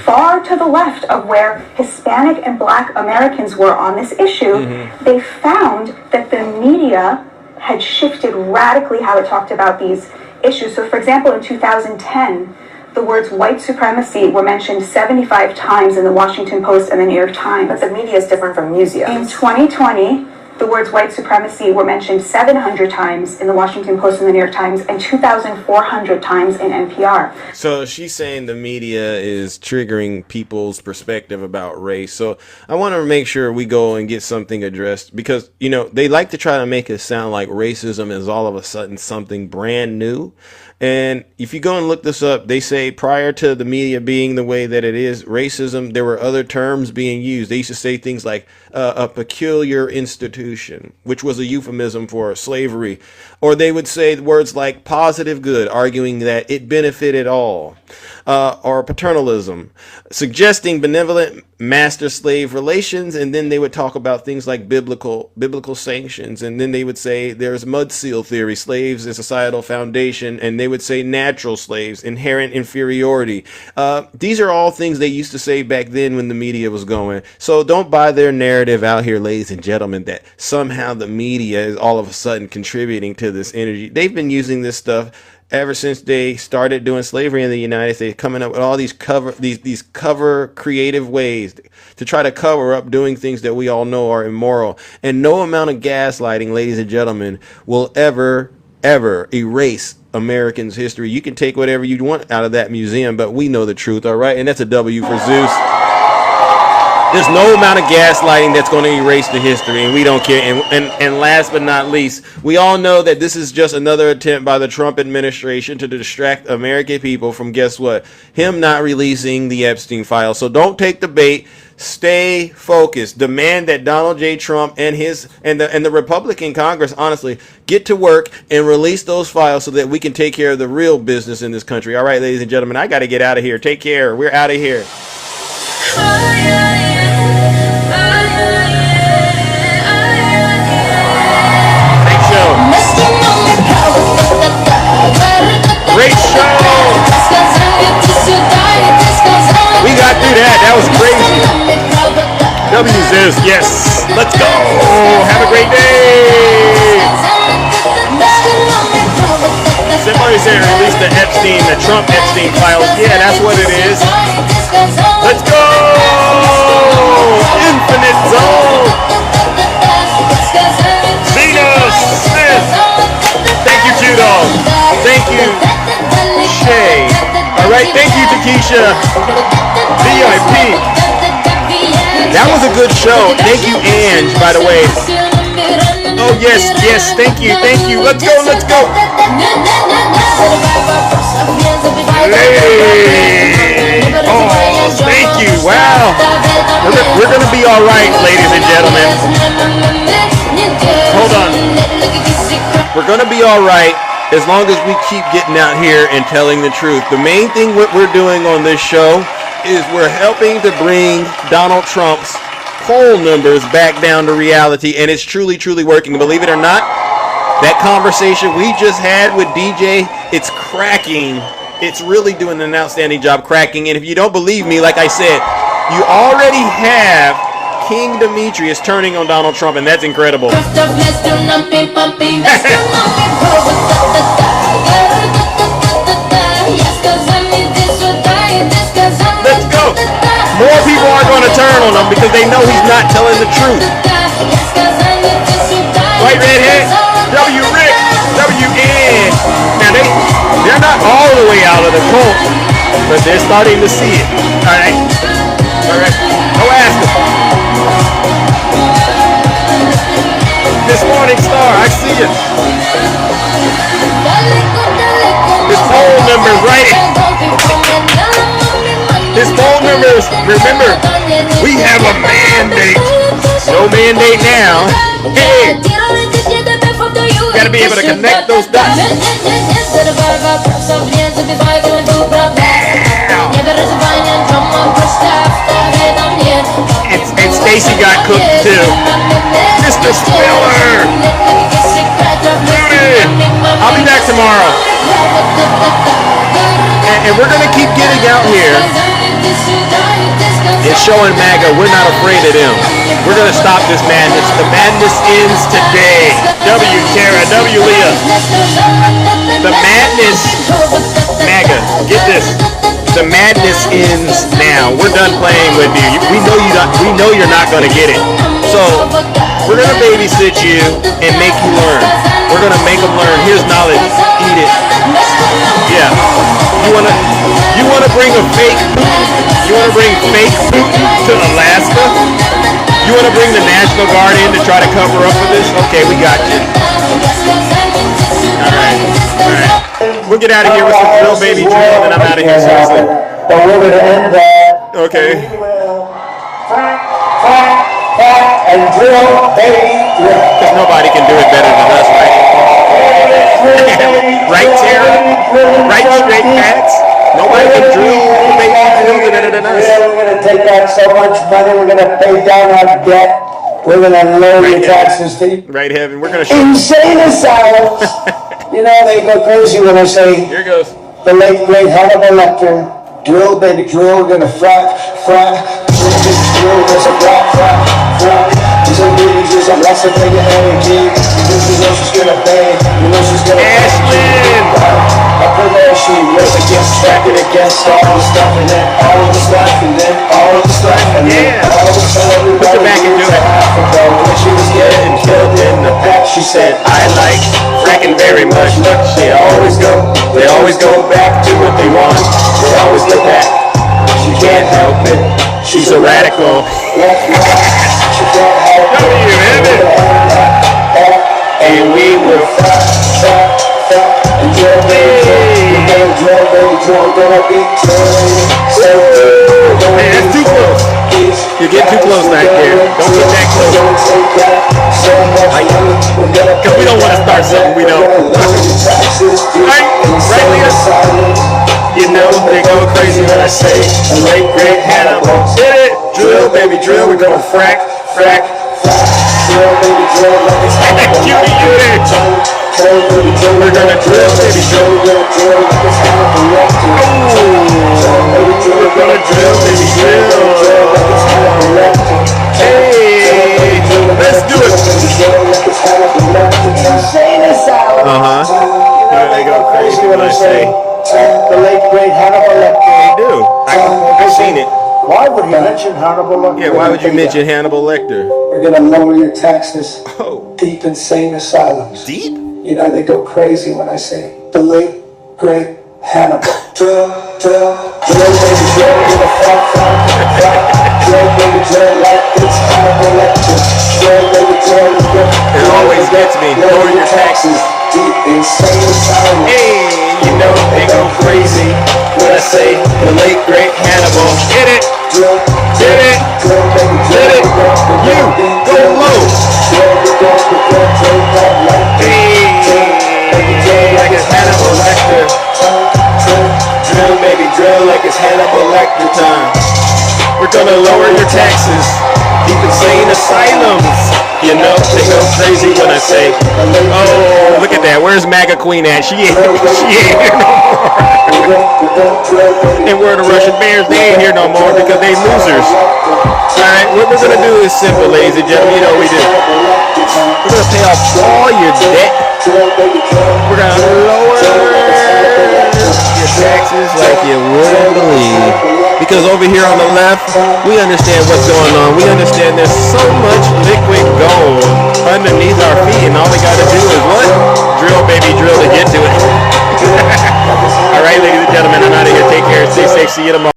far to the left of where Hispanic and Black Americans were on this issue? They found that the media had shifted radically how it talked about these issues. So for example, in 2010, the words white supremacy were mentioned 75 times in the Washington Post and the New York Times. But the media is different from museums. In 2020, the words white supremacy were mentioned 700 times in the Washington Post and the New York Times and 2,400 times in NPR. So she's saying the media is triggering people's perspective about race. So I want to make sure we go and get something addressed because, they like to try to make it sound like racism is all of a sudden something brand new. And if you go and look this up, they say prior to the media being the way that it is, racism, there were other terms being used. They used to say things like a peculiar institution, which was a euphemism for slavery. Or they would say words like positive good, arguing that it benefited all. Or paternalism, suggesting benevolent master-slave relations. And then they would talk about things like biblical sanctions. And then they would say there's mud seal theory, slaves and societal foundation. And they would say natural slaves, inherent inferiority. These are all things they used to say back then when the media was going. So don't buy their narrative out here, ladies and gentlemen, that somehow the media is all of a sudden contributing to this energy. They've been using this stuff ever since they started doing slavery in the United States, coming up with all these cover creative ways to try to cover up doing things that we all know are immoral. And no amount of gaslighting, ladies and gentlemen, will ever erase Americans' history. You can take whatever you want out of that museum, but we know the truth, all right? And that's a W for Zeus. There's no amount of gaslighting that's going to erase the history, and we don't care. And last but not least, we all know that this is just another attempt by the Trump administration to distract American people from, guess what? Him not releasing the Epstein files. So don't take the bait. Stay focused. Demand that Donald J. Trump and the Republican Congress, honestly, get to work and release those files so that we can take care of the real business in this country. All right, ladies and gentlemen, I got to get out of here. Take care. We're out of here. Great Congress. Yes. Let's go. Have a great day. Somebody said release the Trump Epstein files. Yeah, that's what it is. Let's go. Infinite Zone. Venus Smith. Thank you, Q-Dog. Thank you, Shay. All right, thank you, Takesha. VIP. That was a good show. Thank you, Ange, by the way. Oh, yes, thank you. Let's go. Hey. Oh, thank you. Wow. We're going to be all right, ladies and gentlemen. Hold on. We're going to be all right as long as we keep getting out here and telling the truth. The main thing what we're doing on this show is we're helping to bring Donald Trump's poll numbers back down to reality, and it's truly working. Believe it or not, that conversation we just had with DJ, it's cracking. It's really doing an outstanding job cracking. And if you don't believe me, like I said, you already have King Demetrius turning on Donald Trump, and that's incredible. Let's go. More people are going to turn on him because they know he's not telling the truth. White redhead, W. Rick, WN. Now they're not all the way out of the cult, but they're starting to see it. All right. Go ask them. This Morning Star, I see it. His poll numbers, right? His phone numbers, remember, we have a mandate. No mandate now. Hey, you gotta be able to connect those dots. And Stacy got cooked too. Mr. Spiller. I'll be back tomorrow. And we're gonna keep getting out here. It's showing MAGA, we're not afraid of them. We're going to stop this madness. The madness ends today. W. Tara, W. Leah. The madness, MAGA, get this. The madness ends now. We're done playing with you. We know you're not going to get it. So we're going to babysit you and make you learn. We're going to make them learn. Here's knowledge. Eat it. Yeah. You want to bring a fake Putin? You want to bring fake Putin to Alaska? You want to bring the National Guard in to try to cover up for this? Okay, we got you. All right. We'll get out of here with some Drill Baby Drill, and I'm out of here, seriously. But we're going to end that. Okay. And drill, baby, drill. Because nobody can do it better than us, right? Right, Tara? Right, straight hats? Nobody can drill better than us. We're going to take out so much money. We're going to pay down our debt. We're going to lower the taxes. Right, Heaven. We're going to insane asylums. You know, they go crazy when I say, here goes the late, great Hannibal Lecter. Drill, baby, drill. We're going to frack. Drill, there's a frack. There's a meeting, there's a lesson for your energy. This is what she's going to pay. You know she's going to pay. Up in there, she was against, stacking against all the stuff, and then all of the stuff, and then all of the stuff, and then all of the stuff. Put your back into it. When she was getting killed in the back, she said, I like fracking very much. Look, they always go back to what they want. They always go back. She can't help it. She's a radical. She can't help it. And we will frack. And drill, gonna be man, that's too close. You get too close back there. Don't get that close. Because we don't want to start something we don't. Right, Leah? You know they go crazy when I say a late great Hannibal. Hit it. Drill, baby, drill. We're gonna frack. Drill, baby, drill. Cutie. We're gonna drill, baby, drill. We're gonna drill, baby, drill. Hey. insane asylum. You know they go crazy when I say the late great Hannibal Lecter. They do. I've seen it. Why would you mention Hannibal Lecter? Yeah, why would you mention Hannibal Lecter? We're gonna lower your taxes. Deep insane asylums. Deep? You know they go crazy when I say the late great Hannibal. Drill, baby, drill, give a fuck. Drill, baby, drill, like it's Hannibal Lecter. Drill, baby, drill, it always gets me. Lower your taxes. Deep insane asylums. Hey, you know they go crazy when I say the late great Hannibal. Hit it. Hit it. Hit it. You go low. Hey, like it's Hannibal Lecter. Drill, baby, drill like it's Hannibal Lecter time. We're gonna lower your taxes. Deep insane asylums. You know they go crazy when I say, oh, look at that. Where's MAGA Queen at? She ain't here no more. And where the Russian Bears, they ain't here no more because they losers. Alright, what we're gonna do is simple, ladies and gentlemen. You know what we do. We're gonna pay off all your debt. We're gonna lower your taxes like you wouldn't believe. Because over here on the left, we understand what's going on. We understand there's so much liquid gold underneath our feet, and all we gotta do is what? Drill, baby, drill to get to it. All right, ladies and gentlemen, I'm out of here. Take care. Stay safe. See you tomorrow.